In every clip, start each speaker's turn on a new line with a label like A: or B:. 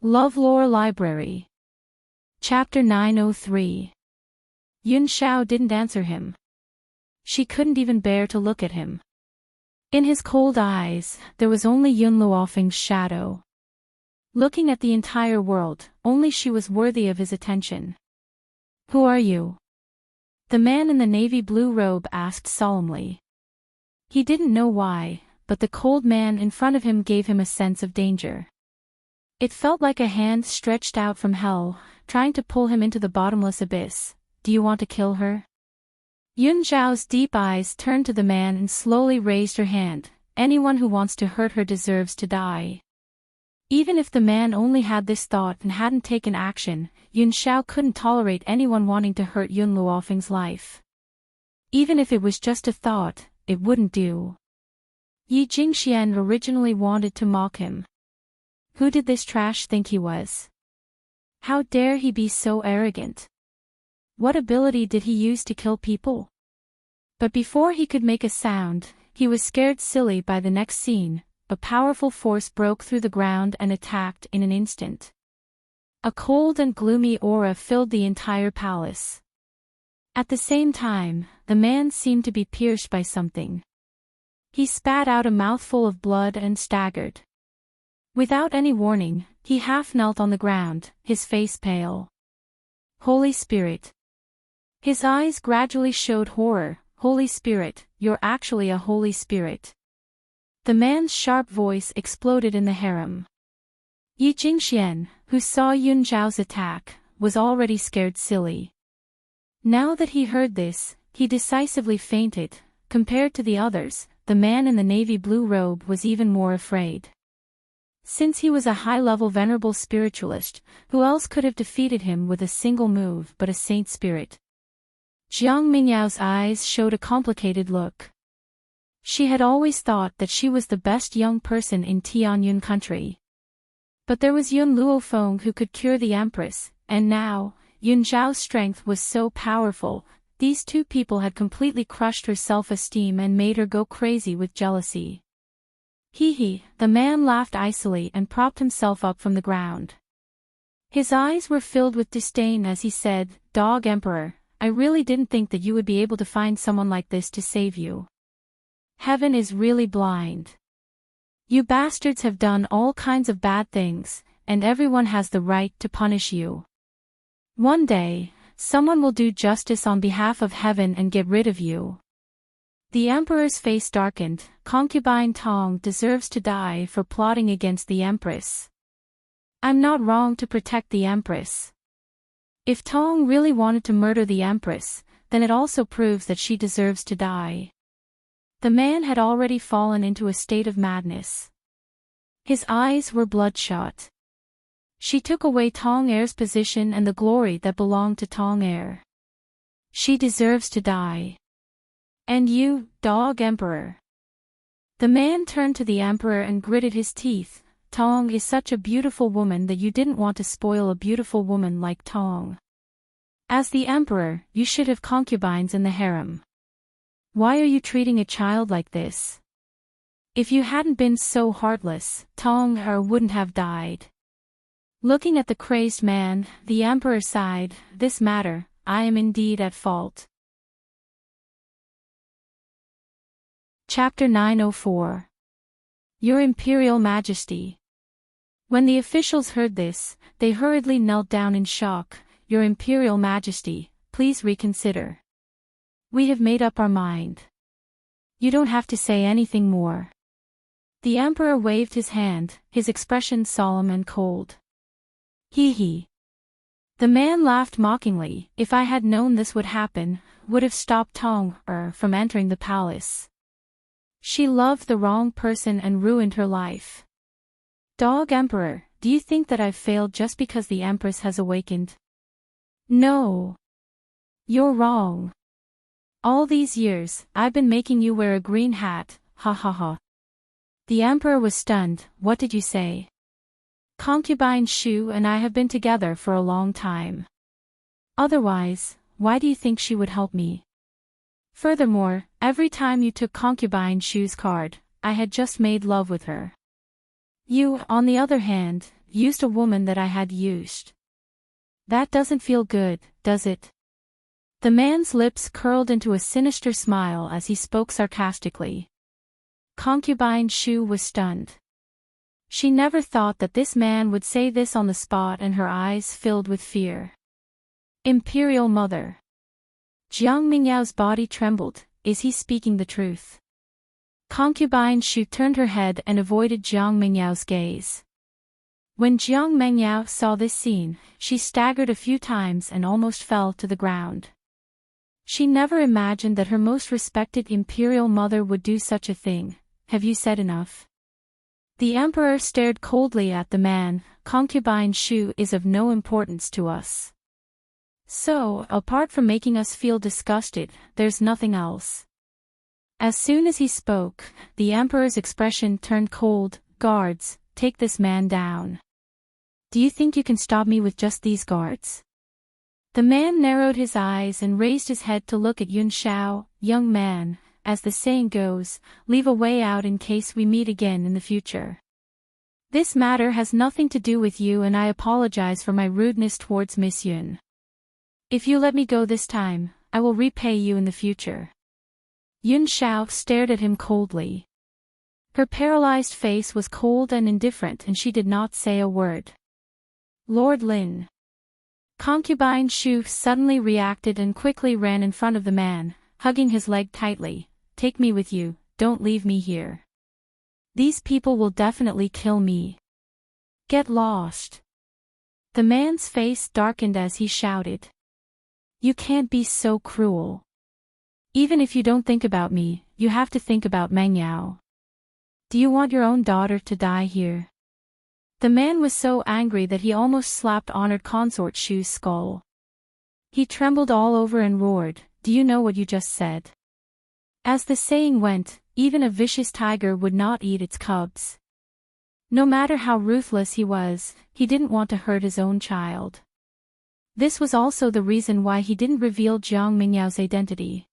A: LoveLore Library. Chapter 903. Yun Xiao didn't answer him. She couldn't even bear to look at him. In his cold eyes, there was only Yun Luofeng's shadow. Looking at the entire world, only she was worthy of his attention. "Who are you?" the man in the navy blue robe asked solemnly. He didn't know why, but the cold man in front of him gave him a sense of danger. It felt like a hand stretched out from hell, trying to pull him into the bottomless abyss. "Do you want to kill her?" Yun Xiao's deep eyes turned to the man and slowly raised her hand. "Anyone who wants to hurt her deserves to die." Even if the man only had this thought and hadn't taken action, Yun Xiao couldn't tolerate anyone wanting to hurt Yun Luofeng's life. Even if it was just a thought, it wouldn't do. Yi Jingxian originally wanted to mock him. Who did this trash think he was? How dare he be so arrogant? What ability did he use to kill people? But before he could make a sound, he was scared silly by the next scene. A powerful force broke through the ground and attacked in an instant. A cold and gloomy aura filled the entire palace. At the same time, the man seemed to be pierced by something. He spat out a mouthful of blood and staggered. Without any warning, he half knelt on the ground, his face pale. "Holy Spirit." His eyes gradually showed horror. "Holy Spirit, you're actually a Holy Spirit." The man's sharp voice exploded in the harem. Yi Jingxian, who saw Yun Zhao's attack, was already scared silly. Now that he heard this, he decisively fainted. Compared to the others, the man in the navy blue robe was even more afraid. Since he was a high-level venerable spiritualist, who else could have defeated him with a single move but a saint spirit? Jiang Mingyao's eyes showed a complicated look. She had always thought that she was the best young person in Tianyun country. But there was Yun Luofeng who could cure the Empress, and now, Yun Zhao's strength was so powerful. These two people had completely crushed her self-esteem and made her go crazy with jealousy. Hee, the man laughed icily and propped himself up from the ground. His eyes were filled with disdain as he said, "Dog Emperor, I really didn't think that you would be able to find someone like this to save you. Heaven is really blind. You bastards have done all kinds of bad things, and everyone has the right to punish you. One day, someone will do justice on behalf of heaven and get rid of you." The emperor's face darkened. "Concubine Tong deserves to die for plotting against the empress. I'm not wrong to protect the empress. If Tong really wanted to murder the empress, then it also proves that she deserves to die." The man had already fallen into a state of madness. His eyes were bloodshot. She took away Tong Er's position and the glory that belonged to Tong Er. She deserves to die. And you, Dog Emperor. The man turned to the emperor and gritted his teeth. "Tong is such a beautiful woman that you didn't want to spoil a beautiful woman like Tong. As the emperor, you should have concubines in the harem. Why are you treating a child like this? If you hadn't been so heartless, Tong Er wouldn't have died." Looking at the crazed man, the emperor sighed. "This matter, I am indeed at fault." Chapter 904. Your Imperial Majesty. When the officials heard this, they hurriedly knelt down in shock. "Your Imperial Majesty, please reconsider. We have made up our mind. You don't have to say anything more." The emperor waved his hand, his expression solemn and cold. Hee. The man laughed mockingly. "If I had known this would happen, would have stopped Tong Er from entering the palace. She loved the wrong person and ruined her life. Dog Emperor, do you think that I've failed just because the Empress has awakened? No. You're wrong. All these years, I've been making you wear a green hat, ha ha ha." The emperor was stunned. "What did you say?" "Concubine Shu and I have been together for a long time. Otherwise, why do you think she would help me? Furthermore, every time you took concubine Shu's card, I had just made love with her. You, on the other hand, used a woman that I had used. That doesn't feel good, does it? The man's lips curled into a sinister smile as he spoke sarcastically. Concubine Shu was stunned. She never thought that this man would say this on the spot, and her eyes filled with fear. Imperial Mother. Jiang Mingyao's body trembled. Is he speaking the truth? Concubine Shu turned her head and avoided Jiang Mingyao's gaze. When Jiang Mingyao saw this scene, she staggered a few times and almost fell to the ground. She never imagined that her most respected imperial mother would do such a thing. Have you said enough? The emperor stared coldly at the man. Concubine Shu is of no importance to us. So, apart from making us feel disgusted, there's nothing else. As soon as he spoke, the emperor's expression turned cold. Guards, take this man down. Do you think you can stop me with just these guards? The man narrowed his eyes and raised his head to look at Yun Shao. Young man, as the saying goes, leave a way out in case we meet again in the future. This matter has nothing to do with you, and I apologize for my rudeness towards Miss Yun. If you let me go this time, I will repay you in the future. Yun Shao stared at him coldly. Her paralyzed face was cold and indifferent, and she did not say a word. Lord Lin. Concubine Shu suddenly reacted and quickly ran in front of the man, hugging his leg tightly. Take me with you, don't leave me here. These people will definitely kill me. Get lost. The man's face darkened as he shouted. You can't be so cruel. Even if you don't think about me, you have to think about Meng Yao. Do you want your own daughter to die here? The man was so angry that he almost slapped honored consort Shu's skull. He trembled all over and roared, do you know what you just said? As the saying went, even a vicious tiger would not eat its cubs. No matter how ruthless he was, he didn't want to hurt his own child. This was also the reason why he didn't reveal Jiang Mingyao's identity.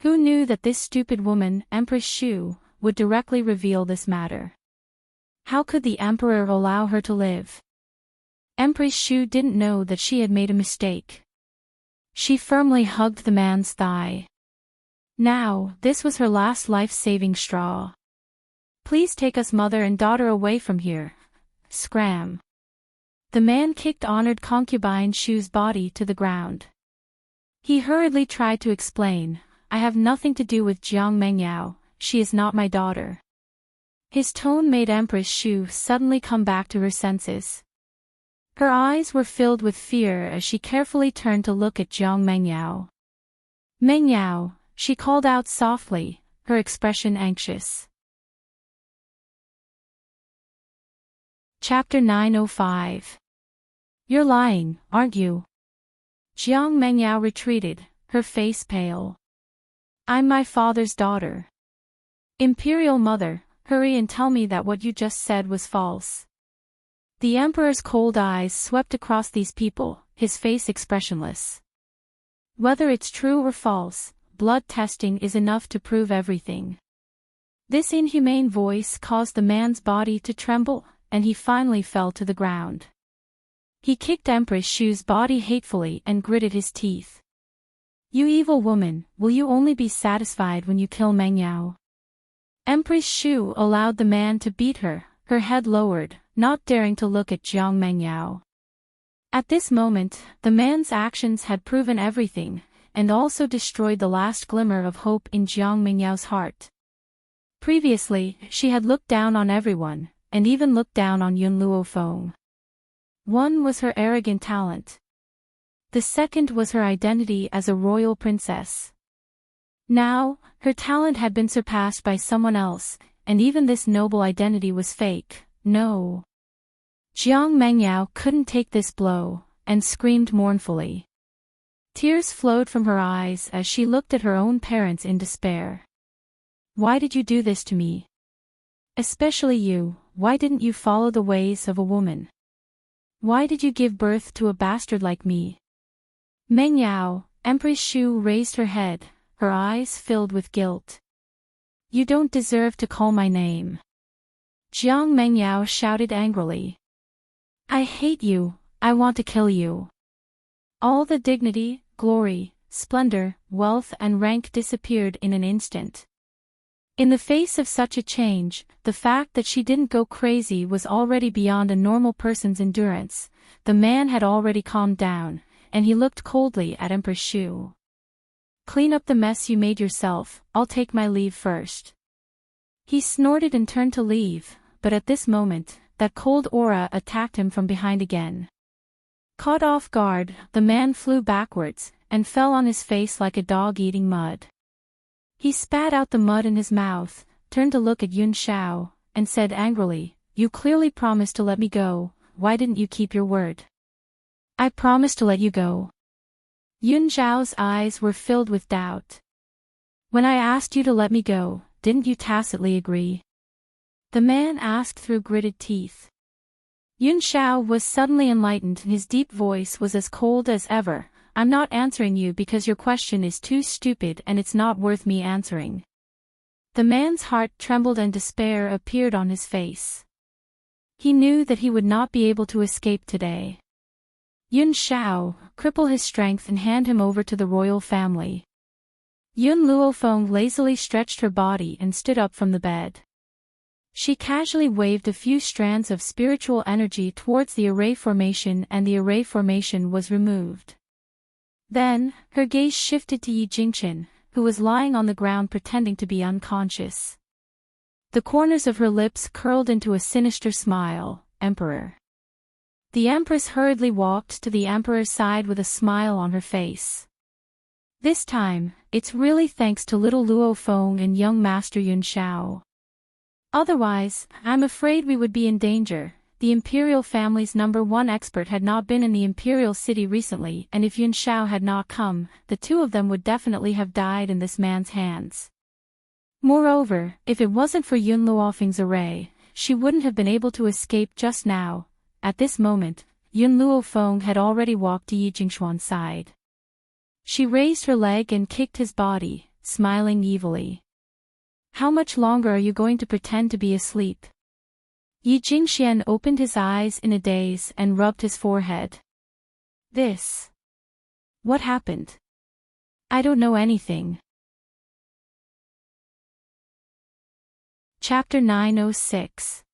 A: Who knew that this stupid woman, Empress Shu, would directly reveal this matter? How could the emperor allow her to live? Empress Shu didn't know that she had made a mistake. She firmly hugged the man's thigh. Now, this was her last life-saving straw. Please take us mother and daughter away from here. Scram. The man kicked honored concubine Shu's body to the ground. He hurriedly tried to explain, I have nothing to do with Jiang Mingyao, she is not my daughter. His tone made Empress Shu suddenly come back to her senses. Her eyes were filled with fear as she carefully turned to look at Jiang Mingyao. Mingyao, she called out softly, her expression anxious. Chapter 905. You're lying, aren't you? Jiang Mingyao retreated, her face pale. I'm my father's daughter. Imperial Mother, hurry and tell me that what you just said was false. The emperor's cold eyes swept across these people, his face expressionless. Whether it's true or false, blood testing is enough to prove everything. This inhumane voice caused the man's body to tremble, and he finally fell to the ground. He kicked Empress Shu's body hatefully and gritted his teeth. You evil woman, will you only be satisfied when you kill Meng Yao? Empress Shu allowed the man to beat her, her head lowered, not daring to look at Jiang Meng Yao. At this moment, the man's actions had proven everything, and also destroyed the last glimmer of hope in Jiang Mingyao's heart. Previously, she had looked down on everyone, and even looked down on Yun Luofeng. One was her arrogant talent. The second was her identity as a royal princess. Now, her talent had been surpassed by someone else, and even this noble identity was fake. No. Jiang Mingyao couldn't take this blow, and screamed mournfully. Tears flowed from her eyes as she looked at her own parents in despair. Why did you do this to me? Especially you, why didn't you follow the ways of a woman? Why did you give birth to a bastard like me? Meng Yao, Empress Shu raised her head, her eyes filled with guilt. You don't deserve to call my name. Jiang Mingyao shouted angrily. I hate you, I want to kill you. All the dignity, glory, splendor, wealth and rank disappeared in an instant. In the face of such a change, the fact that she didn't go crazy was already beyond a normal person's endurance. The man had already calmed down, and he looked coldly at Empress Shu. Clean up the mess you made yourself, I'll take my leave first. He snorted and turned to leave, but at this moment, that cold aura attacked him from behind again. Caught off guard, the man flew backwards, and fell on his face like a dog eating mud. He spat out the mud in his mouth, turned to look at Yun Xiao, and said angrily, "You clearly promised to let me go, why didn't you keep your word?" "I promised to let you go." Yun Xiao's eyes were filled with doubt. "When I asked you to let me go, didn't you tacitly agree?" The man asked through gritted teeth. Yun Xiao was suddenly enlightened and his deep voice was as cold as ever. "I'm not answering you because your question is too stupid and it's not worth me answering." The man's heart trembled and despair appeared on his face. He knew that he would not be able to escape today. Yun Xiao, cripple his strength and hand him over to the royal family. Yun Luofeng lazily stretched her body and stood up from the bed. She casually waved a few strands of spiritual energy towards the array formation and the array formation was removed. Then, her gaze shifted to Yi Jingqian, who was lying on the ground pretending to be unconscious. The corners of her lips curled into a sinister smile. "Emperor." The Empress hurriedly walked to the Emperor's side with a smile on her face. "This time, it's really thanks to little Luo Feng and young Master Yun Xiao. Otherwise, I'm afraid we would be in danger." The imperial family's #1 expert had not been in the imperial city recently, and if Yun Xiao had not come, the two of them would definitely have died in this man's hands. Moreover, if it wasn't for Yun Luofeng's array, she wouldn't have been able to escape just now. At this moment, Yun Luofeng had already walked to Yi Jingxuan's side. She raised her leg and kicked his body, smiling evilly. "How much longer are you going to pretend to be asleep?" Yi Jingxian opened his eyes in a daze and rubbed his forehead. "This. What happened? I don't know anything." Chapter 906.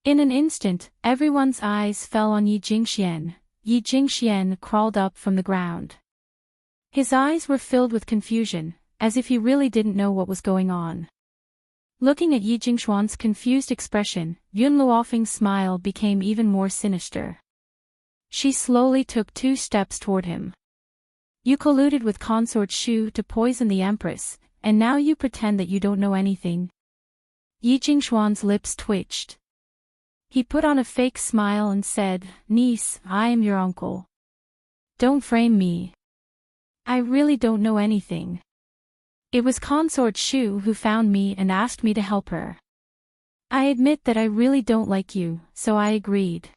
A: In an instant, everyone's eyes fell on Yi Jingxian. Yi Jingxian crawled up from the ground. His eyes were filled with confusion, as if he really didn't know what was going on. Looking at Yi Jingxuan's confused expression, Yun Luofeng's smile became even more sinister. She slowly took 2 steps toward him. "You colluded with Consort Shu to poison the Empress, and now you pretend that you don't know anything." Yi Jingxuan's lips twitched. He put on a fake smile and said, "Niece, I am your uncle. Don't frame me. I really don't know anything. It was Consort Shu who found me and asked me to help her. I admit that I really don't like you, so I agreed.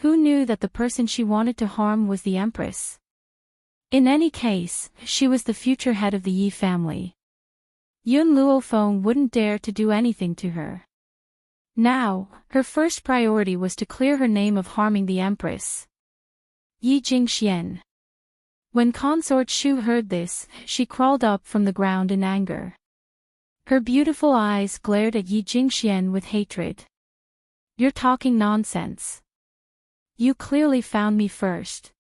A: Who knew that the person she wanted to harm was the Empress? In any case, she was the future head of the Yi family. Yun Luofeng wouldn't dare to do anything to her. Now, her first priority was to clear her name of harming the Empress." Yi Jingxian. When Consort Shu heard this, she crawled up from the ground in anger. Her beautiful eyes glared at Yi Jingxian with hatred. "You're talking nonsense. You clearly found me first.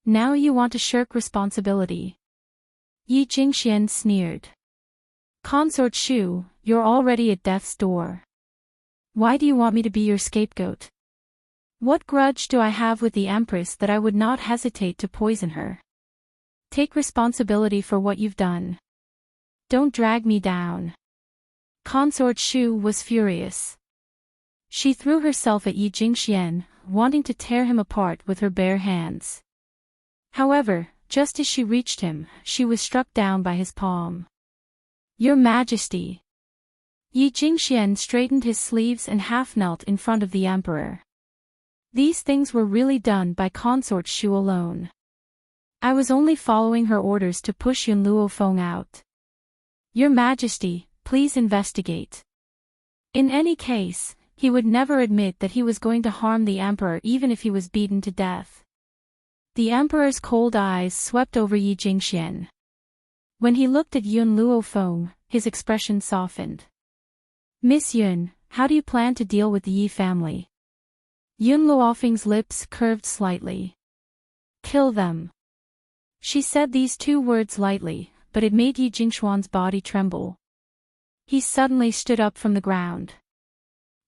A: Now you want to shirk responsibility." Yi Jingxian sneered. "Consort Shu, you're already at death's door. Why do you want me to be your scapegoat? What grudge do I have with the Empress that I would not hesitate to poison her? Take responsibility for what you've done. Don't drag me down." Consort Shu was furious. She threw herself at Yi Jingxian, wanting to tear him apart with her bare hands. However, just as she reached him, she was struck down by his palm. "Your Majesty." Yi Jingxian straightened his sleeves and half-knelt in front of the Emperor. These things were really done by Consort Shu alone. I was only following her orders to push Yun Luofeng out. Your Majesty, please investigate. In any case, He would never admit that he was going to harm the emperor even if he was beaten to death. The emperor's cold eyes swept over Yi Jingxian. When he looked at Yun Luofeng, his expression softened. Miss Yun, how do you plan to deal with the Yi family? Yun Luofeng's lips curved slightly. Kill them. She said these two words lightly, but it made Yi Jingxuan's body tremble. He suddenly stood up from the ground.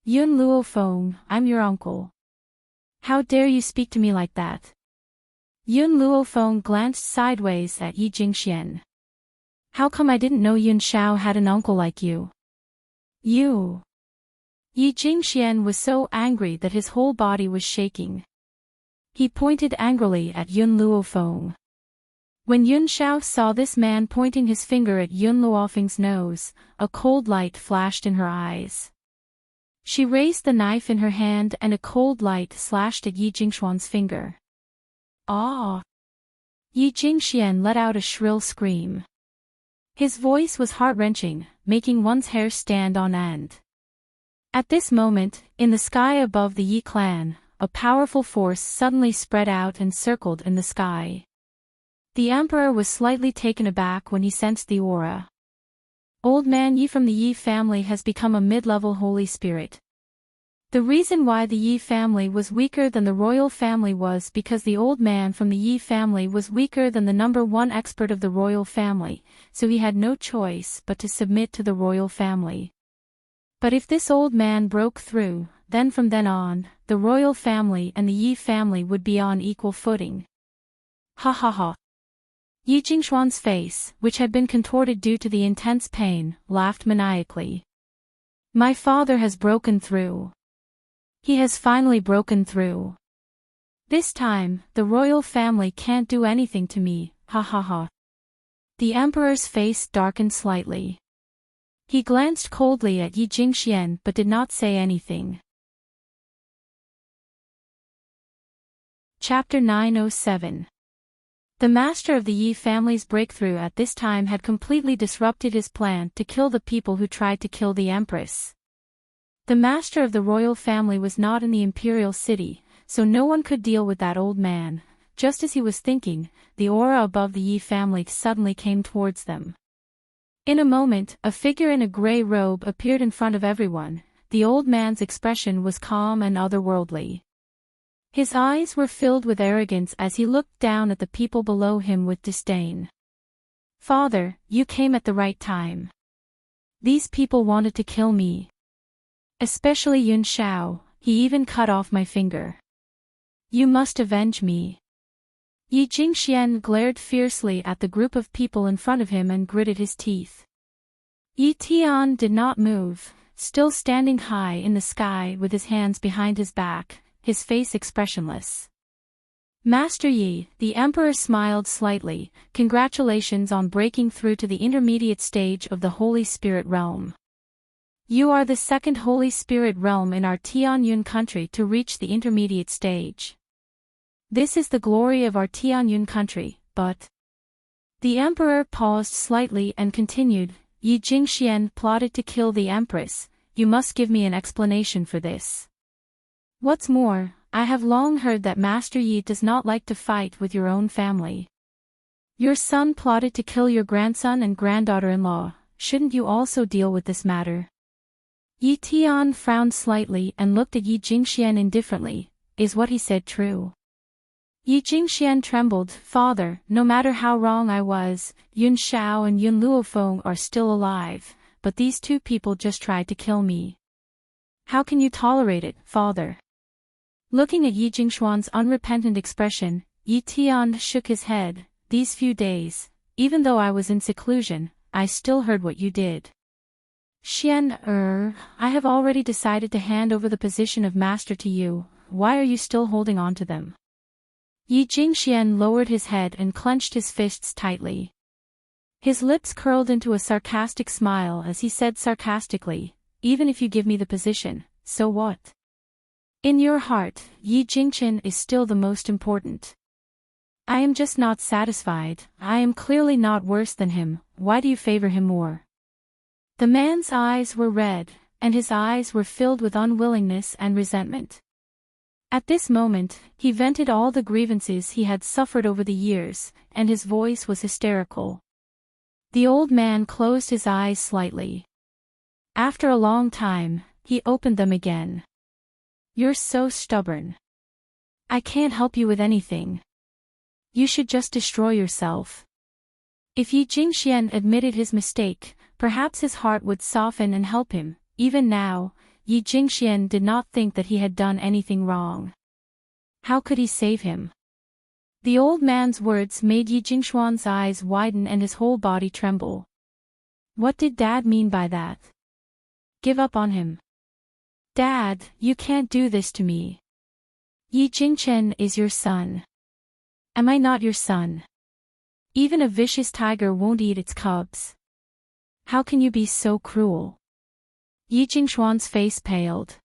A: Yun Luofeng, I'm your uncle. How dare you speak to me like that? Yun Luofeng glanced sideways at Yi Jingxian. How come I didn't know Yun Shao had an uncle like you? You. Yi Jingxian was so angry that his whole body was shaking. He pointed angrily at Yun Luofeng. When Yun Shao saw this man pointing his finger at Yun Luofeng's nose, a cold light flashed in her eyes. She raised the knife in her hand and a cold light slashed at Yi Jingxuan's finger. Ah! Yi Jingxian let out a shrill scream. His voice was heart-wrenching, making one's hair stand on end. At this moment, in the sky above the Yi clan, a powerful force suddenly spread out and circled in the sky. The emperor was slightly taken aback when he sensed the aura. Old man Yi from the Yi family has become a mid-level holy spirit. The reason why the Yi family was weaker than the royal family was because the old man from the Yi family was weaker than the number one expert of the royal family, so he had no choice but to submit to the royal family. But if this old man broke through, then from then on, the royal family and the Yi family would be on equal footing. Ha ha ha. Yi Jingxuan's face, which had been contorted due to the intense pain, laughed maniacally. My father has broken through. He has finally broken through. This time, the royal family can't do anything to me, ha ha ha. The emperor's face darkened slightly. He glanced coldly at Yi Jingxian but did not say anything. Chapter 907. The master of the Yi family's breakthrough at this time had completely disrupted his plan to kill the people who tried to kill the empress. The master of the royal family was not in the imperial city, so no one could deal with that old man. Just as he was thinking, the aura above the Yi family suddenly came towards them. In a moment, a figure in a gray robe appeared in front of everyone. The old man's expression was calm and otherworldly. His eyes were filled with arrogance as he looked down at the people below him with disdain. Father, you came at the right time. These people wanted to kill me. Especially Yun Shao, he even cut off my finger. You must avenge me. Yi Jingxian glared fiercely at the group of people in front of him and gritted his teeth. Yi Tian did not move, still standing high in the sky with his hands behind his back, his face expressionless. Master Yi, the emperor smiled slightly. Congratulations on breaking through to the intermediate stage of the Holy Spirit realm. You are the second Holy Spirit realm in our Tianyun country to reach the intermediate stage. This is the glory of our Tianyun country, but... The emperor paused slightly and continued, Yi Jingxian plotted to kill the empress. You must give me an explanation for this. What's more, I have long heard that Master Yi does not like to fight with your own family. Your son plotted to kill your grandson and granddaughter-in-law. Shouldn't you also deal with this matter? Yi Tian frowned slightly and looked at Yi Jingxian indifferently. Is what he said true? Yi Jingxian trembled. Father, no matter how wrong I was, Yun Shao and Yun Luofeng are still alive, but these two people just tried to kill me. How can you tolerate it, father? Looking at Yi Jingxuan's unrepentant expression, Yi Tian shook his head. These few days, even though I was in seclusion, I still heard what you did. I have already decided to hand over the position of master to you. Why are you still holding on to them? Yi Jingxian lowered his head and clenched his fists tightly. His lips curled into a sarcastic smile as he said sarcastically, even if you give me the position, so what? In your heart, Yi Jingxian is still the most important. I am just not satisfied. I am clearly not worse than him. Why do you favor him more? The man's eyes were red, and his eyes were filled with unwillingness and resentment. At this moment, he vented all the grievances he had suffered over the years, and his voice was hysterical. The old man closed his eyes slightly. After a long time, he opened them again. "You're so stubborn. I can't help you with anything. You should just destroy yourself." If Yi Jingxian admitted his mistake, perhaps his heart would soften and help him. Even now, Yi Jingxian did not think that he had done anything wrong. How could he save him? The old man's words made Yi Jingxuan's eyes widen and his whole body tremble. What did Dad mean by that? Give up on him. Dad, you can't do this to me. Yi Jingchen is your son. Am I not your son? Even a vicious tiger won't eat its cubs. How can you be so cruel? Yi Jingxuan's face paled.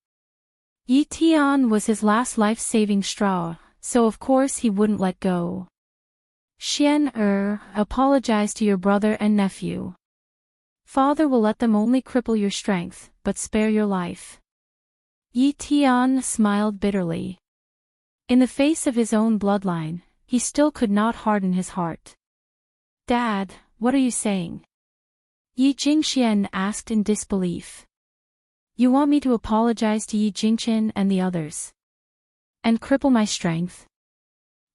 A: Yi Tian was his last life-saving straw, so of course he wouldn't let go. Xian apologize to your brother and nephew. Father will let them only cripple your strength, but spare your life. Yi Tian smiled bitterly. In the face of his own bloodline, he still could not harden his heart. Dad, what are you saying? Yi Jingxian asked in disbelief. You want me to apologize to Yi Jingchen and the others? And cripple my strength?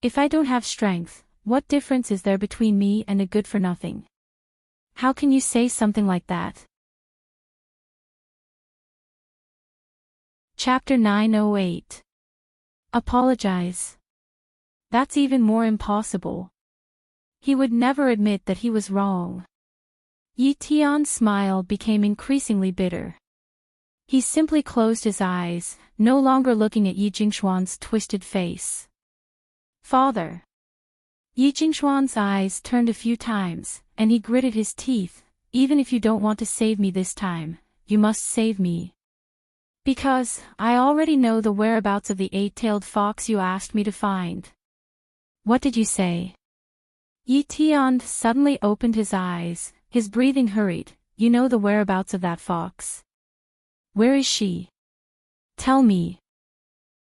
A: If I don't have strength, what difference is there between me and a good-for-nothing? How can you say something like that? Chapter 908. Apologize. That's even more impossible. He would never admit that he was wrong. Yi Tian's smile became increasingly bitter. He simply closed his eyes, no longer looking at Yi Jingxuan's twisted face. Father. Yi Jingxuan's eyes turned a few times, and he gritted his teeth. Even if you don't want to save me this time, you must save me. Because, I already know the whereabouts of the eight-tailed fox you asked me to find. What did you say? Yi Tian suddenly opened his eyes, his breathing hurried. You know the whereabouts of that fox. Where is she? Tell me.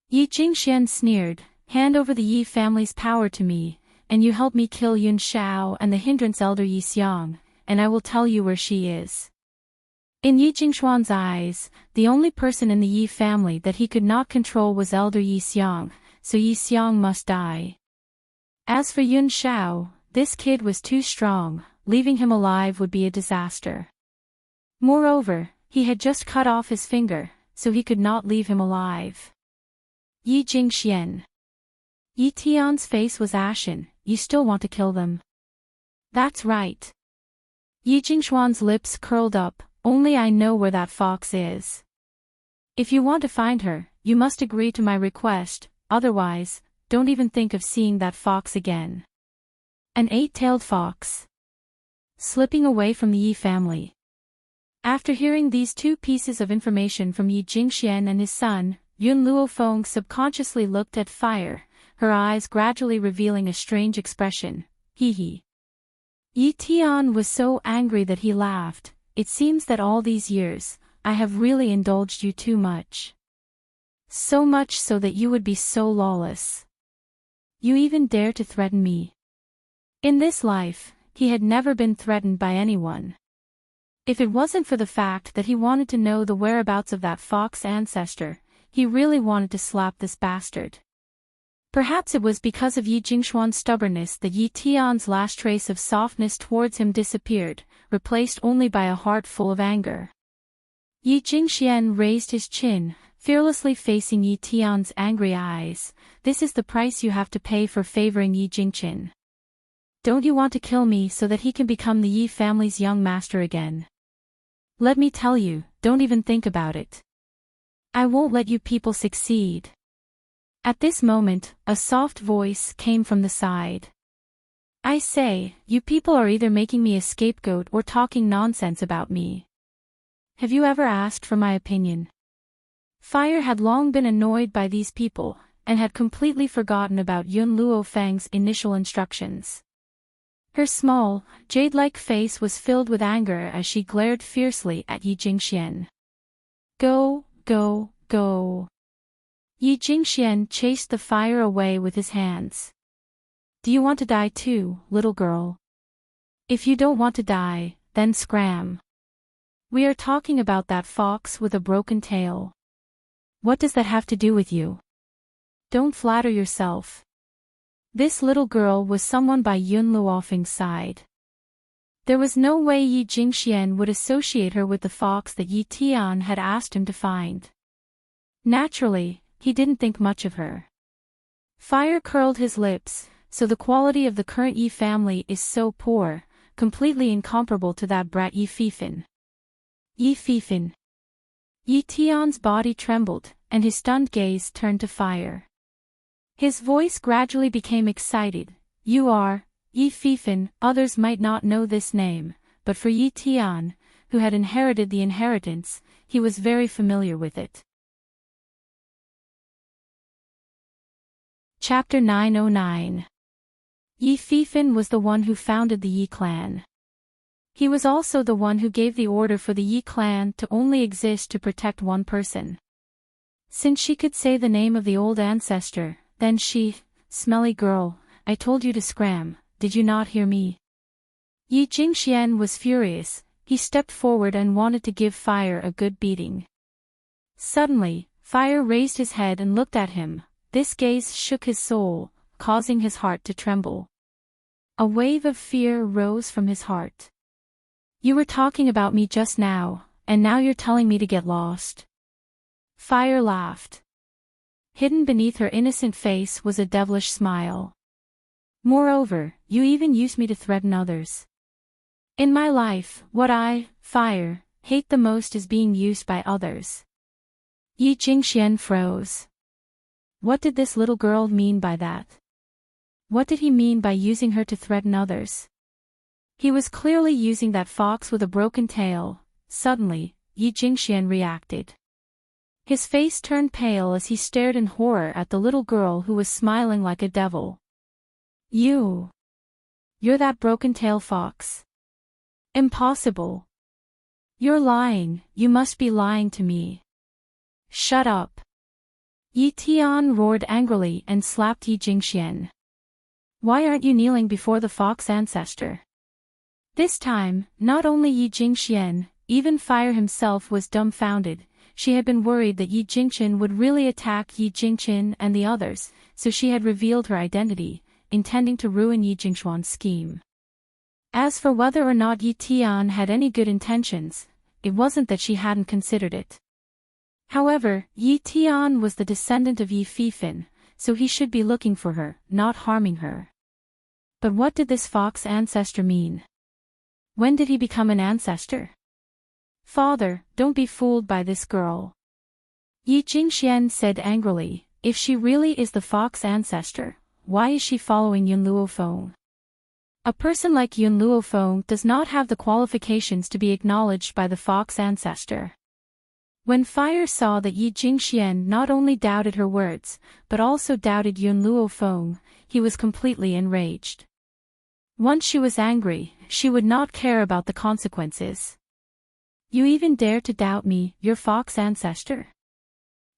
A: Yi Jingxian sneered, hand over the Yi family's power to me, and you help me kill Yun Shao and the hindrance elder Yi Xiang, and I will tell you where she is. In Yi Jingxuan's eyes, the only person in the Yi family that he could not control was elder Yi Xiang, so Yi Xiang must die. As for Yun Shao, this kid was too strong, leaving him alive would be a disaster. Moreover, he had just cut off his finger, so he could not leave him alive. Yi Jingxian. Yi Tian's face was ashen. You still want to kill them? That's right. Yi Jingxuan's lips curled up. Only I know where that fox is. If you want to find her, you must agree to my request, otherwise, don't even think of seeing that fox again. An eight-tailed fox. Slipping away from the Yi family. After hearing these two pieces of information from Yi Jingxian and his son, Yun Luofeng subconsciously looked at fire, her eyes gradually revealing a strange expression. Hee. Yi Tian was so angry that he laughed. It seems that all these years, I have really indulged you too much. So much so that you would be so lawless. You even dare to threaten me. In this life, he had never been threatened by anyone. If it wasn't for the fact that he wanted to know the whereabouts of that fox ancestor, he really wanted to slap this bastard. Perhaps it was because of Yi Jingxuan's stubbornness that Yi Tian's last trace of softness towards him disappeared, replaced only by a heart full of anger. Yi Jingxian raised his chin, fearlessly facing Yi Tian's angry eyes. This is the price you have to pay for favoring Yi Jingchen. Don't you want to kill me so that he can become the Yi family's young master again? Let me tell you, don't even think about it. I won't let you people succeed. At this moment, a soft voice came from the side. I say, you people are either making me a scapegoat or talking nonsense about me. Have you ever asked for my opinion? Fire had long been annoyed by these people, and had completely forgotten about Yun Luofeng's initial instructions. Her small, jade-like face was filled with anger as she glared fiercely at Yi Jingxian. Go, go, go. Yi Jingxian chased the fire away with his hands. Do you want to die too, little girl? If you don't want to die, then scram. We are talking about that fox with a broken tail. What does that have to do with you? Don't flatter yourself. This little girl was someone by Yun Luofeng's side. There was no way Yi Jingxian would associate her with the fox that Yi Tian had asked him to find. Naturally, he didn't think much of her. Fire curled his lips, so the quality of the current Yi family is so poor, completely incomparable to that brat Yi Fifin. Yi Fifin. Yi Tian's body trembled, and his stunned gaze turned to Fire. His voice gradually became excited. You are Yi Fifin. Others might not know this name, but for Yi Tian, who had inherited the inheritance, he was very familiar with it. Chapter 909. Yi Fifin was the one who founded the Yi clan. He was also the one who gave the order for the Yi clan to only exist to protect one person. Since she could say the name of the old ancestor, then she, smelly girl, I told you to scram, did you not hear me? Yi Jingxian was furious. He stepped forward and wanted to give Fire a good beating. Suddenly, Fire raised his head and looked at him. This gaze shook his soul, causing his heart to tremble. A wave of fear rose from his heart. You were talking about me just now, and now you're telling me to get lost. Fire laughed. Hidden beneath her innocent face was a devilish smile. Moreover, you even used me to threaten others. In my life, what I, Fire, hate the most is being used by others. Yi Jingxian froze. What did this little girl mean by that? What did he mean by using her to threaten others? He was clearly using that fox with a broken tail. Suddenly, Yi Jingxian reacted. His face turned pale as he stared in horror at the little girl who was smiling like a devil. You're that broken-tail fox. Impossible. You're lying, you must be lying to me. Shut up. Yi Tian roared angrily and slapped Yi Jingxian. Why aren't you kneeling before the fox ancestor? This time, not only Yi Jingxian, even Fire himself was dumbfounded. She had been worried that Yi Jingxian would really attack Yi Jingxian and the others, so she had revealed her identity, intending to ruin Yi Jingxuan's scheme. As for whether or not Yi Tian had any good intentions, it wasn't that she hadn't considered it. However, Yi Tian was the descendant of Yi Fifin, so he should be looking for her, not harming her. But what did this fox ancestor mean? When did he become an ancestor? Father, don't be fooled by this girl. Yi Jingxian said angrily, if she really is the fox ancestor, why is she following Yun Luofeng? A person like Yun Luofeng does not have the qualifications to be acknowledged by the fox ancestor. When Fire saw that Yi Jingxian not only doubted her words, but also doubted Yun Luofeng, he was completely enraged. Once she was angry, she would not care about the consequences. You even dare to doubt me, your fox ancestor?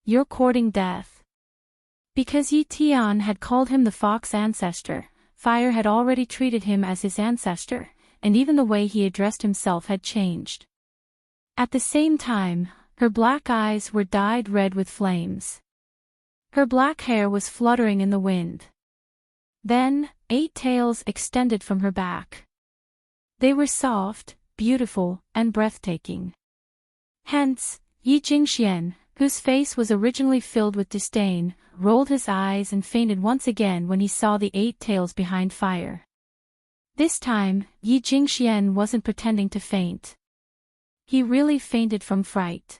A: You're courting death. Because Yi Tian had called him the fox ancestor, Fire had already treated him as his ancestor, and even the way he addressed himself had changed. At the same time, her black eyes were dyed red with flames. Her black hair was fluttering in the wind. Then, 8 tails extended from her back. They were soft, beautiful, and breathtaking. Hence, Yi Jingxian, whose face was originally filled with disdain, rolled his eyes and fainted once again when he saw the 8 tails behind Fire. This time, Yi Jingxian wasn't pretending to faint. He really fainted from fright.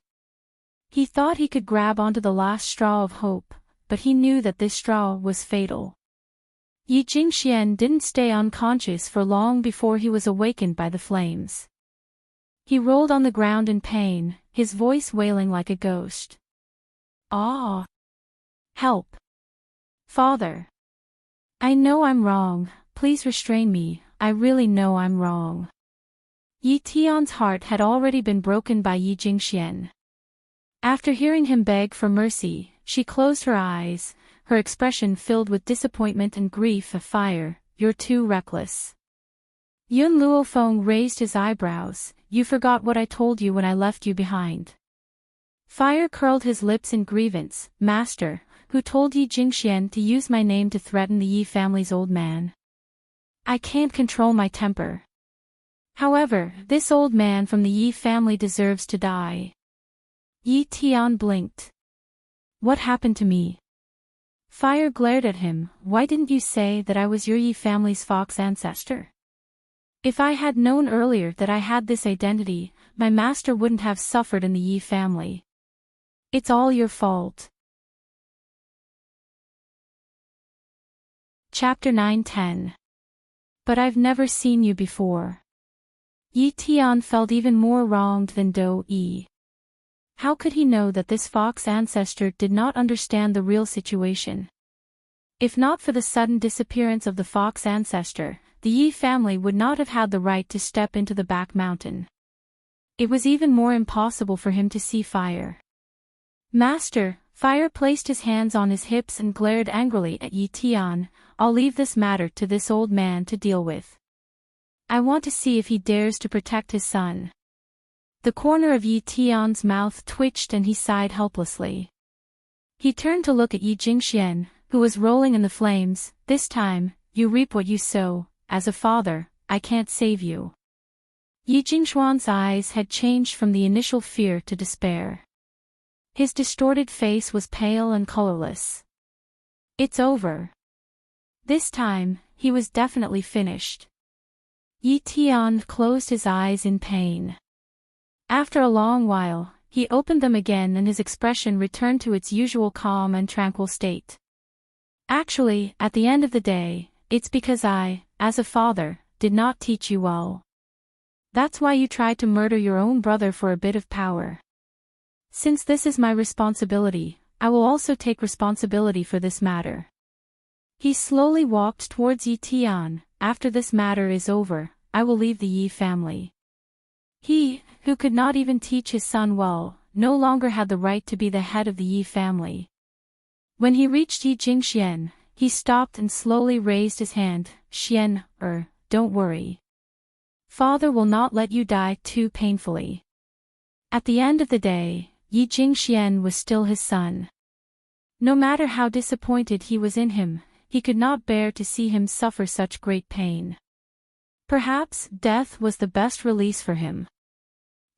A: He thought he could grab onto the last straw of hope, but he knew that this straw was fatal. Yi Jingxian didn't stay unconscious for long before he was awakened by the flames. He rolled on the ground in pain, his voice wailing like a ghost. Ah! Help! Father! I know I'm wrong, please restrain me, I really know I'm wrong. Yi Tian's heart had already been broken by Yi Jingxian. After hearing him beg for mercy, she closed her eyes, her expression filled with disappointment and grief. Fire, you're too reckless. Yun Luofeng raised his eyebrows. You forgot what I told you when I left you behind. Fire curled his lips in grievance. Master, who told Yi Jingxian to use my name to threaten the Yi family's old man? I can't control my temper. However, this old man from the Yi family deserves to die. Yi Tian blinked. What happened to me? Fire glared at him. Why didn't you say that I was your Yi family's fox ancestor? If I had known earlier that I had this identity, my master wouldn't have suffered in the Yi family. It's all your fault. Chapter 9-10. But I've never seen you before. Yi Tian felt even more wronged than Do Yi. How could he know that this fox ancestor did not understand the real situation? If not for the sudden disappearance of the fox ancestor, the Yi family would not have had the right to step into the back mountain. It was even more impossible for him to see Fire. Master, Fire placed his hands on his hips and glared angrily at Yi Tian. I'll leave this matter to this old man to deal with. I want to see if he dares to protect his son. The corner of Yi Tian's mouth twitched and he sighed helplessly. He turned to look at Yi Jingxian, who was rolling in the flames. This time, you reap what you sow. As a father, I can't save you. Yi Jingxuan's eyes had changed from the initial fear to despair. His distorted face was pale and colorless. It's over. This time, he was definitely finished. Yi Tian closed his eyes in pain. After a long while, he opened them again and his expression returned to its usual calm and tranquil state. Actually, at the end of the day, it's because I, as a father, did not teach you well. That's why you tried to murder your own brother for a bit of power. Since this is my responsibility, I will also take responsibility for this matter. He slowly walked towards Yi Tian. After this matter is over, I will leave the Yi family. He, who could not even teach his son well, no longer had the right to be the head of the Yi family. When he reached Yi Jingxian, he stopped and slowly raised his hand. Xian, don't worry. Father will not let you die too painfully. At the end of the day, Yi Jingxian was still his son. No matter how disappointed he was in him, he could not bear to see him suffer such great pain. Perhaps death was the best release for him.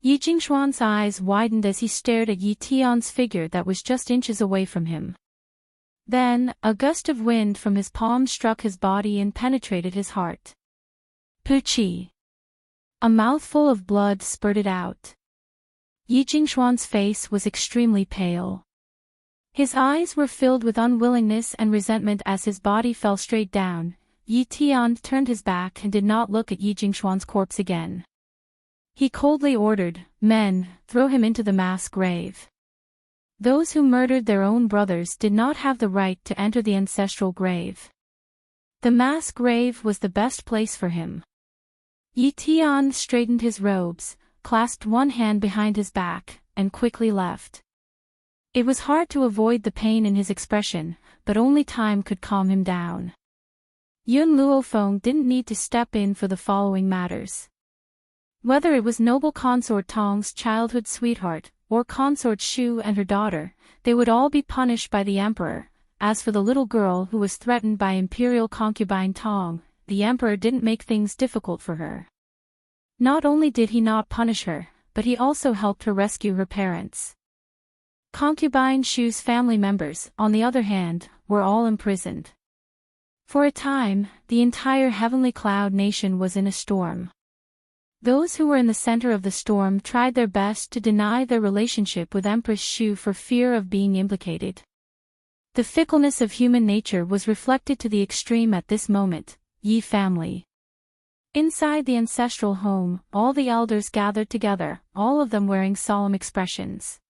A: Yi Jingxuan's eyes widened as he stared at Yi Tian's figure that was just inches away from him. Then, a gust of wind from his palm struck his body and penetrated his heart. Puchi! A mouthful of blood spurted out. Yi Jingxuan's face was extremely pale. His eyes were filled with unwillingness and resentment as his body fell straight down. Yi Tian turned his back and did not look at Yi Jingxuan's corpse again. He coldly ordered, "Men, throw him into the mass grave." Those who murdered their own brothers did not have the right to enter the ancestral grave. The mass grave was the best place for him. Yi Tian straightened his robes, clasped one hand behind his back, and quickly left. It was hard to avoid the pain in his expression, but only time could calm him down. Yun Luofeng didn't need to step in for the following matters. Whether it was noble consort Tong's childhood sweetheart, or consort Shu and her daughter, they would all be punished by the emperor. As for the little girl who was threatened by imperial concubine Tong, the emperor didn't make things difficult for her. Not only did he not punish her, but he also helped her rescue her parents. Concubine Shu's family members, on the other hand, were all imprisoned. For a time, the entire Heavenly Cloud nation was in a storm. Those who were in the center of the storm tried their best to deny their relationship with Empress Shu for fear of being implicated. The fickleness of human nature was reflected to the extreme at this moment. Yi family. Inside the ancestral home, all the elders gathered together, all of them wearing solemn expressions.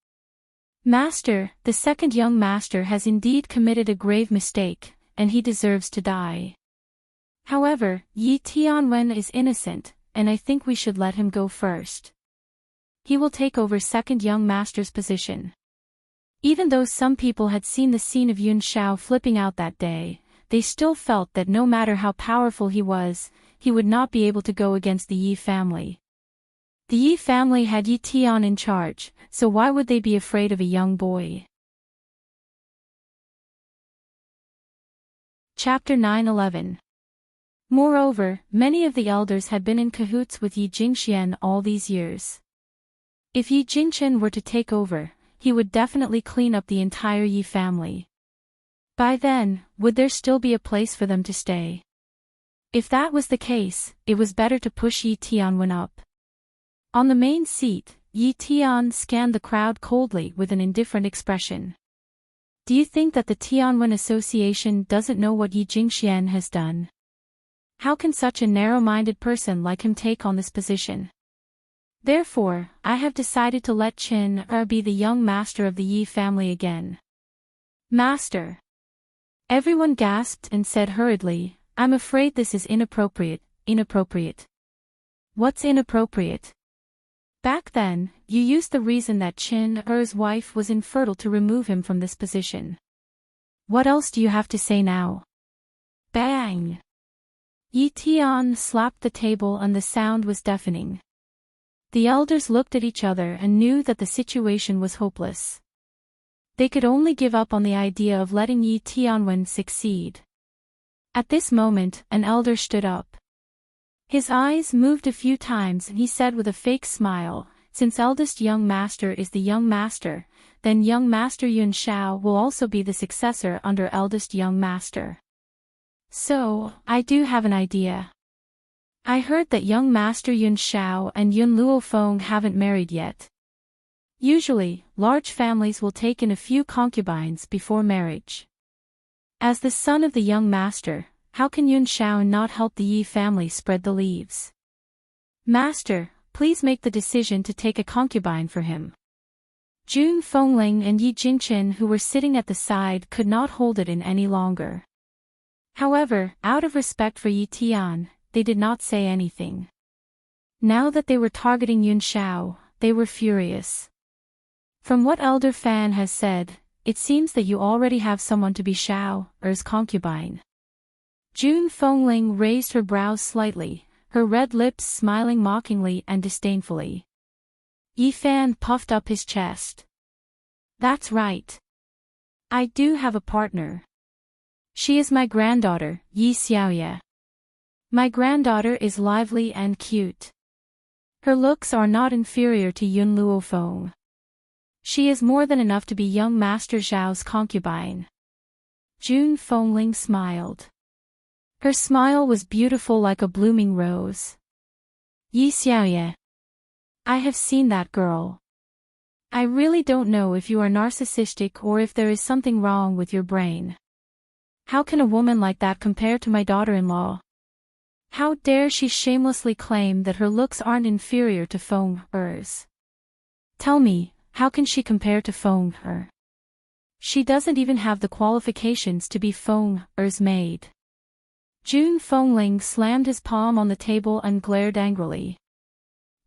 A: Master, the second young master has indeed committed a grave mistake, and he deserves to die. However, Yi Tianwen is innocent, and I think we should let him go first. He will take over second young master's position. Even though some people had seen the scene of Yun Shao flipping out that day, they still felt that no matter how powerful he was, he would not be able to go against the Yi family. The Yi family had Yi Tian in charge, so why would they be afraid of a young boy? Chapter 9-11. Moreover, many of the elders had been in cahoots with Yi Jingxian all these years. If Yi Jingchen were to take over, he would definitely clean up the entire Yi family. By then, would there still be a place for them to stay? If that was the case, it was better to push Yi Tianwen up. On the main seat, Yi Tian scanned the crowd coldly with an indifferent expression. Do you think that the Tianwen Association doesn't know what Yi Jingxian has done? How can such a narrow-minded person like him take on this position? Therefore, I have decided to let Qin Er be the young master of the Yi family again. Master! Everyone gasped and said hurriedly, I'm afraid this is inappropriate. What's inappropriate? Back then, you used the reason that Qin Er's wife was infertile to remove him from this position. What else do you have to say now? Bang! Yi Tian slapped the table and the sound was deafening. The elders looked at each other and knew that the situation was hopeless. They could only give up on the idea of letting Yi Tianwen succeed. At this moment, an elder stood up. His eyes moved a few times and he said with a fake smile, since eldest young master is the young master, then young master Yun Shao will also be the successor under eldest young master. So, I do have an idea. I heard that young master Yun Shao and Yun Luofeng haven't married yet. Usually, large families will take in a few concubines before marriage. As the son of the young master, how can Yun Shao not help the Yi family spread the leaves? Master, please make the decision to take a concubine for him. Jun Fengling and Yi Jingchen who were sitting at the side could not hold it in any longer. However, out of respect for Yi Tian, they did not say anything. Now that they were targeting Yun Shao, they were furious. From what Elder Fan has said, it seems that you already have someone to be Shao Er's concubine. Jun Fengling raised her brows slightly, her red lips smiling mockingly and disdainfully. Yi Fan puffed up his chest. That's right. I do have a partner. She is my granddaughter, Yi Xiaoye. My granddaughter is lively and cute. Her looks are not inferior to Yun Luofeng. She is more than enough to be young Master Zhao's concubine. Jun Fengling smiled. Her smile was beautiful like a blooming rose. Yi Xiaoye. I have seen that girl. I really don't know if you are narcissistic or if there is something wrong with your brain. How can a woman like that compare to my daughter-in-law? How dare she shamelessly claim that her looks aren't inferior to Feng Er's? Tell me, how can she compare to Feng Er? She doesn't even have the qualifications to be Feng Er's maid. Jun Fengling slammed his palm on the table and glared angrily.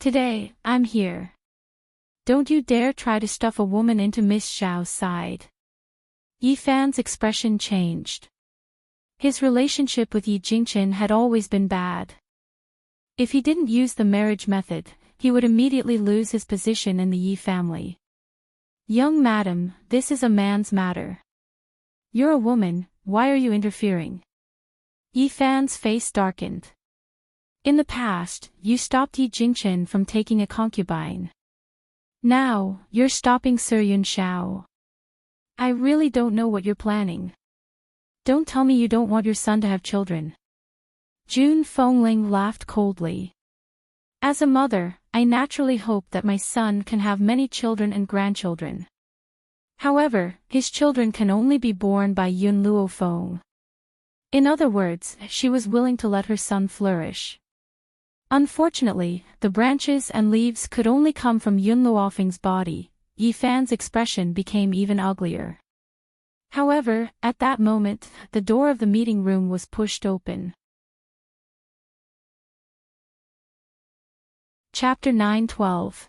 A: Today, I'm here. Don't you dare try to stuff a woman into Miss Zhao's side. Yi Fan's expression changed. His relationship with Yi Jingchen had always been bad. If he didn't use the marriage method, he would immediately lose his position in the Yi family. Young madam, this is a man's matter. You're a woman, why are you interfering? Yi Fan's face darkened. In the past, you stopped Yi Jingchen from taking a concubine. Now, you're stopping Sir Yun Shao. I really don't know what you're planning. Don't tell me you don't want your son to have children. Jun Fengling laughed coldly. As a mother, I naturally hope that my son can have many children and grandchildren. However, his children can only be born by Yun Luofeng. In other words, she was willing to let her son flourish. Unfortunately, the branches and leaves could only come from Yun Luofeng's body. Yi Fan's expression became even uglier. However, at that moment, the door of the meeting room was pushed open. Chapter 9-12.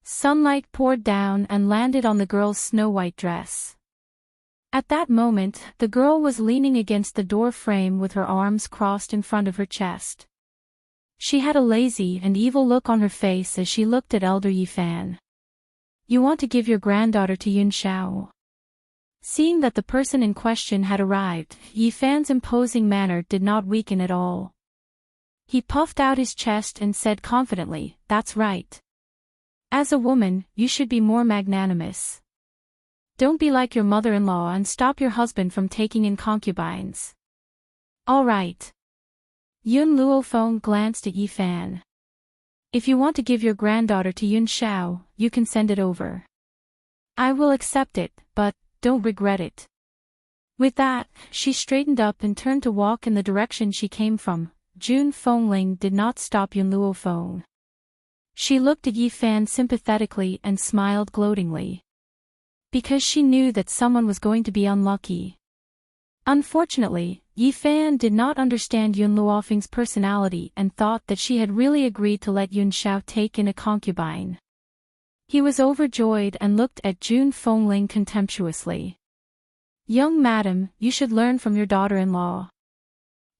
A: Sunlight poured down and landed on the girl's snow-white dress. At that moment, the girl was leaning against the door frame with her arms crossed in front of her chest. She had a lazy and evil look on her face as she looked at Elder Yifan. "You want to give your granddaughter to Yun Xiao?" Seeing that the person in question had arrived, Yifan's imposing manner did not weaken at all. He puffed out his chest and said confidently, "That's right. As a woman, you should be more magnanimous. Don't be like your mother-in-law and stop your husband from taking in concubines." "All right." Yun Luofeng glanced at Yifan. "If you want to give your granddaughter to Yun Xiao, you can send it over. I will accept it, but don't regret it." With that, she straightened up and turned to walk in the direction she came from. Jun Fengling did not stop Yun Luofeng. She looked at Yifan sympathetically and smiled gloatingly. Because she knew that someone was going to be unlucky. Unfortunately, Yifan did not understand Yun Luofeng's personality and thought that she had really agreed to let Yun Xiao take in a concubine. He was overjoyed and looked at Jun Fengling contemptuously. "Young madam, you should learn from your daughter-in-law.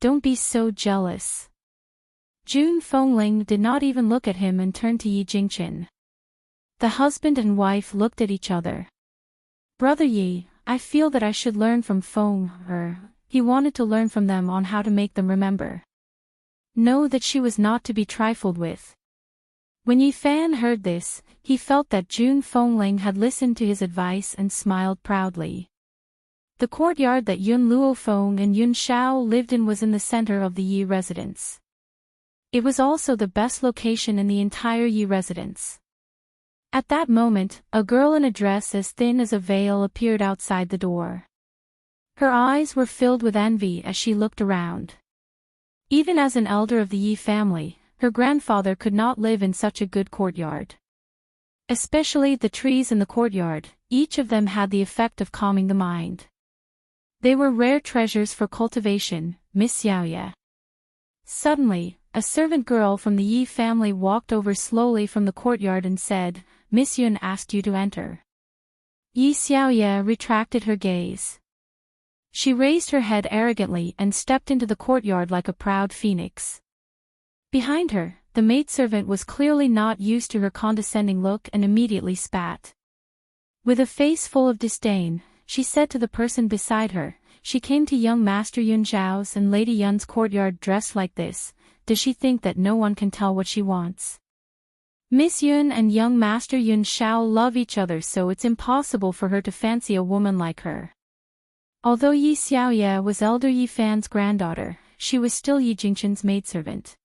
A: Don't be so jealous." Jun Fengling did not even look at him and turned to Yi Jingchen. The husband and wife looked at each other. "Brother Yi, I feel that I should learn from Feng." He wanted to learn from them on how to make them remember. Know that she was not to be trifled with. When Yifan heard this, he felt that Jun Fengling had listened to his advice and smiled proudly. The courtyard that Yun Luofeng and Yun Xiao lived in was in the center of the Yi residence. It was also the best location in the entire Yi residence. At that moment, a girl in a dress as thin as a veil appeared outside the door. Her eyes were filled with envy as she looked around. Even as an elder of the Yi family, her grandfather could not live in such a good courtyard. Especially the trees in the courtyard, each of them had the effect of calming the mind. They were rare treasures for cultivation, Miss Xiaoye. Suddenly, a servant girl from the Yi family walked over slowly from the courtyard and said, "Miss Yun asked you to enter." Yi Xiaoye retracted her gaze. She raised her head arrogantly and stepped into the courtyard like a proud phoenix. Behind her, the maidservant was clearly not used to her condescending look and immediately spat. With a face full of disdain, she said to the person beside her, "She came to young Master Yun Zhao's and Lady Yun's courtyard dressed like this. Does she think that no one can tell what she wants? Miss Yun and young Master Yun Xiao love each other, so it's impossible for her to fancy a woman like her." Although Yi Xiaoye was Elder Yifan's granddaughter, she was still Yi Jingchen's maidservant.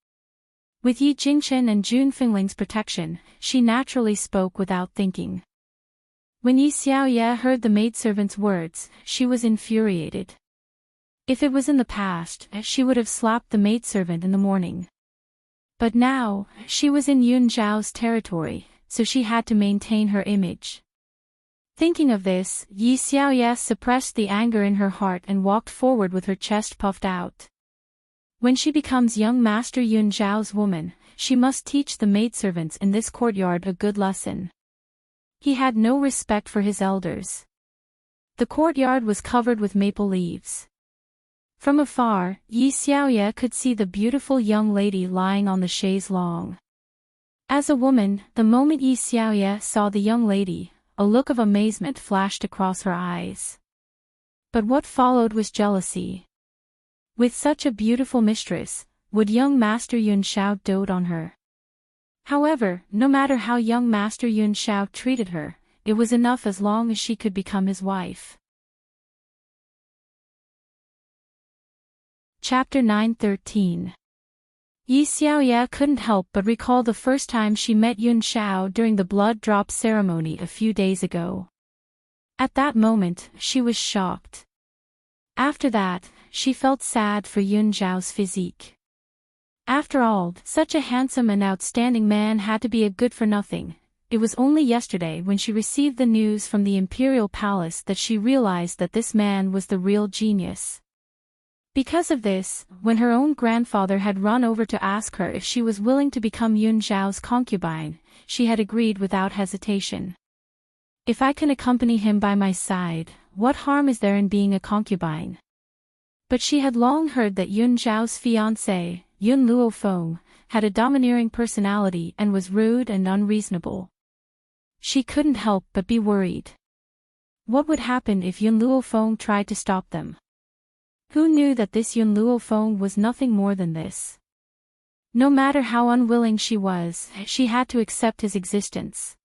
A: With Yi Jingchen and Jun Fengling's protection, she naturally spoke without thinking. When Yi Xiaoye heard the maidservant's words, she was infuriated. If it was in the past, she would have slapped the maidservant in the morning. But now, she was in Yun Zhao's territory, so she had to maintain her image. Thinking of this, Yi Xiaoye suppressed the anger in her heart and walked forward with her chest puffed out. When she becomes young Master Yun Zhao's woman, she must teach the maidservants in this courtyard a good lesson. He had no respect for his elders. The courtyard was covered with maple leaves. From afar, Yi Xiaoye could see the beautiful young lady lying on the chaise longue. As a woman, the moment Yi Xiaoye saw the young lady, a look of amazement flashed across her eyes. But what followed was jealousy. With such a beautiful mistress, would young Master Yun Xiao dote on her? However, no matter how young Master Yun Xiao treated her, it was enough as long as she could become his wife. Chapter 9:13. Yi Xiaoye couldn't help but recall the first time she met Yun Xiao during the blood drop ceremony a few days ago. At that moment, she was shocked. After that, she felt sad for Yun Zhao's physique. After all, such a handsome and outstanding man had to be a good-for-nothing. It was only yesterday when she received the news from the imperial palace that she realized that this man was the real genius. Because of this, when her own grandfather had run over to ask her if she was willing to become Yun Zhao's concubine, she had agreed without hesitation. If I can accompany him by my side, what harm is there in being a concubine? But she had long heard that Yun Zhao's fiancé, Yun Luofeng, had a domineering personality and was rude and unreasonable. She couldn't help but be worried. What would happen if Yun Luofeng tried to stop them? Who knew that this Yun Luofeng was nothing more than this? No matter how unwilling she was, she had to accept his existence.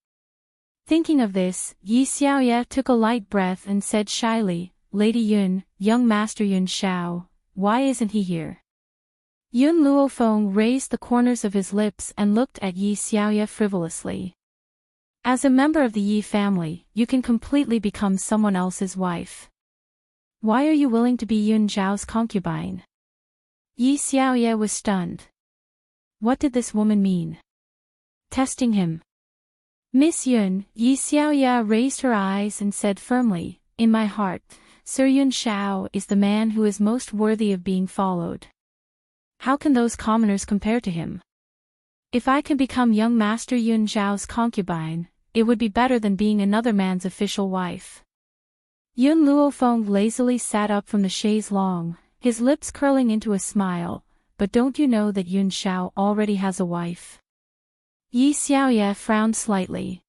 A: Thinking of this, Yi Xiaoye took a light breath and said shyly, "Lady Yun, young Master Yun Shao, why isn't he here?" Yun Luofeng raised the corners of his lips and looked at Yi Xiaoye frivolously. As a member of the Yi family, you can completely become someone else's wife. Why are you willing to be Yun Zhao's concubine? Yi Xiaoye was stunned. What did this woman mean? Testing him. Miss Yun, Yi Xiaoye raised her eyes and said firmly, "In my heart, Sir Yun Shao is the man who is most worthy of being followed. How can those commoners compare to him? If I can become young Master Yun Zhao's concubine, it would be better than being another man's official wife." Yun Luofeng lazily sat up from the chaise longue, his lips curling into a smile. "But don't you know that Yun Shao already has a wife?" Yi Xiaoye frowned slightly.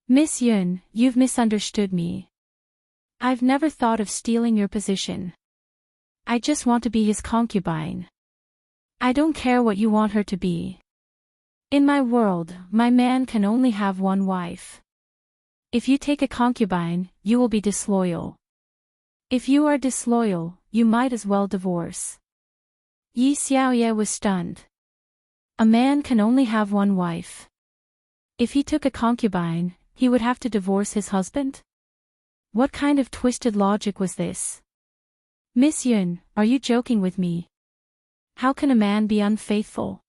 A: "Miss Yun, you've misunderstood me. I've never thought of stealing your position. I just want to be his concubine. I don't care what you want her to be. In my world, my man can only have one wife. If you take a concubine, you will be disloyal. If you are disloyal, you might as well divorce." Yi Xiaoye was stunned. A man can only have one wife. If he took a concubine, he would have to divorce his husband? What kind of twisted logic was this? "Miss Yun, are you joking with me? How can a man be unfaithful?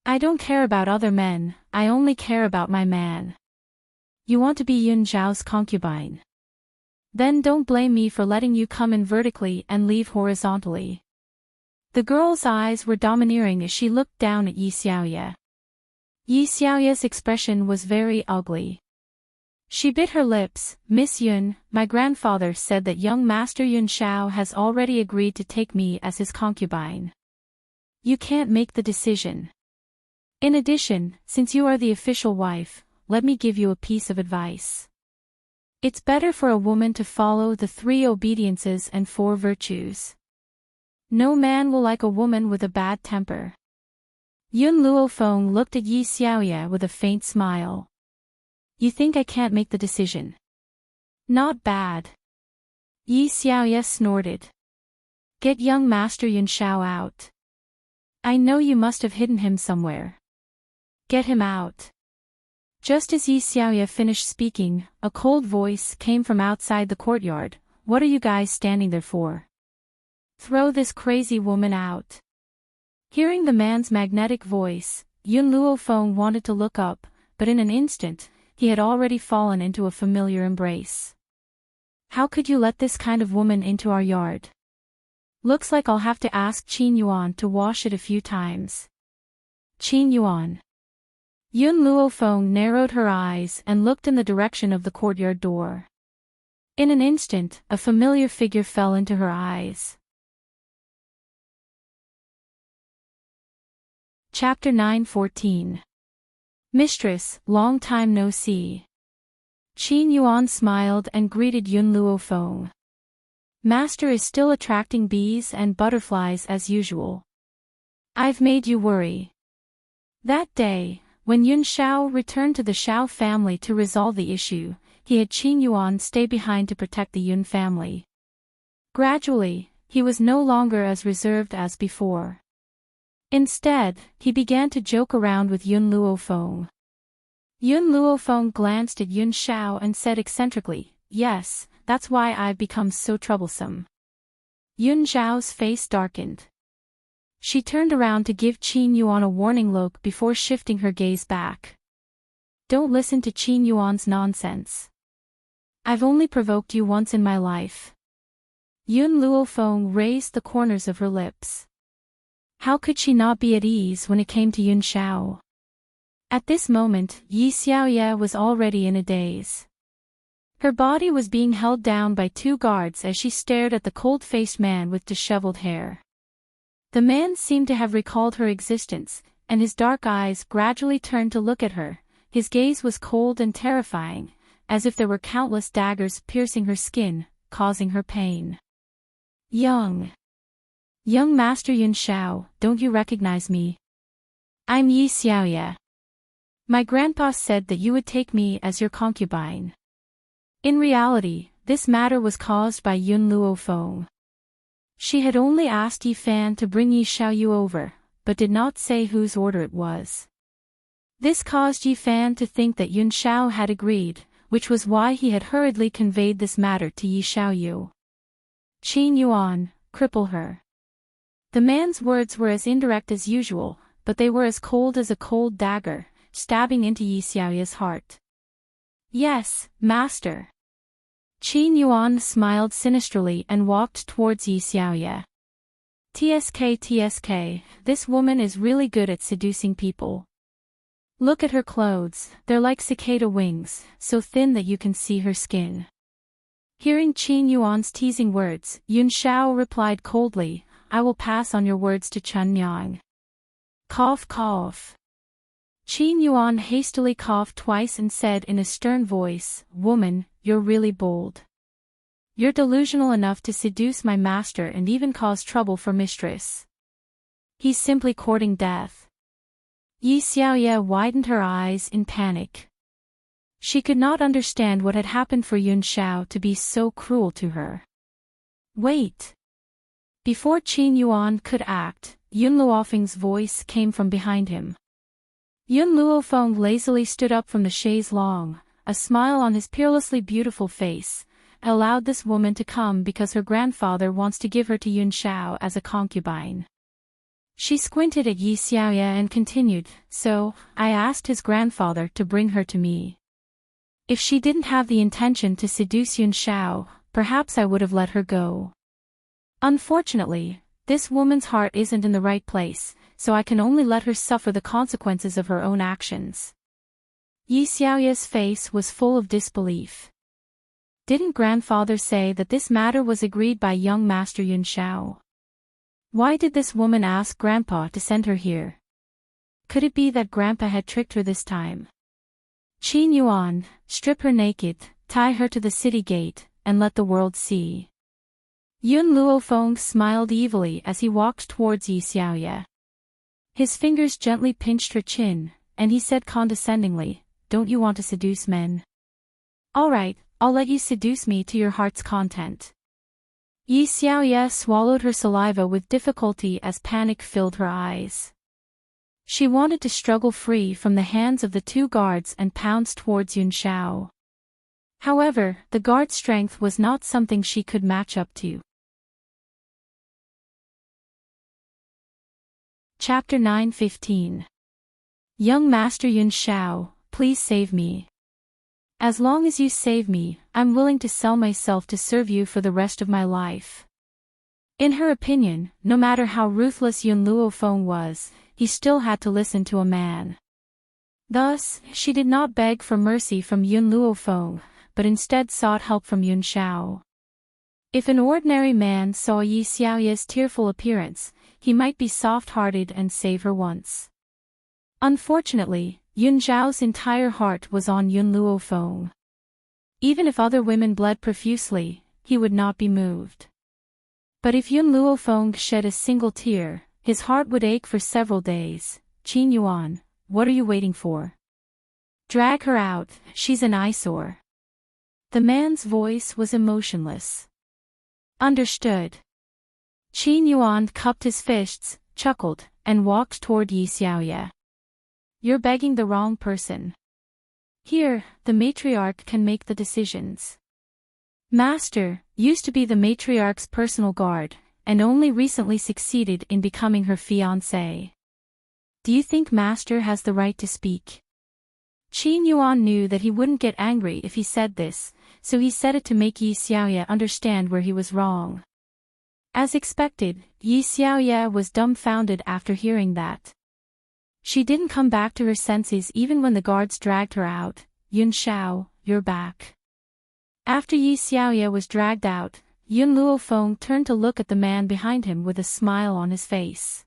A: I don't care about other men, I only care about my man. You want to be Yun Zhao's concubine? Then don't blame me for letting you come in vertically and leave horizontally." The girl's eyes were domineering as she looked down at Yi Xiaoye. Yi Xiaoye's expression was very ugly. She bit her lips. "Miss Yun, my grandfather said that young Master Yun Shao has already agreed to take me as his concubine. You can't make the decision. In addition, since you are the official wife, let me give you a piece of advice. It's better for a woman to follow the 3 obediences and 4 virtues. No man will like a woman with a bad temper." Yun Luofeng looked at Yi Xiaoye with a faint smile. "You think I can't make the decision? Not bad." Yi Xiaoye snorted. "Get young Master Yun Shao out. I know you must have hidden him somewhere. Get him out." Just as Yi Xiaoye finished speaking, a cold voice came from outside the courtyard. "What are you guys standing there for? Throw this crazy woman out." Hearing the man's magnetic voice, Yun Luofeng wanted to look up, but in an instant, he had already fallen into a familiar embrace. "How could you let this kind of woman into our yard? Looks like I'll have to ask Qin Yuan to wash it a few times." Qin Yuan. Yun Luofeng narrowed her eyes and looked in the direction of the courtyard door. In an instant, a familiar figure fell into her eyes. Chapter 9:14. "Mistress, long time no see." Qin Yuan smiled and greeted Yun Luofeng. "Master is still attracting bees and butterflies as usual. I've made you worry." That day, when Yun Shao returned to the Shao family to resolve the issue, he had Qin Yuan stay behind to protect the Yun family. Gradually, he was no longer as reserved as before. Instead, he began to joke around with Yun Luofeng. Yun Luofeng glanced at Yun Shao and said eccentrically, "Yes, that's why I've become so troublesome." Yun Zhao's face darkened. She turned around to give Qin Yuan a warning look before shifting her gaze back. "Don't listen to Qin Yuan's nonsense. I've only provoked you once in my life. Yun Luofeng raised the corners of her lips. How could she not be at ease when it came to Yun Shao? At this moment, Yi Xiaoye was already in a daze. Her body was being held down by two guards as she stared at the cold-faced man with disheveled hair. The man seemed to have recalled her existence, and his dark eyes gradually turned to look at her. His gaze was cold and terrifying, as if there were countless daggers piercing her skin, causing her pain. Young Master Yun Shao, don't you recognize me? I'm Yi Xiaoye. My grandpa said that you would take me as your concubine. In reality, this matter was caused by Yun Luofeng. She had only asked Yi Fan to bring Yi Xiaoyu over, but did not say whose order it was. This caused Yi Fan to think that Yun Shao had agreed, which was why he had hurriedly conveyed this matter to Yi Xiaoyu. Qin Yuan, cripple her. The man's words were as indirect as usual, but they were as cold as a cold dagger, stabbing into Yi Xiaoye's heart. Yes, master. Qin Yuan smiled sinisterly and walked towards Yi Xiaoye. TSK, this woman is really good at seducing people. Look at her clothes, they're like cicada wings, so thin that you can see her skin. Hearing Qin Yuan's teasing words, Yun Shao replied coldly, I will pass on your words to Chen Yang. Cough cough. Qin Yuan hastily coughed twice and said in a stern voice, Woman, you're really bold. You're delusional enough to seduce my master and even cause trouble for mistress. He's simply courting death. Yi Xiaoye widened her eyes in panic. She could not understand what had happened for Yun Shao to be so cruel to her. Wait. Before Qin Yuan could act, Yun Luofeng's voice came from behind him. Yun Luofeng lazily stood up from the chaise longue, a smile on his peerlessly beautiful face, allowed this woman to come because her grandfather wants to give her to Yun Shao as a concubine. She squinted at Yi Xiaoye and continued, so, I asked his grandfather to bring her to me. If she didn't have the intention to seduce Yun Shao, perhaps I would have let her go. Unfortunately, this woman's heart isn't in the right place, so I can only let her suffer the consequences of her own actions. Yi Xiaoye's face was full of disbelief. Didn't grandfather say that this matter was agreed by young Master Yun Shao? Why did this woman ask Grandpa to send her here? Could it be that Grandpa had tricked her this time? Qin Yuan, strip her naked, tie her to the city gate, and let the world see. Yun Luofeng smiled evilly as he walked towards Yi Xiaoye. His fingers gently pinched her chin, and he said condescendingly, Don't you want to seduce men? All right, I'll let you seduce me to your heart's content. Yi Xiaoye swallowed her saliva with difficulty as panic filled her eyes. She wanted to struggle free from the hands of the two guards and pounce towards Yun Shao. However, the guard's strength was not something she could match up to. Chapter 9:15. Young Master Yun Shao, please save me. As long as you save me, I'm willing to sell myself to serve you for the rest of my life. In her opinion, no matter how ruthless Yun Luofeng was, he still had to listen to a man. Thus, she did not beg for mercy from Yun Luofeng, but instead sought help from Yun Shao. If an ordinary man saw Yi Xiaoye's tearful appearance, he might be soft-hearted and save her once. Unfortunately, Yun Zhao's entire heart was on Yun Luofeng. Even if other women bled profusely, he would not be moved. But if Yun Luofeng shed a single tear, his heart would ache for several days. Qin Yuan, what are you waiting for? Drag her out, she's an eyesore. The man's voice was emotionless. Understood. Qin Yuan cupped his fists, chuckled, and walked toward Yi Xiaoye. You're begging the wrong person. Here, the matriarch can make the decisions. Master used to be the matriarch's personal guard, and only recently succeeded in becoming her fiancé. Do you think Master has the right to speak? Qin Yuan knew that he wouldn't get angry if he said this, so he said it to make Yi Xiaoye understand where he was wrong. As expected, Yi Xiaoye was dumbfounded after hearing that. She didn't come back to her senses even when the guards dragged her out. Yun Shao, you're back. After Yi Xiaoye was dragged out, Yun Luofeng turned to look at the man behind him with a smile on his face.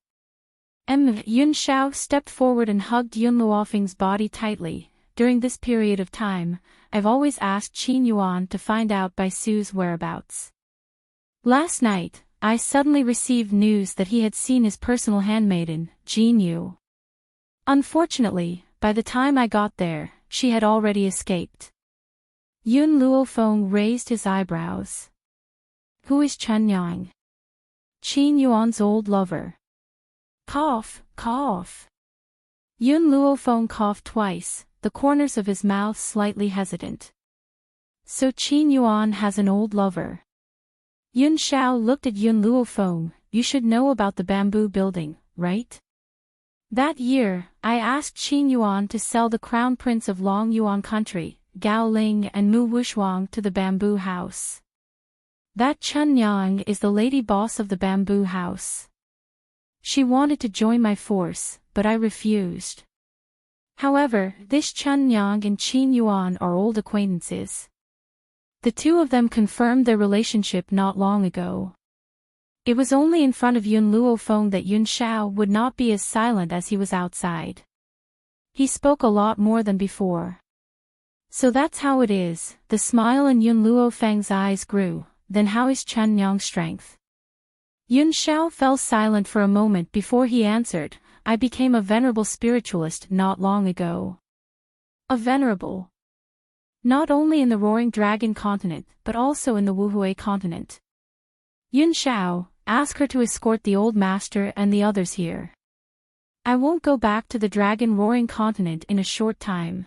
A: Yun Shao stepped forward and hugged Yun Luofeng's body tightly. During this period of time, I've always asked Qin Yuan to find out Bai Su's whereabouts. Last night, I suddenly received news that he had seen his personal handmaiden, Jin Yu. Unfortunately, by the time I got there, she had already escaped. Yun Luofeng raised his eyebrows. Who is Chen Yang? Qin Yuan's old lover. Cough, cough. Yun Luofeng coughed twice, the corners of his mouth slightly hesitant. So Qin Yuan has an old lover. Yun Shao looked at Yun Luofeng. You should know about the bamboo building, right? That year, I asked Qin Yuan to sell the crown prince of Long Yuan country, Gao Ling and Mu Wushuang to the bamboo house. That Chen Yang is the lady boss of the bamboo house. She wanted to join my force, but I refused. However, this Chen Yang and Qin Yuan are old acquaintances. The two of them confirmed their relationship not long ago. It was only in front of Yun Luofeng that Yun Shao would not be as silent as he was outside. He spoke a lot more than before. So that's how it is. The smile in Yun Luofeng's eyes grew. Then how is Chen Yang's strength? Yun Shao fell silent for a moment before he answered. I became a venerable spiritualist not long ago. A venerable? Not only in the Roaring Dragon continent, but also in the Wuhui continent. Yun Shao, ask her to escort the old master and the others here. I won't go back to the Dragon Roaring continent in a short time.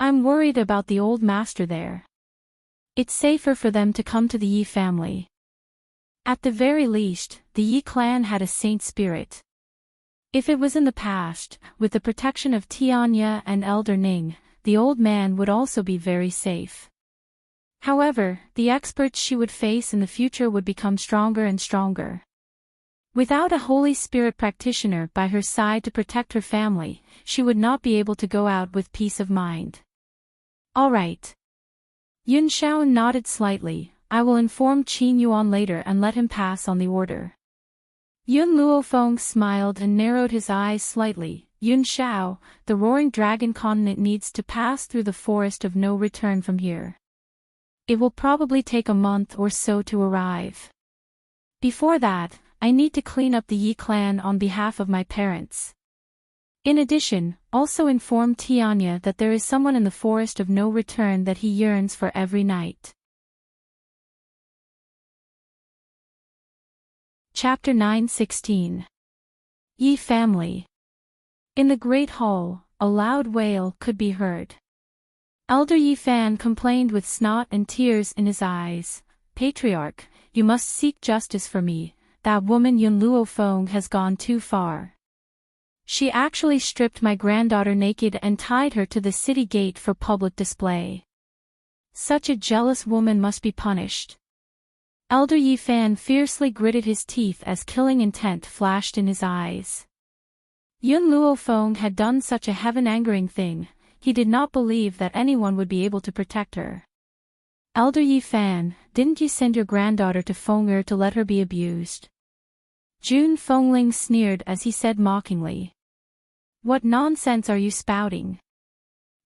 A: I'm worried about the old master there. It's safer for them to come to the Yi family. At the very least, the Yi clan had a saint spirit. If it was in the past, with the protection of Tianya and Elder Ning, the old man would also be very safe. However, the experts she would face in the future would become stronger and stronger. Without a Holy Spirit practitioner by her side to protect her family, she would not be able to go out with peace of mind. All right. Yun Shao nodded slightly. I will inform Qin Yuan later and let him pass on the order. Yun Luofeng smiled and narrowed his eyes slightly. Yun Shao, the Roaring Dragon continent needs to pass through the forest of no return from here. It will probably take a month or so to arrive. Before that, I need to clean up the Yi clan on behalf of my parents. In addition, also inform Tianya that there is someone in the forest of no return that he yearns for every night. Chapter 9:16. Yi family. In the Great Hall, a loud wail could be heard. Elder Yi Fan complained with snot and tears in his eyes. Patriarch, you must seek justice for me. That woman Yun Luofeng has gone too far. She actually stripped my granddaughter naked and tied her to the city gate for public display. Such a jealous woman must be punished. Elder Yi Fan fiercely gritted his teeth as killing intent flashed in his eyes. Yun Luofeng had done such a heaven-angering thing, he did not believe that anyone would be able to protect her. Elder Yi Fan, didn't you send your granddaughter to Feng'er to let her be abused? Jun Fengling sneered as he said mockingly. What nonsense are you spouting?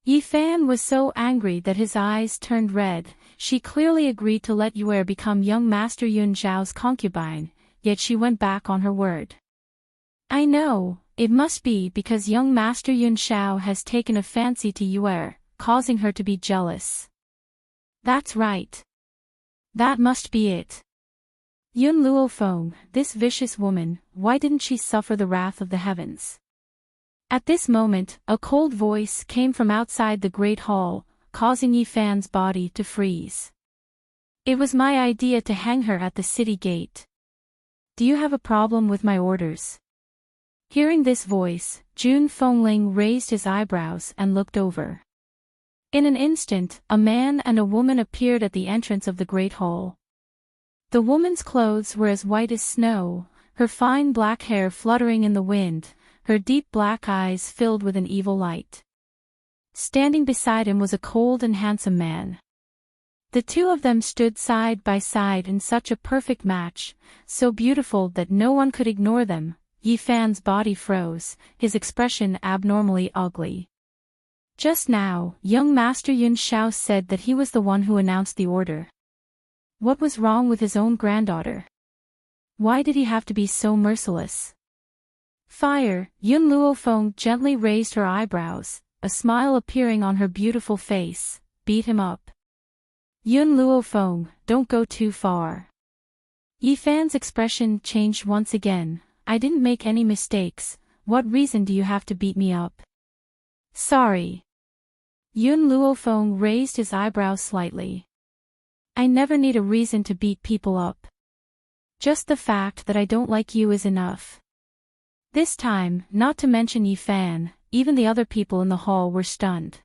A: Yi Fan was so angry that his eyes turned red. She clearly agreed to let Yue become young Master Yun Zhao's concubine, yet she went back on her word. I know, it must be because young Master Yun Zhao has taken a fancy to Yue, causing her to be jealous. That's right. That must be it. Yun Luofeng, this vicious woman, why didn't she suffer the wrath of the heavens? At this moment, a cold voice came from outside the great hall, causing Yi Fan's body to freeze. It was my idea to hang her at the city gate. Do you have a problem with my orders? Hearing this voice, Jun Fengling raised his eyebrows and looked over. In an instant, a man and a woman appeared at the entrance of the great hall. The woman's clothes were as white as snow, her fine black hair fluttering in the wind, her deep black eyes filled with an evil light. Standing beside him was a cold and handsome man. The two of them stood side by side in such a perfect match, so beautiful that no one could ignore them. Yi Fan's body froze, his expression abnormally ugly. Just now, young Master Yun Shao said that he was the one who announced the order. What was wrong with his own granddaughter? Why did he have to be so merciless? Fire, Yun Luofeng gently raised her eyebrows, a smile appearing on her beautiful face. Beat him up. Yun Luofeng, don't go too far. Yi Fan's expression changed once again. I didn't make any mistakes, what reason do you have to beat me up? Sorry. Yun Luofeng raised his eyebrows slightly. I never need a reason to beat people up. Just the fact that I don't like you is enough. This time, not to mention Yi Fan, even the other people in the hall were stunned.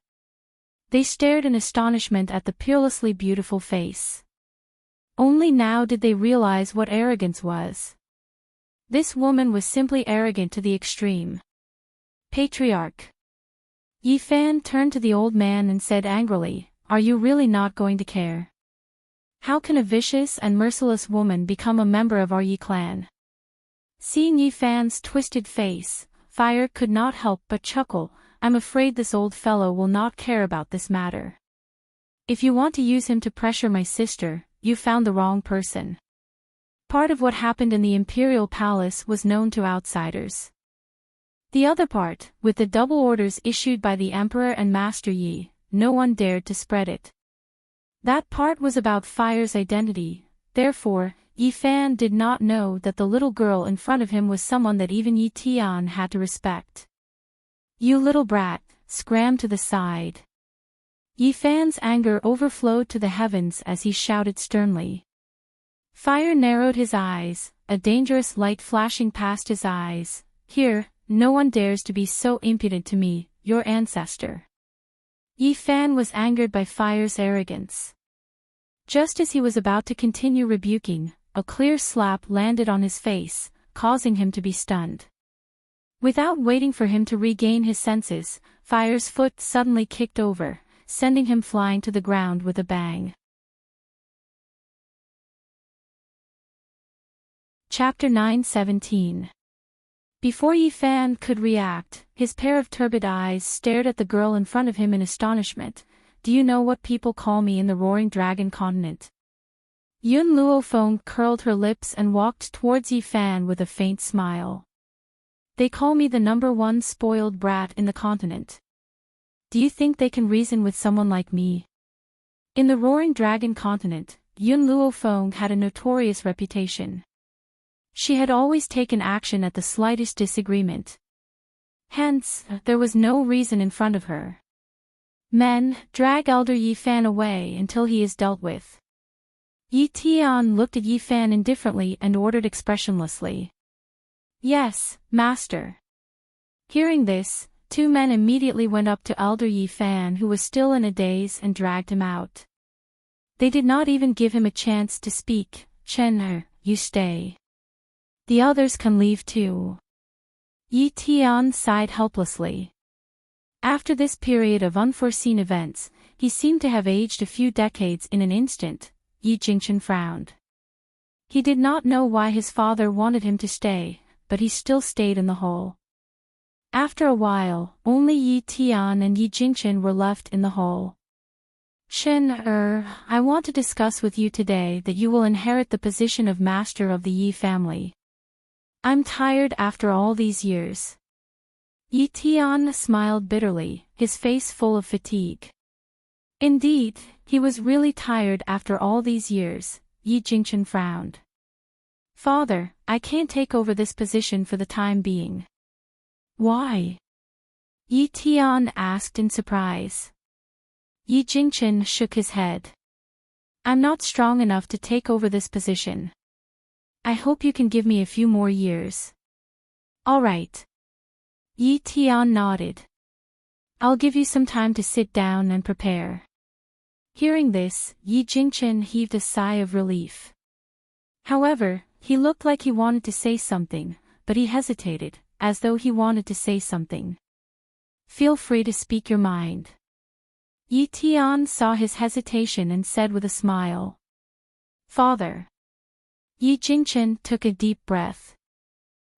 A: They stared in astonishment at the peerlessly beautiful face. Only now did they realize what arrogance was. This woman was simply arrogant to the extreme. Patriarch. Yi Fan turned to the old man and said angrily, are you really not going to care? How can a vicious and merciless woman become a member of our Yi clan? Seeing Yi Fan's twisted face, Fire could not help but chuckle. I'm afraid this old fellow will not care about this matter. If you want to use him to pressure my sister, you found the wrong person. Part of what happened in the Imperial Palace was known to outsiders. The other part, with the double orders issued by the Emperor and Master Yi, no one dared to spread it. That part was about Fire's identity, therefore, Yi Fan did not know that the little girl in front of him was someone that even Yi Tian had to respect. You little brat, scram to the side. Yi Fan's anger overflowed to the heavens as he shouted sternly. Fire narrowed his eyes, a dangerous light flashing past his eyes. Here, no one dares to be so impudent to me, your ancestor. Yi Fan was angered by Fire's arrogance. Just as he was about to continue rebuking, a clear slap landed on his face, causing him to be stunned. Without waiting for him to regain his senses, Fire's foot suddenly kicked over, sending him flying to the ground with a bang. Chapter 9:17. Before Yi Fan could react, his pair of turbid eyes stared at the girl in front of him in astonishment. Do you know what people call me in the Roaring Dragon continent? Yun Luofeng curled her lips and walked towards Yi Fan with a faint smile. They call me the #1 spoiled brat in the continent. Do you think they can reason with someone like me? In the Roaring Dragon continent, Yun Luofeng had a notorious reputation. She had always taken action at the slightest disagreement. Hence, there was no reason in front of her. Men, drag Elder Yi Fan away until he is dealt with. Yi Tian looked at Yi Fan indifferently and ordered expressionlessly. Yes, master. Hearing this, two men immediately went up to Elder Yi Fan who was still in a daze and dragged him out. They did not even give him a chance to speak. Chen, you stay. The others can leave too. Yi Tian sighed helplessly. After this period of unforeseen events, he seemed to have aged a few decades in an instant. Yi Jingchen frowned. He did not know why his father wanted him to stay, but he still stayed in the hall. After a while, only Yi Tian and Yi Jingchen were left in the hall. Chen, I want to discuss with you today that you will inherit the position of master of the Yi family. I'm tired after all these years. Yi Tian smiled bitterly, his face full of fatigue. Indeed, he was really tired after all these years. Yi Jingchen frowned. Father, I can't take over this position for the time being. Why? Yi Tian asked in surprise. Yi Jingchen shook his head. I'm not strong enough to take over this position. I hope you can give me a few more years. All right. Yi Tian nodded. I'll give you some time to sit down and prepare. Hearing this, Yi Jingchen heaved a sigh of relief. However, he looked like he wanted to say something, but he hesitated, as though he wanted to say something. Feel free to speak your mind. Yi Tian saw his hesitation and said with a smile. Father. Yi Jingchen took a deep breath.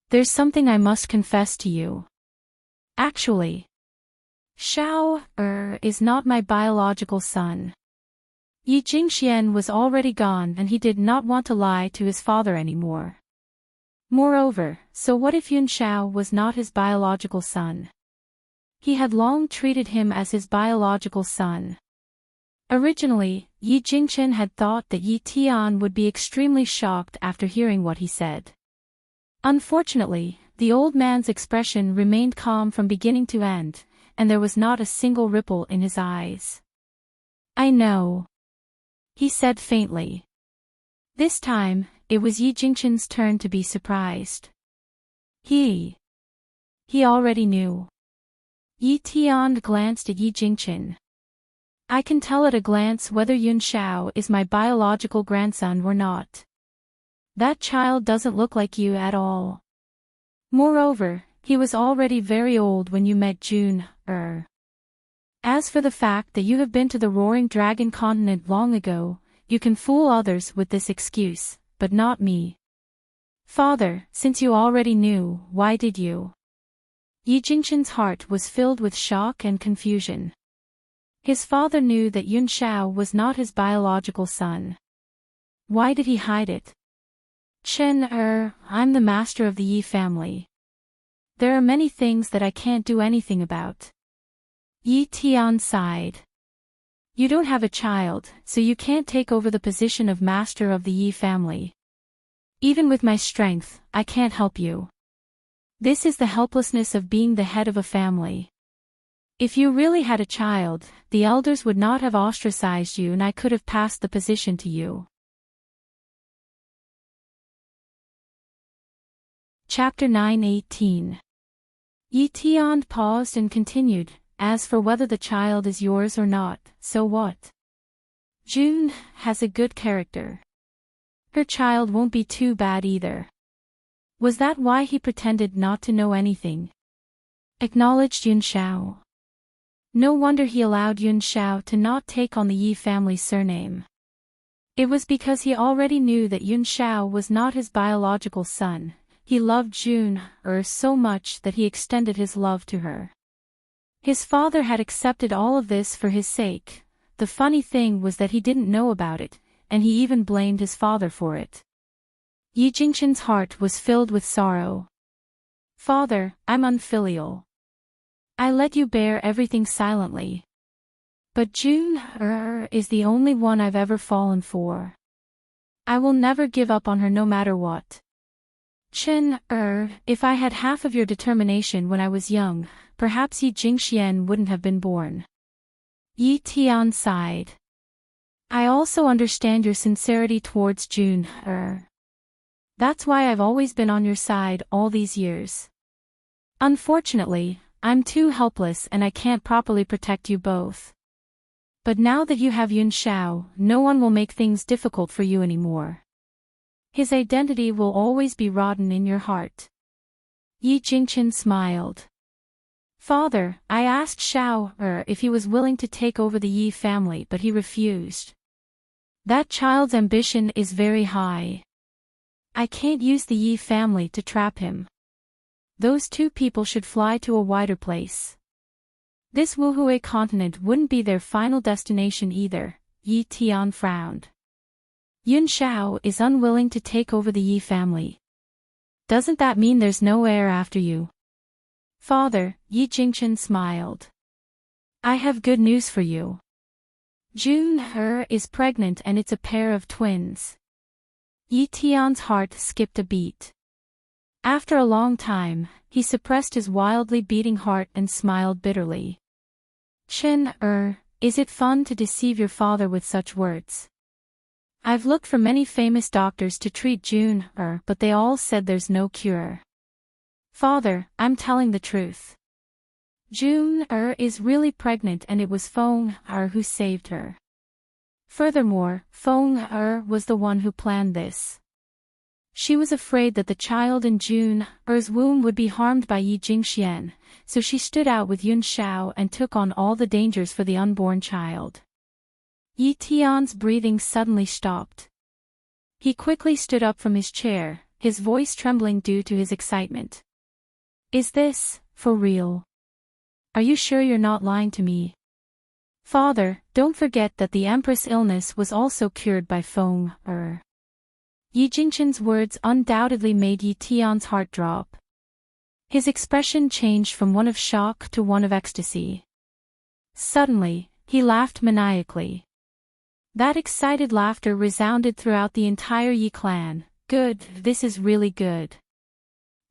A: There's something I must confess to you. Actually, Xiao is not my biological son. Yi Jingxian was already gone and he did not want to lie to his father anymore. Moreover, so what if Yun Xiao was not his biological son? He had long treated him as his biological son. Originally, Yi Jingchen had thought that Yi Tian would be extremely shocked after hearing what he said. Unfortunately, the old man's expression remained calm from beginning to end, and there was not a single ripple in his eyes. I know, he said faintly. This time, it was Yi Jingchen's turn to be surprised. He already knew. Yi Tian glanced at Yi Jingchen. I can tell at a glance whether Yun Xiao is my biological grandson or not. That child doesn't look like you at all. Moreover, he was already very old when you met Jun. As for the fact that you have been to the Roaring Dragon continent long ago, you can fool others with this excuse, but not me. Father, since you already knew, why did you? Yi Jingchen's heart was filled with shock and confusion. His father knew that Yun Xiao was not his biological son. Why did he hide it? Chen I'm the master of the Yi family. There are many things that I can't do anything about. Yi Tian sighed. You don't have a child, so you can't take over the position of master of the Yi family. Even with my strength, I can't help you. This is the helplessness of being the head of a family. If you really had a child, the elders would not have ostracized you and I could have passed the position to you. Chapter 9:18. Yi Tian paused and continued, as for whether the child is yours or not, so what? June has a good character. Her child won't be too bad either. Was that why he pretended not to know anything? Acknowledged Yun Xiao. No wonder he allowed Yun Xiao to not take on the Yi family surname. It was because he already knew that Yun Xiao was not his biological son. He loved June so much that he extended his love to her. His father had accepted all of this for his sake. The funny thing was that he didn't know about it, and he even blamed his father for it. Yi Jingchen's heart was filled with sorrow. Father, I'm unfilial. I let you bear everything silently. But June is the only one I've ever fallen for. I will never give up on her no matter what. Chen if I had half of your determination when I was young, perhaps Yi Jingxian wouldn't have been born. Yi Tian sighed. I also understand your sincerity towards June That's why I've always been on your side all these years. Unfortunately, I'm too helpless and I can't properly protect you both. But now that you have Yun Xiao, no one will make things difficult for you anymore. His identity will always be rotten in your heart. Yi Jingchen smiled. Father, I asked Xiao if he was willing to take over the Yi family, but he refused. That child's ambition is very high. I can't use the Yi family to trap him. Those two people should fly to a wider place. This Wuhui continent wouldn't be their final destination either. Yi Tian frowned. Yun Xiao is unwilling to take over the Yi family. Doesn't that mean there's no heir after you? Father, Yi Jingchen smiled. I have good news for you. June is pregnant and it's a pair of twins. Yi Tian's heart skipped a beat. After a long time, he suppressed his wildly beating heart and smiled bitterly. Chen is it fun to deceive your father with such words? I've looked for many famous doctors to treat June but they all said there's no cure. Father, I'm telling the truth. June is really pregnant and it was Feng who saved her. Furthermore, Feng was the one who planned this. She was afraid that the child in Er's womb would be harmed by Yi Jingxian, so she stood out with Yun Shao and took on all the dangers for the unborn child. Yi Tian's breathing suddenly stopped. He quickly stood up from his chair, his voice trembling due to his excitement. Is this, for real? Are you sure you're not lying to me? Father, don't forget that the Empress' illness was also cured by Feng Er. Yi Jingqian's words undoubtedly made Yi Tian's heart drop. His expression changed from one of shock to one of ecstasy. Suddenly, he laughed maniacally. That excited laughter resounded throughout the entire Yi clan. Good, this is really good.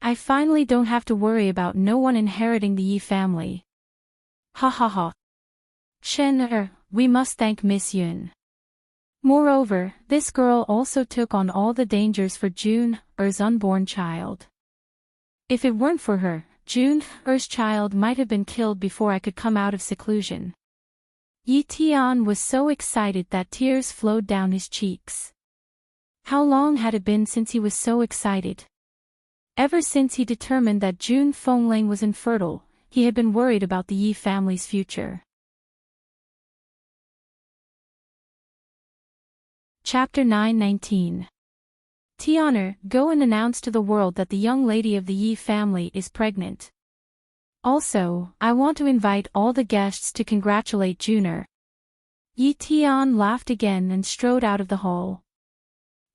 A: I finally don't have to worry about no one inheriting the Yi family. Ha ha ha. Chen we must thank Miss Yun. Moreover, this girl also took on all the dangers for Er's unborn child. If it weren't for her, Er's child might have been killed before I could come out of seclusion. Yi Tian was so excited that tears flowed down his cheeks. How long had it been since he was so excited? Ever since he determined that Jun Fengling was infertile, he had been worried about the Yi family's future. Chapter 9:19. Tianer, go and announce to the world that the young lady of the Yi family is pregnant. Also, I want to invite all the guests to congratulate Juner. Yi Tian laughed again and strode out of the hall.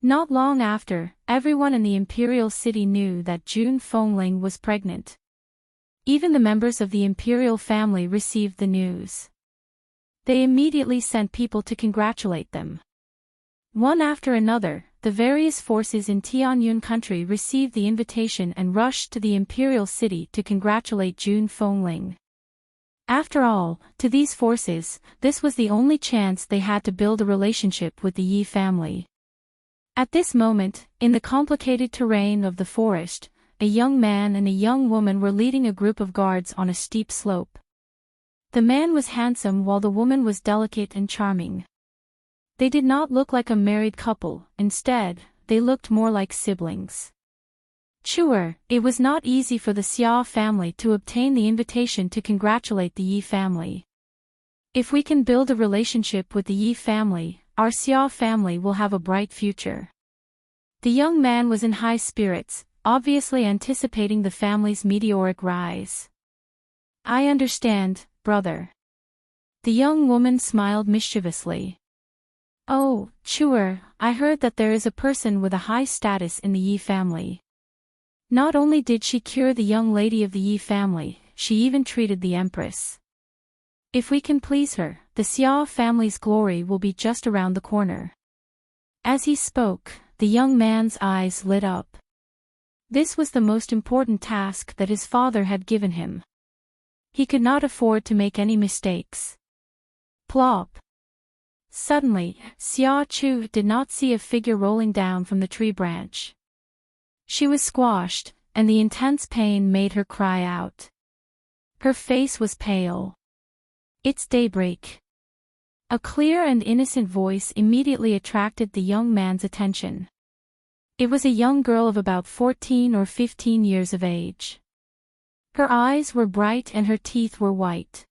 A: Not long after, everyone in the imperial city knew that Jun Fengling was pregnant. Even the members of the imperial family received the news. They immediately sent people to congratulate them. One after another, the various forces in Tianyun country received the invitation and rushed to the imperial city to congratulate Jun Fengling. After all, to these forces, this was the only chance they had to build a relationship with the Yi family. At this moment, in the complicated terrain of the forest, a young man and a young woman were leading a group of guards on a steep slope. The man was handsome while the woman was delicate and charming. They did not look like a married couple, instead, they looked more like siblings. Sure, it was not easy for the Xia family to obtain the invitation to congratulate the Yi family. If we can build a relationship with the Yi family, our Xia family will have a bright future. The young man was in high spirits, obviously anticipating the family's meteoric rise. I understand, brother. The young woman smiled mischievously. Oh, sure, I heard that there is a person with a high status in the Yi family. Not only did she cure the young lady of the Yi family, she even treated the empress. If we can please her, the Xia family's glory will be just around the corner. As he spoke, the young man's eyes lit up. This was the most important task that his father had given him. He could not afford to make any mistakes. Plop. Suddenly, Xia Chu did not see a figure rolling down from the tree branch. She was squashed, and the intense pain made her cry out. Her face was pale. It's daybreak. A clear and innocent voice immediately attracted the young man's attention. It was a young girl of about 14 or 15 years of age. Her eyes were bright and her teeth were white.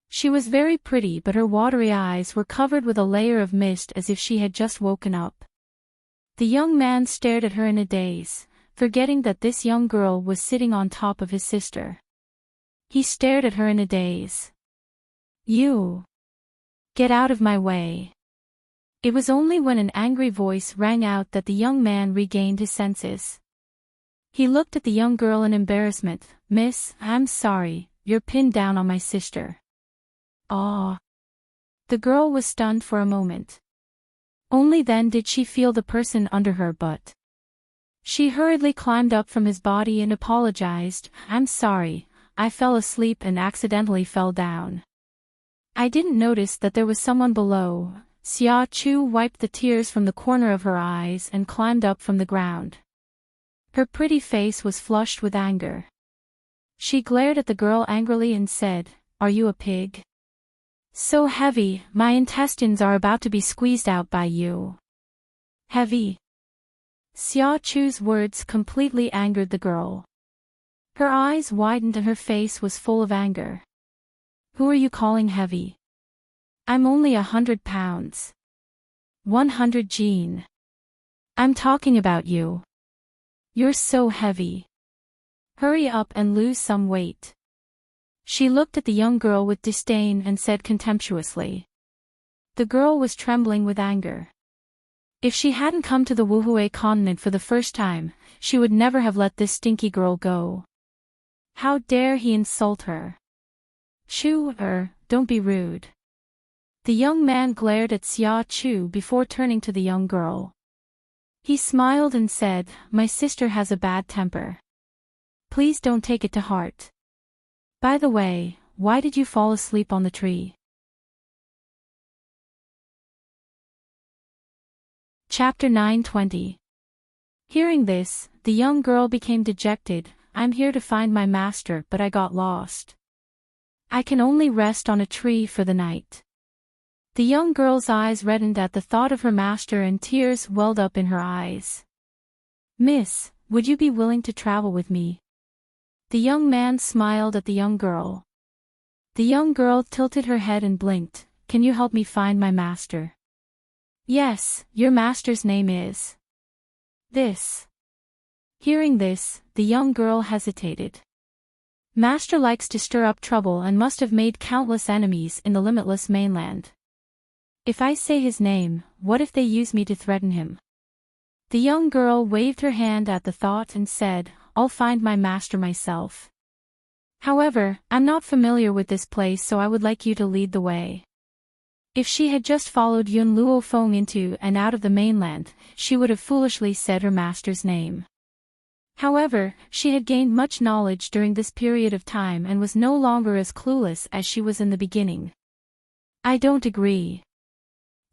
A: She was very pretty, but her watery eyes were covered with a layer of mist as if she had just woken up. The young man stared at her in a daze, forgetting that this young girl was sitting on top of his sister. He stared at her in a daze. You! Get out of my way! It was only when an angry voice rang out that the young man regained his senses. He looked at the young girl in embarrassment. Miss, I'm sorry, you're pinned down on my sister. Ah! The girl was stunned for a moment. Only then did she feel the person under her butt. She hurriedly climbed up from his body and apologized. I'm sorry, I fell asleep and accidentally fell down. I didn't notice that there was someone below. Xia Chu wiped the tears from the corner of her eyes and climbed up from the ground. Her pretty face was flushed with anger. She glared at the girl angrily and said, Are you a pig? So heavy, my intestines are about to be squeezed out by you. Heavy? Xia Chu's words completely angered the girl. Her eyes widened and her face was full of anger. Who are you calling heavy? I'm only 100 pounds. 100 Jean. I'm talking about you. You're so heavy. Hurry up and lose some weight. She looked at the young girl with disdain and said contemptuously. The girl was trembling with anger. If she hadn't come to the Wuhui continent for the first time, she would never have let this stinky girl go. How dare he insult her? Don't be rude. The young man glared at Xia Chu before turning to the young girl. He smiled and said, My sister has a bad temper. Please don't take it to heart. By the way, why did you fall asleep on the tree? Chapter 9:20. Hearing this, the young girl became dejected. I'm here to find my master, but I got lost. I can only rest on a tree for the night. The young girl's eyes reddened at the thought of her master and tears welled up in her eyes. Miss, would you be willing to travel with me? The young man smiled at the young girl. The young girl tilted her head and blinked. Can you help me find my master? Yes, your master's name is this. Hearing this, the young girl hesitated. Master likes to stir up trouble and must have made countless enemies in the limitless mainland. If I say his name, what if they use me to threaten him? The young girl waved her hand at the thought and said, I'll find my master myself. However, I'm not familiar with this place, so I would like you to lead the way. If she had just followed Yun Luo Feng into and out of the mainland, she would have foolishly said her master's name. However, she had gained much knowledge during this period of time and was no longer as clueless as she was in the beginning. I don't agree.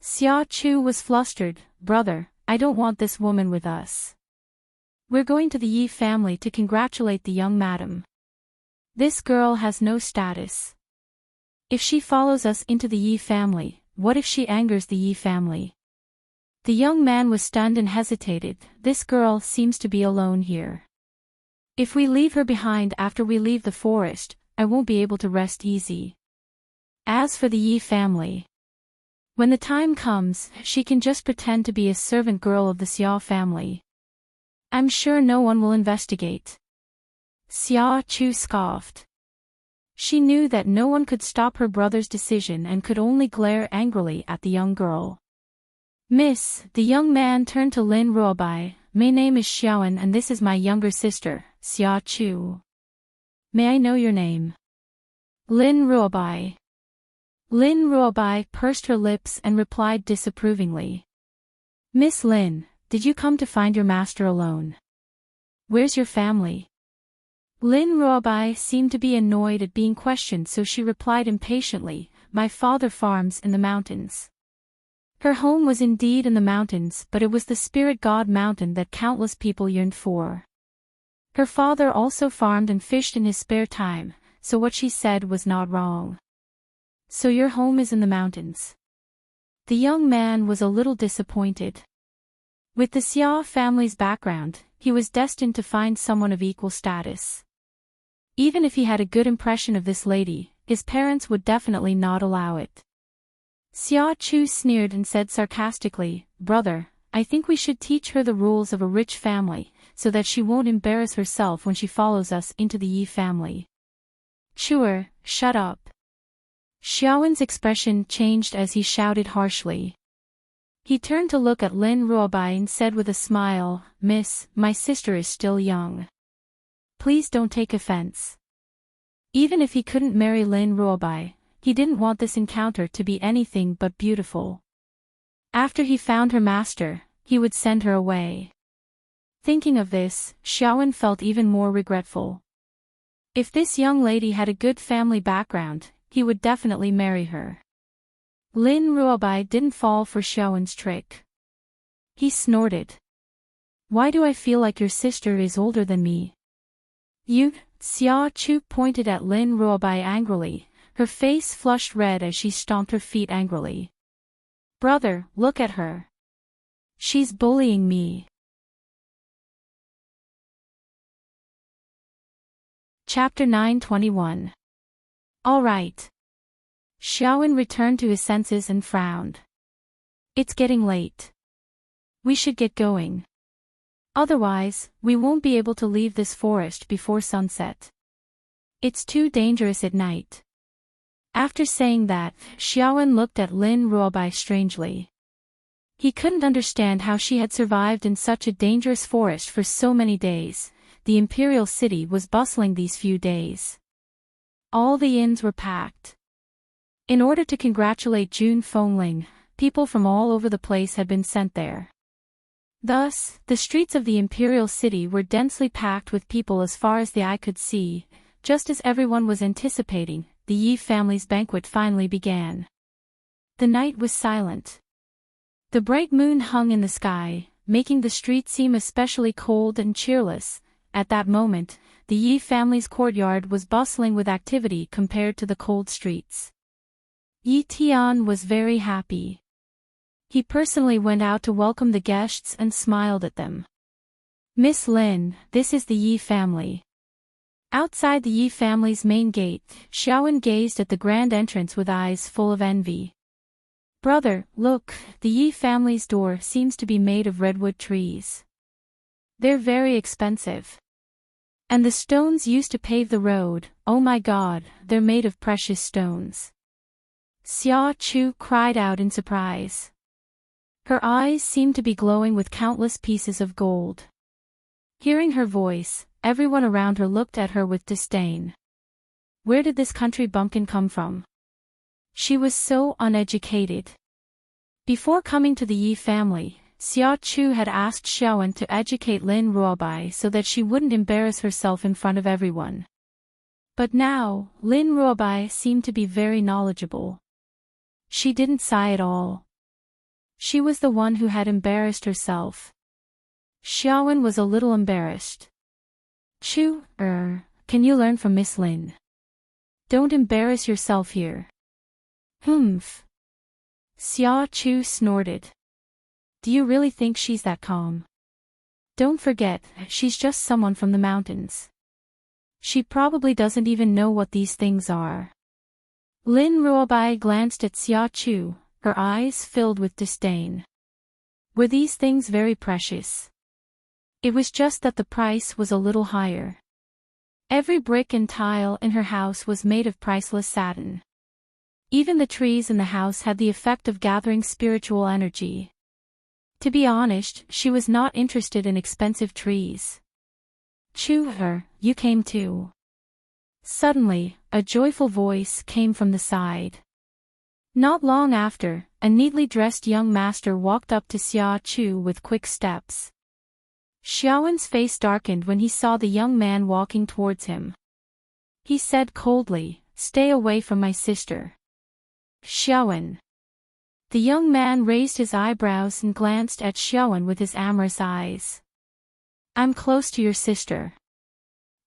A: Xia Chu was flustered. Brother, I don't want this woman with us. We're going to the Yi family to congratulate the young madam. This girl has no status. If she follows us into the Yi family, what if she angers the Yi family? The young man was stunned and hesitated. This girl seems to be alone here. If we leave her behind after we leave the forest, I won't be able to rest easy. As for the Yi family, when the time comes, she can just pretend to be a servant girl of the Xia family. I'm sure no one will investigate. Xia Chu scoffed. She knew that no one could stop her brother's decision and could only glare angrily at the young girl. Miss, the young man turned to Lin Ruobai. My name is Xiaoan and this is my younger sister, Xia Chu. May I know your name? Lin Ruobai. Lin Ruobai pursed her lips and replied disapprovingly. Miss Lin, did you come to find your master alone? Where's your family? Lin Ruobai seemed to be annoyed at being questioned, so she replied impatiently, My father farms in the mountains. Her home was indeed in the mountains, but it was the spirit god mountain that countless people yearned for. Her father also farmed and fished in his spare time, so what she said was not wrong. So your home is in the mountains. The young man was a little disappointed. With the Xia family's background, he was destined to find someone of equal status. Even if he had a good impression of this lady, his parents would definitely not allow it. Xia Chu sneered and said sarcastically, Brother, I think we should teach her the rules of a rich family, so that she won't embarrass herself when she follows us into the Yi family. Sure, shut up. Xiaowen's expression changed as he shouted harshly. He turned to look at Lin Ruobai and said with a smile, Miss, my sister is still young. Please don't take offense. Even if he couldn't marry Lin Ruobai, he didn't want this encounter to be anything but beautiful. After he found her master, he would send her away. Thinking of this, Xiaowen felt even more regretful. If this young lady had a good family background, he would definitely marry her. Lin Ruobai didn't fall for Xiaowen's trick. He snorted. Why do I feel like your sister is older than me? You, Xia Chu pointed at Lin Ruobai angrily, her face flushed red as she stomped her feet angrily. Brother, look at her. She's bullying me. Chapter 921. All right. Xiaowen returned to his senses and frowned. It's getting late. We should get going. Otherwise, we won't be able to leave this forest before sunset. It's too dangerous at night. After saying that, Xiaowen looked at Lin Ruobai strangely. He couldn't understand how she had survived in such a dangerous forest for so many days. The imperial city was bustling these few days. All the inns were packed. In order to congratulate Jun Fengling, people from all over the place had been sent there. Thus, the streets of the imperial city were densely packed with people as far as the eye could see. Just as everyone was anticipating, the Yi family's banquet finally began. The night was silent. The bright moon hung in the sky, making the street seem especially cold and cheerless. At that moment, the Yi family's courtyard was bustling with activity compared to the cold streets. Yi Tian was very happy. He personally went out to welcome the guests and smiled at them. Miss Lin, this is the Yi family. Outside the Yi family's main gate, Xiaowen gazed at the grand entrance with eyes full of envy. Brother, look, the Yi family's door seems to be made of redwood trees. They're very expensive. And the stones used to pave the road, oh my god, they're made of precious stones. Xia Chu cried out in surprise. Her eyes seemed to be glowing with countless pieces of gold. Hearing her voice, everyone around her looked at her with disdain. Where did this country bumpkin come from? She was so uneducated. Before coming to the Yi family, Xia Chu had asked Xiaowen to educate Lin Ruobai so that she wouldn't embarrass herself in front of everyone. But now, Lin Ruobai seemed to be very knowledgeable. She didn't sigh at all. She was the one who had embarrassed herself. Xiaowen was a little embarrassed. Chu, can you learn from Miss Lin? Don't embarrass yourself here. Humph. Xia Chu snorted. Do you really think she's that calm? Don't forget, she's just someone from the mountains. She probably doesn't even know what these things are. Lin Ruobai glanced at Xia Chu, her eyes filled with disdain. Were these things very precious? It was just that the price was a little higher. Every brick and tile in her house was made of priceless satin. Even the trees in the house had the effect of gathering spiritual energy. To be honest, she was not interested in expensive trees. Chu, you came too. Suddenly, a joyful voice came from the side. Not long after, a neatly dressed young master walked up to Xia Chu with quick steps. Xiaowen's face darkened when he saw the young man walking towards him. He said coldly, "Stay away from my sister." Xiaowen. The young man raised his eyebrows and glanced at Xiaowen with his amorous eyes. I'm close to your sister.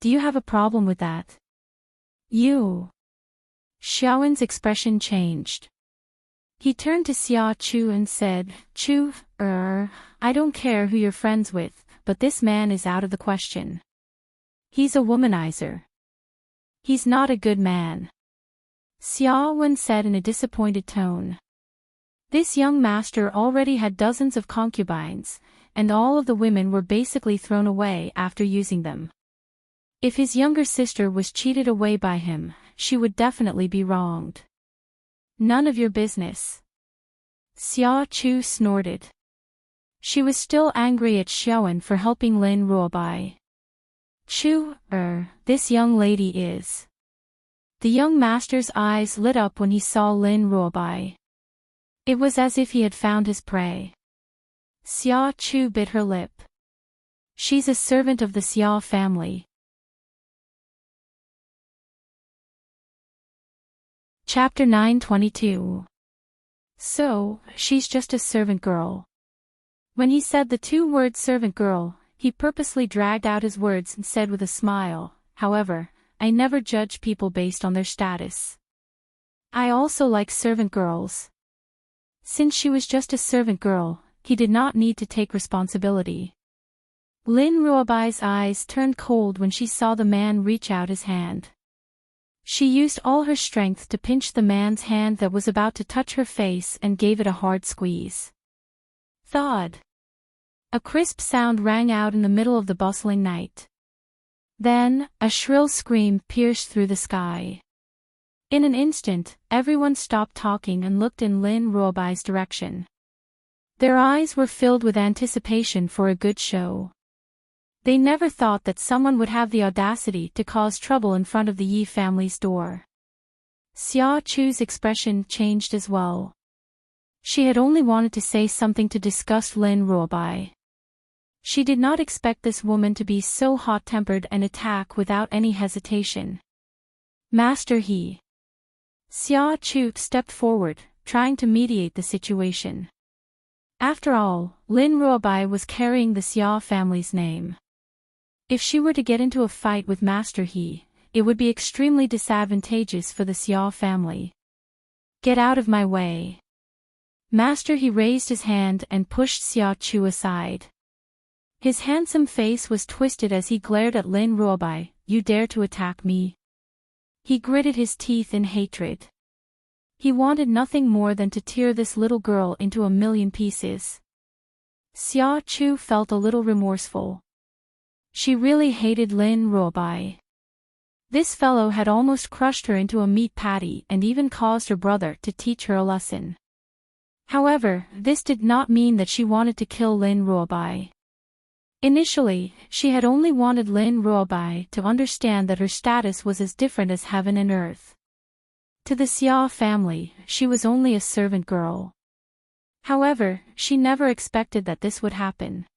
A: Do you have a problem with that? You. Xiaowen's expression changed. He turned to Xia Chu and said, Chu, I don't care who you're friends with, but this man is out of the question. He's a womanizer. He's not a good man. Xiaowen said in a disappointed tone. This young master already had dozens of concubines, and all of the women were basically thrown away after using them. If his younger sister was cheated away by him, she would definitely be wronged. None of your business. Xia Chu snorted. She was still angry at Xiaowen for helping Lin Ruobai. Chu, this young lady is. The young master's eyes lit up when he saw Lin Ruobai. It was as if he had found his prey. Xia Chu bit her lip. She's a servant of the Xia family. Chapter 922. So, she's just a servant girl. When he said the two words servant girl, he purposely dragged out his words and said with a smile, however, I never judge people based on their status. I also like servant girls. Since she was just a servant girl, he did not need to take responsibility. Lin Ruobai's eyes turned cold when she saw the man reach out his hand. She used all her strength to pinch the man's hand that was about to touch her face and gave it a hard squeeze. Thud! A crisp sound rang out in the middle of the bustling night. Then, a shrill scream pierced through the sky. In an instant, everyone stopped talking and looked in Lin Ruobai's direction. Their eyes were filled with anticipation for a good show. They never thought that someone would have the audacity to cause trouble in front of the Yi family's door. Xia Chu's expression changed as well. She had only wanted to say something to disgust Lin Ruobai. She did not expect this woman to be so hot-tempered and attack without any hesitation. Master He. Xia Chu stepped forward, trying to mediate the situation. After all, Lin Ruobai was carrying the Xia family's name. If she were to get into a fight with Master He, it would be extremely disadvantageous for the Xia family. Get out of my way. Master He raised his hand and pushed Xia Chu aside. His handsome face was twisted as he glared at Lin Ruobai. You dare to attack me? He gritted his teeth in hatred. He wanted nothing more than to tear this little girl into a million pieces. Xia Chu felt a little remorseful. She really hated Lin Ruobai. This fellow had almost crushed her into a meat patty and even caused her brother to teach her a lesson. However, this did not mean that she wanted to kill Lin Ruobai. Initially, she had only wanted Lin Ruobai to understand that her status was as different as heaven and earth. To the Xia family, she was only a servant girl. However, she never expected that this would happen.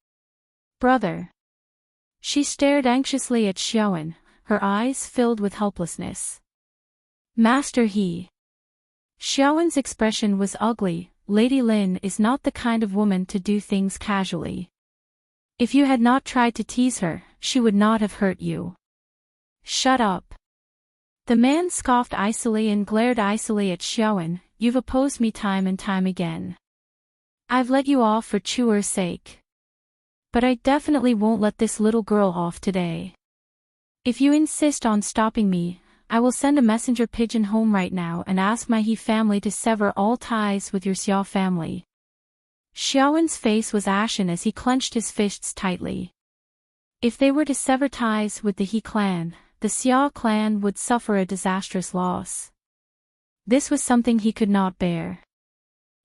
A: Brother. She stared anxiously at Xiaowen, her eyes filled with helplessness. Master He. Xiaowen's expression was ugly. Lady Lin is not the kind of woman to do things casually. If you had not tried to tease her, she would not have hurt you. Shut up. The man scoffed icily and glared icily at Xiaowen. You've opposed me time and time again. I've let you off for Chuer's sake. But I definitely won't let this little girl off today. If you insist on stopping me, I will send a messenger pigeon home right now and ask my He family to sever all ties with your Xia family. Xiaowen's face was ashen as he clenched his fists tightly. If they were to sever ties with the He clan, the Xia clan would suffer a disastrous loss. This was something he could not bear.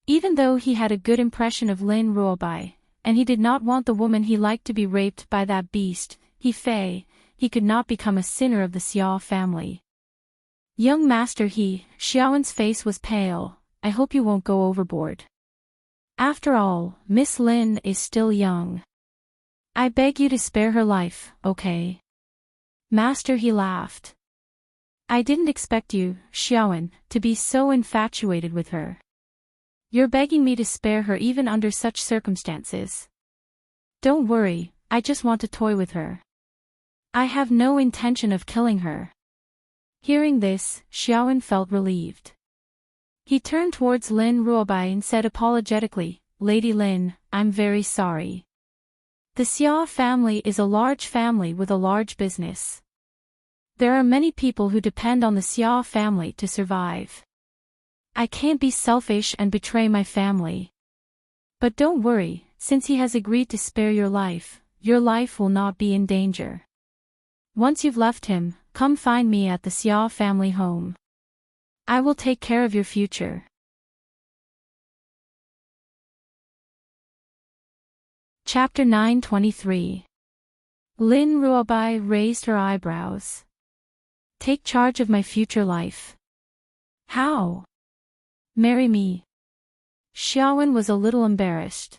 A: Even though he had a good impression of Lin Ruobai, and he did not want the woman he liked to be raped by that beast, He Fei, he could not become a sinner of the Xia family. Young Master He, Xiaowen's face was pale. I hope you won't go overboard. After all, Miss Lin is still young. I beg you to spare her life, okay? Master He laughed. I didn't expect you, Xiaowen, to be so infatuated with her. You're begging me to spare her even under such circumstances. Don't worry, I just want to toy with her. I have no intention of killing her. Hearing this, Xiaowen felt relieved. He turned towards Lin Ruobai and said apologetically, Lady Lin, I'm very sorry. The Xia family is a large family with a large business. There are many people who depend on the Xia family to survive. I can't be selfish and betray my family. But don't worry, since he has agreed to spare your life will not be in danger. Once you've left him, come find me at the Xia family home. I will take care of your future. Chapter 923. Lin Ruobai raised her eyebrows. Take charge of my future life. How? Marry me. Xiaowen was a little embarrassed.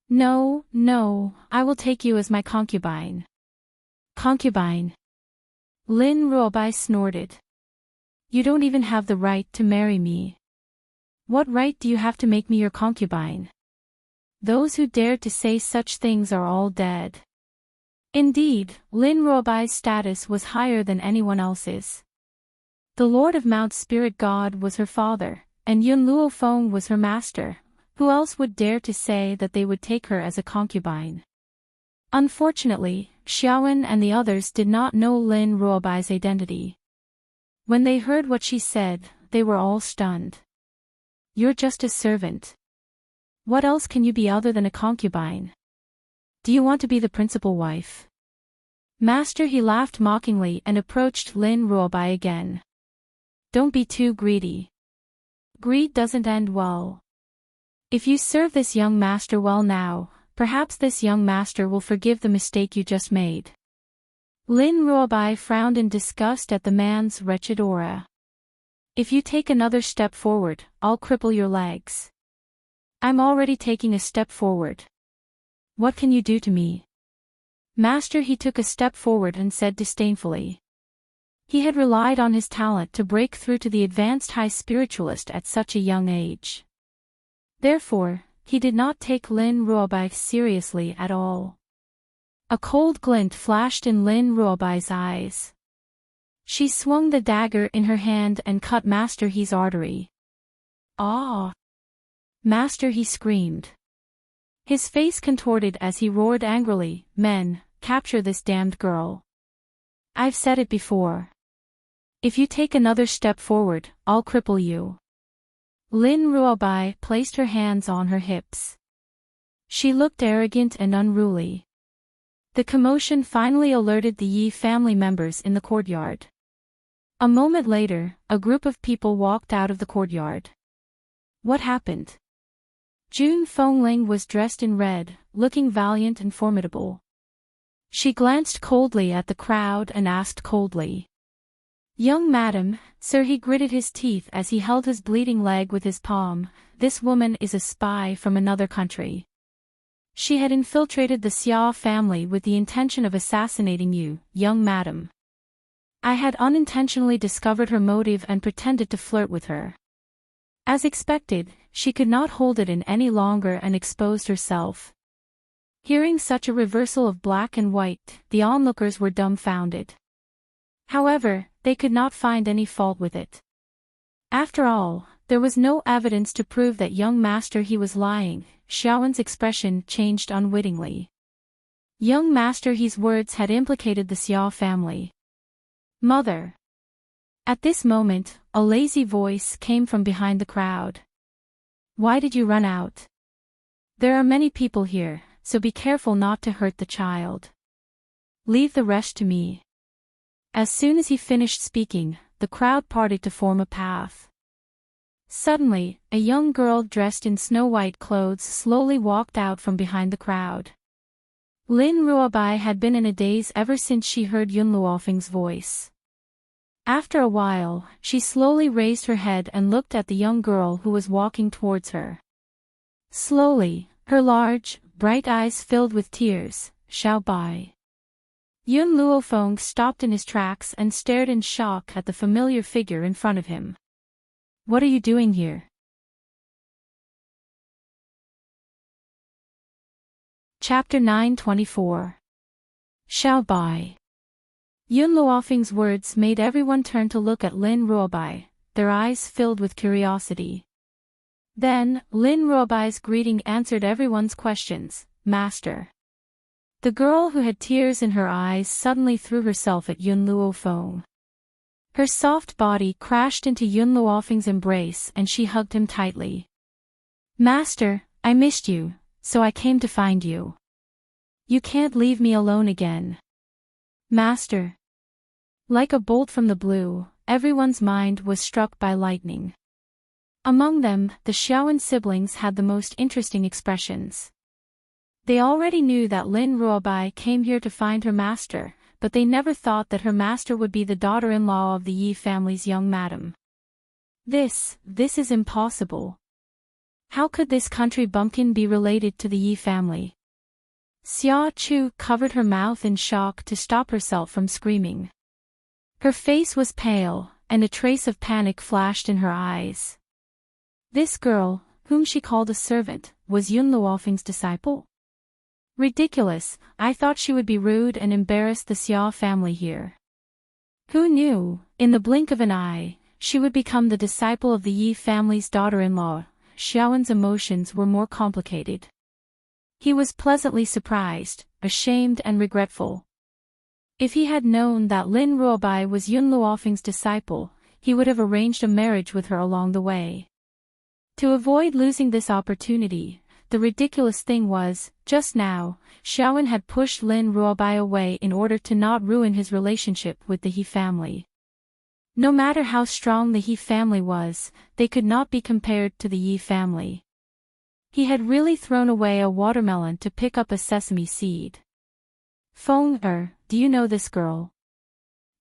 A: No, I will take you as my concubine. Concubine. Lin Ruobai snorted. You don't even have the right to marry me. What right do you have to make me your concubine? Those who dared to say such things are all dead. Indeed, Lin Ruobai's status was higher than anyone else's. The Lord of Mount Spirit God was her father, and Yun Luofeng was her master. Who else would dare to say that they would take her as a concubine? Unfortunately, Xiaowen and the others did not know Lin Ruobai's identity. When they heard what she said, they were all stunned. You're just a servant. What else can you be other than a concubine? Do you want to be the principal wife? Master, he laughed mockingly and approached Lin Ruobai again. Don't be too greedy. Greed doesn't end well. If you serve this young master well now, perhaps this young master will forgive the mistake you just made. Lin Ruobai frowned in disgust at the man's wretched aura. If you take another step forward, I'll cripple your legs. I'm already taking a step forward. What can you do to me? Master, he took a step forward and said disdainfully. He had relied on his talent to break through to the advanced high spiritualist at such a young age. Therefore, he did not take Lin Ruobai seriously at all. A cold glint flashed in Lin Ruobai's eyes. She swung the dagger in her hand and cut Master He's artery. Ah! Master, he screamed. His face contorted as he roared angrily, Men, capture this damned girl. I've said it before. If you take another step forward, I'll cripple you. Lin Ruobai placed her hands on her hips. She looked arrogant and unruly. The commotion finally alerted the Yi family members in the courtyard. A moment later, a group of people walked out of the courtyard. What happened? June Fengling was dressed in red, looking valiant and formidable. She glanced coldly at the crowd and asked coldly. Young madam, sir, he gritted his teeth as he held his bleeding leg with his palm, this woman is a spy from another country. She had infiltrated the Xia family with the intention of assassinating you, young madam. I had unintentionally discovered her motive and pretended to flirt with her. As expected, she could not hold it in any longer and exposed herself. Hearing such a reversal of black and white, the onlookers were dumbfounded. However, they could not find any fault with it. After all, there was no evidence to prove that young master he was lying. Xiaowen's expression changed unwittingly. Young master he's words had implicated the Xia family. Mother. At this moment, a lazy voice came from behind the crowd. Why did you run out? There are many people here, so be careful not to hurt the child. Leave the rest to me. As soon as he finished speaking, the crowd parted to form a path. Suddenly, a young girl dressed in snow-white clothes slowly walked out from behind the crowd. Lin Ruobai had been in a daze ever since she heard Yun Luofeng's voice. After a while, she slowly raised her head and looked at the young girl who was walking towards her. Slowly, her large, bright eyes filled with tears. Xiao Bai. Yun Luofeng stopped in his tracks and stared in shock at the familiar figure in front of him. What are you doing here? Chapter 9:24. Xiao Bai. Yun Luofeng's words made everyone turn to look at Lin Ruobai, their eyes filled with curiosity. Then, Lin Ruobai's greeting answered everyone's questions, Master. The girl who had tears in her eyes suddenly threw herself at Yun Luofeng. Her soft body crashed into Yun Luofeng's embrace and she hugged him tightly. Master, I missed you, so I came to find you. You can't leave me alone again. Master. Like a bolt from the blue, everyone's mind was struck by lightning. Among them, the Xiaowen siblings had the most interesting expressions. They already knew that Lin Ruobai came here to find her master, but they never thought that her master would be the daughter-in-law of the Yi family's young madam. This is impossible. How could this country bumpkin be related to the Yi family? Xia Chu covered her mouth in shock to stop herself from screaming. Her face was pale, and a trace of panic flashed in her eyes. This girl, whom she called a servant, was Yun Luofeng's disciple? Ridiculous, I thought she would be rude and embarrass the Xia family here. Who knew, in the blink of an eye, she would become the disciple of the Yi family's daughter-in-law. Xiaowen's emotions were more complicated. He was pleasantly surprised, ashamed and regretful. If he had known that Lin Ruobai was Yun Luofeng's disciple, he would have arranged a marriage with her along the way. To avoid losing this opportunity, the ridiculous thing was, just now, Xiaowen had pushed Lin Ruobai away in order to not ruin his relationship with the He family. No matter how strong the He family was, they could not be compared to the Yi family. He had really thrown away a watermelon to pick up a sesame seed. Feng do you know this girl?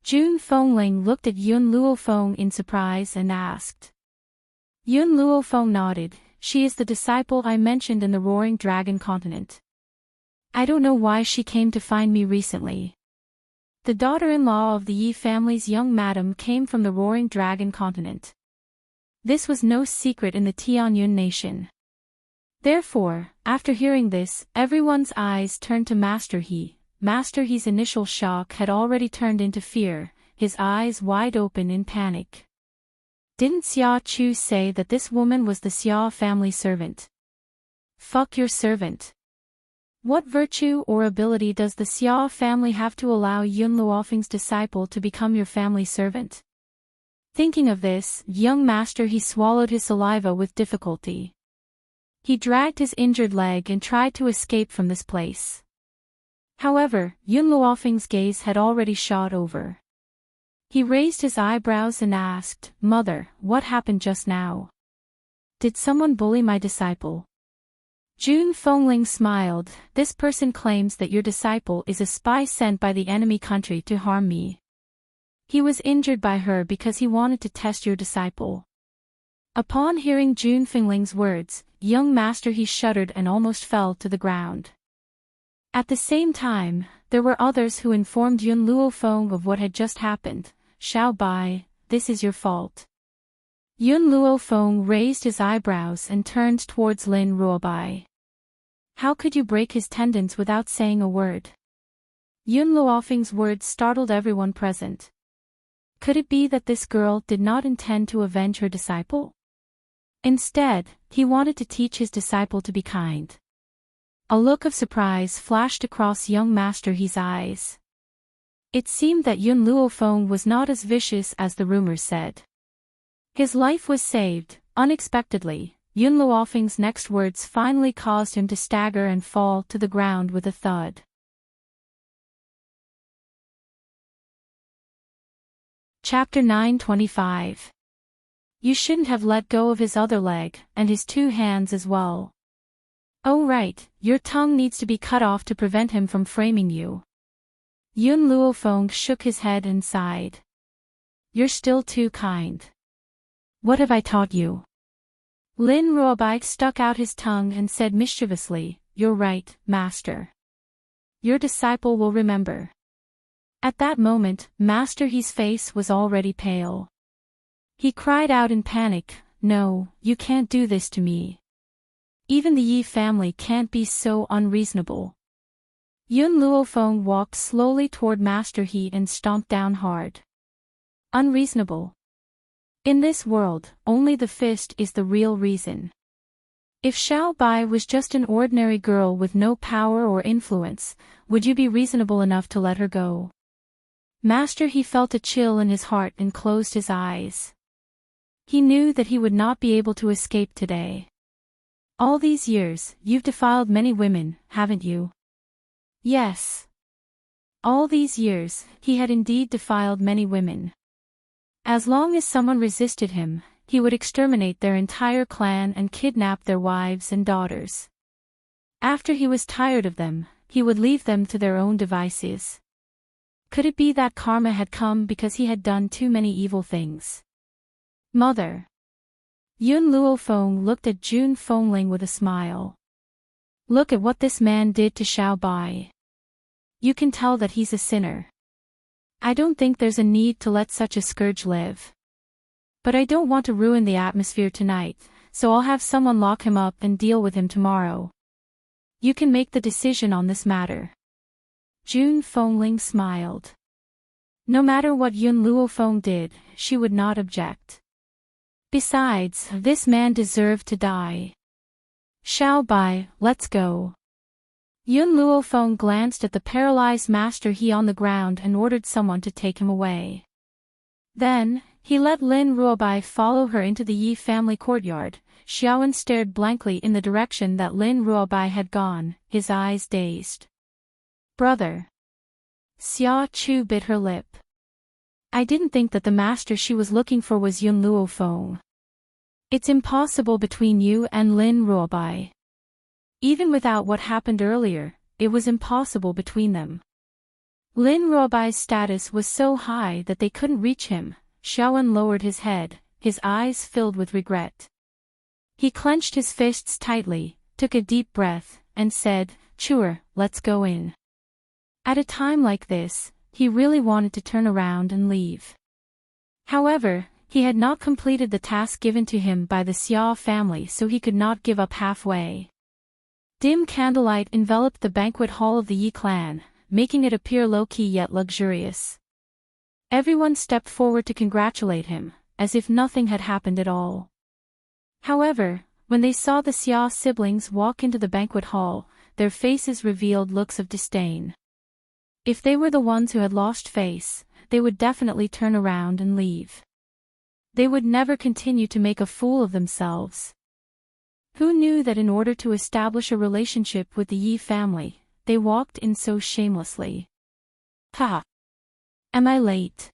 A: Jun Fengling looked at Yun Luofeng in surprise and asked. Yun Luofeng nodded. She is the disciple I mentioned in the Roaring Dragon continent. I don't know why she came to find me recently. The daughter-in-law of the Yi family's young madam came from the Roaring Dragon continent. This was no secret in the Tianyun nation. Therefore, after hearing this, everyone's eyes turned to Master He. Master He's initial shock had already turned into fear, his eyes wide open in panic. Didn't Xia Chu say that this woman was the Xia family servant? Fuck your servant. What virtue or ability does the Xia family have to allow Yun Luofeng's disciple to become your family servant? Thinking of this, young Master He swallowed his saliva with difficulty. He dragged his injured leg and tried to escape from this place. However, Yun Luofeng's gaze had already shot over. He raised his eyebrows and asked, Mother, what happened just now? Did someone bully my disciple? Jun Fengling smiled. This person claims that your disciple is a spy sent by the enemy country to harm me. He was injured by her because he wanted to test your disciple. Upon hearing Jun Fengling's words, young Master He shuddered and almost fell to the ground. At the same time, there were others who informed Yun Luofeng of what had just happened. Xiao Bai, this is your fault. Yun Luofeng raised his eyebrows and turned towards Lin Ruobai. How could you break his tendons without saying a word? Yun Luofeng's words startled everyone present. Could it be that this girl did not intend to avenge her disciple? Instead, he wanted to teach his disciple to be kind. A look of surprise flashed across young Master He's eyes. It seemed that Yun Luofeng was not as vicious as the rumors said. His life was saved, unexpectedly. Yun Luofeng's next words finally caused him to stagger and fall to the ground with a thud. Chapter 925. You shouldn't have let go of his other leg, and his two hands as well. Oh right, your tongue needs to be cut off to prevent him from framing you. Yun Luofeng shook his head and sighed. You're still too kind. What have I taught you? Lin Ruobai stuck out his tongue and said mischievously, You're right, master. Your disciple will remember. At that moment, Master He's face was already pale. He cried out in panic, No, you can't do this to me. Even the Yi family can't be so unreasonable. Yun Luofeng walked slowly toward Master He and stomped down hard. Unreasonable. In this world, only the fist is the real reason. If Xiao Bai was just an ordinary girl with no power or influence, would you be reasonable enough to let her go? Master He felt a chill in his heart and closed his eyes. He knew that he would not be able to escape today. All these years, you've defiled many women, haven't you? Yes. All these years, he had indeed defiled many women. As long as someone resisted him, he would exterminate their entire clan and kidnap their wives and daughters. After he was tired of them, he would leave them to their own devices. Could it be that karma had come because he had done too many evil things? Mother. Yun Luofeng looked at Jun Fengling with a smile. Look at what this man did to Xiao Bai. You can tell that he's a sinner. I don't think there's a need to let such a scourge live. But I don't want to ruin the atmosphere tonight, so I'll have someone lock him up and deal with him tomorrow. You can make the decision on this matter. Jun Fengling smiled. No matter what Yun Luofeng did, she would not object. Besides, this man deserved to die. Xiao Bai, let's go. Yun Luofeng glanced at the paralyzed master He on the ground and ordered someone to take him away. Then, he let Lin Ruobai follow her into the Yi family courtyard. Xiaowen stared blankly in the direction that Lin Ruobai had gone, his eyes dazed. Brother. Xia Chu bit her lip. I didn't think that the master she was looking for was Yun Luofeng. It's impossible between you and Lin Ruobai. Even without what happened earlier, it was impossible between them. Lin Ruobai's status was so high that they couldn't reach him. Xiaowen lowered his head, his eyes filled with regret. He clenched his fists tightly, took a deep breath, and said, "Sure, let's go in." At a time like this, he really wanted to turn around and leave. However, he had not completed the task given to him by the Xia family, so he could not give up halfway. Dim candlelight enveloped the banquet hall of the Yi clan, making it appear low-key yet luxurious. Everyone stepped forward to congratulate him, as if nothing had happened at all. However, when they saw the Xia siblings walk into the banquet hall, their faces revealed looks of disdain. If they were the ones who had lost face, they would definitely turn around and leave. They would never continue to make a fool of themselves. Who knew that in order to establish a relationship with the Yi family, they walked in so shamelessly? Ha! Am I late?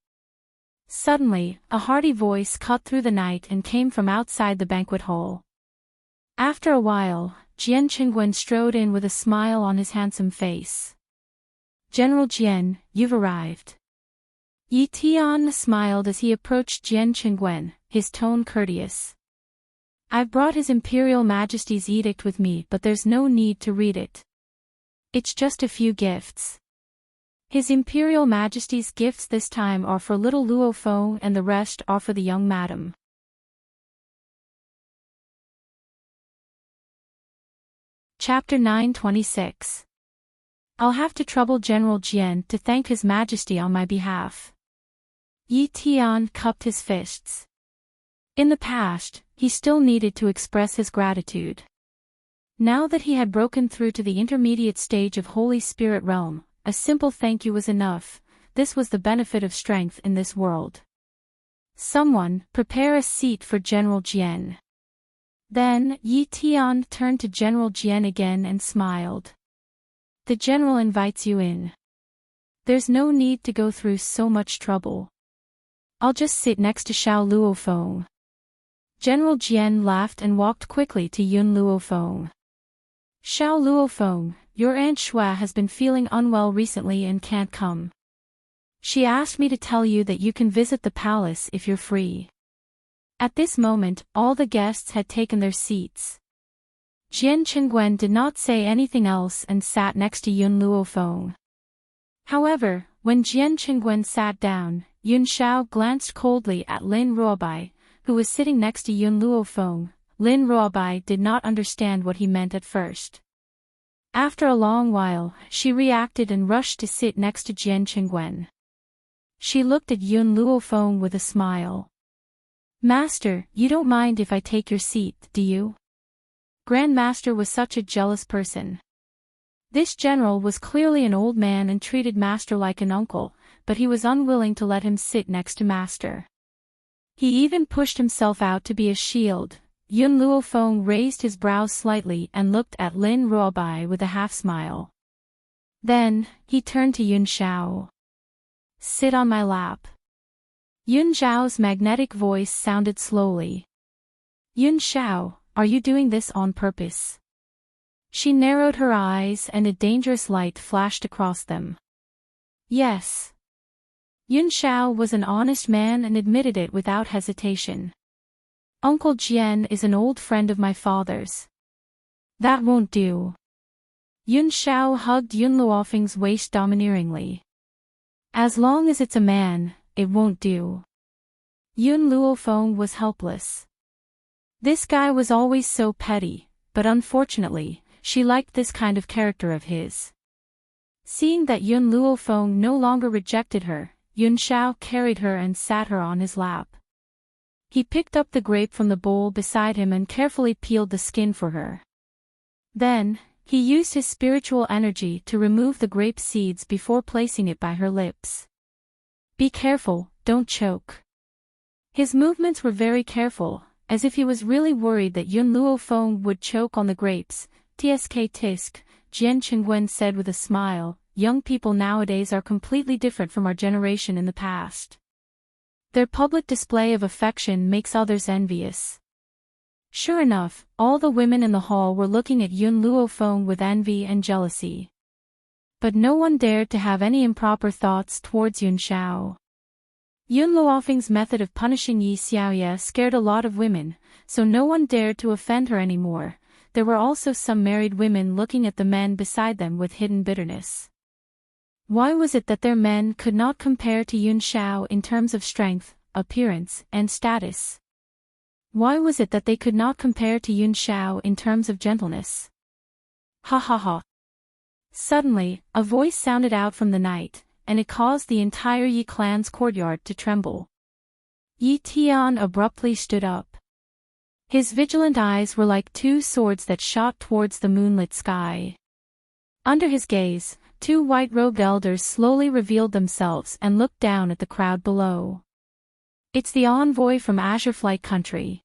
A: Suddenly, a hearty voice cut through the night and came from outside the banquet hall. After a while, Jian Qingguen strode in with a smile on his handsome face. General Jian, you've arrived. Yi Tian smiled as he approached Jian Qingguen, his tone courteous. I've brought His Imperial Majesty's edict with me, but there's no need to read it. It's just a few gifts. His Imperial Majesty's gifts this time are for little Luofeng and the rest are for the young madam. Chapter 926. I'll have to trouble General Jian to thank His Majesty on my behalf. Yi Tian cupped his fists. In the past, he still needed to express his gratitude. Now that he had broken through to the intermediate stage of Holy Spirit realm, a simple thank you was enough. This was the benefit of strength in this world. Someone, prepare a seat for General Jian. Then, Yi Tian turned to General Jian again and smiled. The general invites you in. There's no need to go through so much trouble. I'll just sit next to Xiao Luofeng. General Jian laughed and walked quickly to Yun Luofeng. Xiao Luofeng, your Aunt Xue has been feeling unwell recently and can't come. She asked me to tell you that you can visit the palace if you're free. At this moment, all the guests had taken their seats. Jian Qingguen did not say anything else and sat next to Yun Luofeng. However, when Jian Qingguen sat down, Yun Xiao glanced coldly at Lin Ruobai, who was sitting next to Yun Luofeng. Lin Ruobai did not understand what he meant at first. After a long while, she reacted and rushed to sit next to Jian Qingguen. She looked at Yun Luofeng with a smile. Master, you don't mind if I take your seat, do you? Grand Master was such a jealous person. This general was clearly an old man and treated Master like an uncle, but he was unwilling to let him sit next to Master. He even pushed himself out to be a shield. Yun Luofeng raised his brows slightly and looked at Lin Ruobai with a half-smile. Then, he turned to Yun Xiao. Sit on my lap. Yun Xiao's magnetic voice sounded slowly. Yun Xiao, are you doing this on purpose? She narrowed her eyes and a dangerous light flashed across them. Yes. Yun Xiao was an honest man and admitted it without hesitation. Uncle Jian is an old friend of my father's. That won't do. Yun Xiao hugged Yun Luofeng's waist domineeringly. As long as it's a man, it won't do. Yun Luofeng was helpless. This guy was always so petty, but unfortunately, she liked this kind of character of his. Seeing that Yun Luofeng no longer rejected her, Yun Xiao carried her and sat her on his lap. He picked up the grape from the bowl beside him and carefully peeled the skin for her. Then, He used his spiritual energy to remove the grape seeds before placing it by her lips. Be careful, don't choke. His movements were very careful, as if he was really worried that Yun Luo Feng would choke on the grapes. Tsk tisk, Jian Chengwen said with a smile, young people nowadays are completely different from our generation in the past. Their public display of affection makes others envious. Sure enough, all the women in the hall were looking at Yun Luo Feng with envy and jealousy. But no one dared to have any improper thoughts towards Yun Shao. Yun Luofeng's method of punishing Yi Xiaoye scared a lot of women, so no one dared to offend her anymore. There were also some married women looking at the men beside them with hidden bitterness. Why was it that their men could not compare to Yun Shao in terms of strength, appearance, and status? Why was it that they could not compare to Yun Shao in terms of gentleness? Ha ha ha. Suddenly, a voice sounded out from the night, and it caused the entire Yi clan's courtyard to tremble. Yi Tian abruptly stood up. His vigilant eyes were like two swords that shot towards the moonlit sky. Under his gaze, two white-robed elders slowly revealed themselves and looked down at the crowd below. It's the envoy from Azure Flight Country.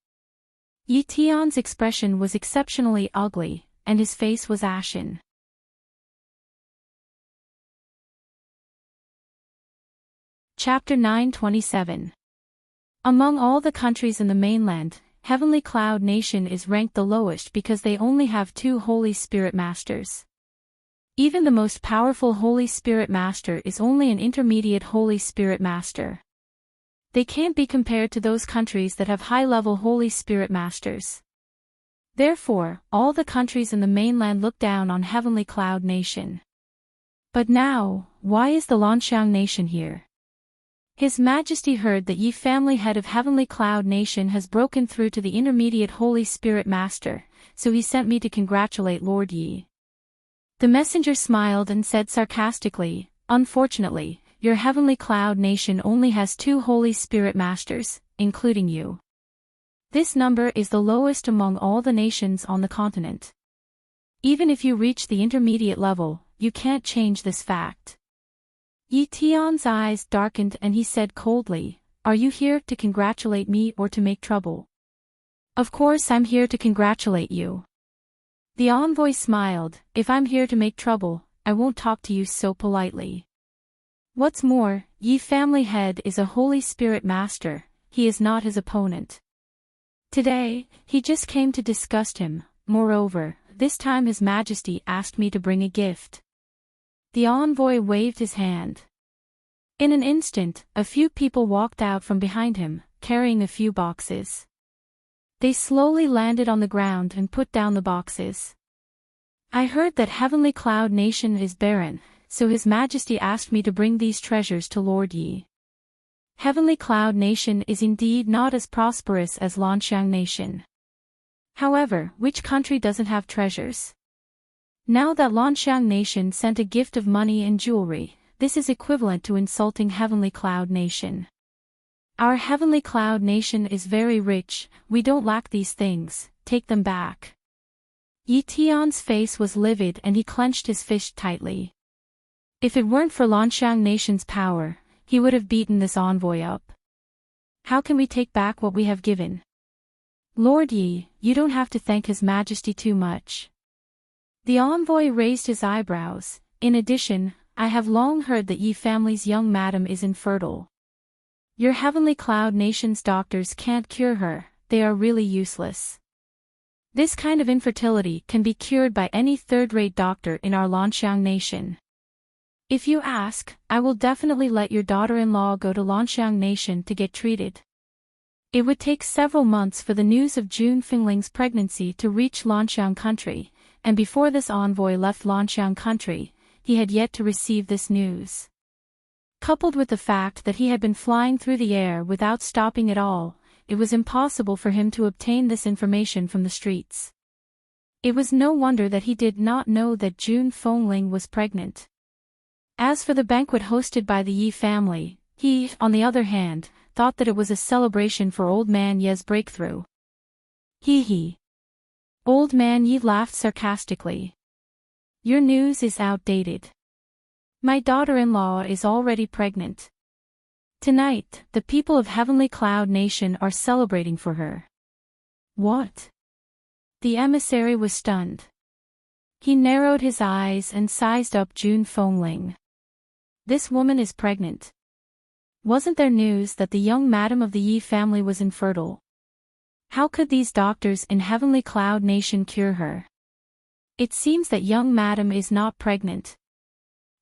A: Yi Tian's expression was exceptionally ugly, and his face was ashen. Chapter 927. Among all the countries in the mainland, Heavenly Cloud Nation is ranked the lowest because they only have 2 Holy Spirit Masters. Even the most powerful Holy Spirit Master is only an intermediate Holy Spirit Master. They can't be compared to those countries that have high-level Holy Spirit Masters. Therefore, all the countries in the mainland look down on Heavenly Cloud Nation. But now, why is the Lanxiang Nation here? His Majesty heard that Yi family head of Heavenly Cloud Nation has broken through to the intermediate Holy Spirit Master, so he sent me to congratulate Lord Yi. The messenger smiled and said sarcastically, unfortunately, your Heavenly Cloud Nation only has 2 Holy Spirit Masters, including you. This number is the lowest among all the nations on the continent. Even if you reach the intermediate level, you can't change this fact. Yi Tian's eyes darkened and he said coldly, are you here to congratulate me or to make trouble? Of course I'm here to congratulate you. The envoy smiled, if I'm here to make trouble, I won't talk to you so politely. What's more, Yi family head is a Holy Spirit Master, he is not his opponent. Today, he just came to disgust him, moreover, this time His Majesty asked me to bring a gift. The envoy waved his hand. In an instant, a few people walked out from behind him, carrying a few boxes. They slowly landed on the ground and put down the boxes. I heard that Heavenly Cloud Nation is barren, so His Majesty asked me to bring these treasures to Lord Yi. Heavenly Cloud Nation is indeed not as prosperous as Lanxiang Nation. However, which country doesn't have treasures? Now that Lanxiang Nation sent a gift of money and jewelry, this is equivalent to insulting Heavenly Cloud Nation. Our Heavenly Cloud Nation is very rich, we don't lack these things, take them back. Yi Tian's face was livid and he clenched his fist tightly. If it weren't for Lanxiang Nation's power, he would have beaten this envoy up. How can we take back what we have given? Lord Yi, you don't have to thank His Majesty too much. The envoy raised his eyebrows. In addition, I have long heard that Yi family's young madam is infertile. Your Heavenly Cloud Nation's doctors can't cure her, they are really useless. This kind of infertility can be cured by any third-rate doctor in our Lanxiang Nation. If you ask, I will definitely let your daughter-in-law go to Lanxiang Nation to get treated. It would take several months for the news of Jun Fingling's pregnancy to reach Lanxiang Country, and before this envoy left Lanxiang Country, he had yet to receive this news. Coupled with the fact that he had been flying through the air without stopping at all, it was impossible for him to obtain this information from the streets. It was no wonder that he did not know that Jun Fengling was pregnant. As for the banquet hosted by the Yi family, he, on the other hand, thought that it was a celebration for Old Man Ye's breakthrough. Hee hee. Old Man Yi laughed sarcastically. Your news is outdated. My daughter-in-law is already pregnant. Tonight, the people of Heavenly Cloud Nation are celebrating for her. What? The emissary was stunned. He narrowed his eyes and sized up June Fengling. This woman is pregnant. Wasn't there news that the young madam of the Yi family was infertile? How could these doctors in Heavenly Cloud Nation cure her? It seems that young madam is not pregnant.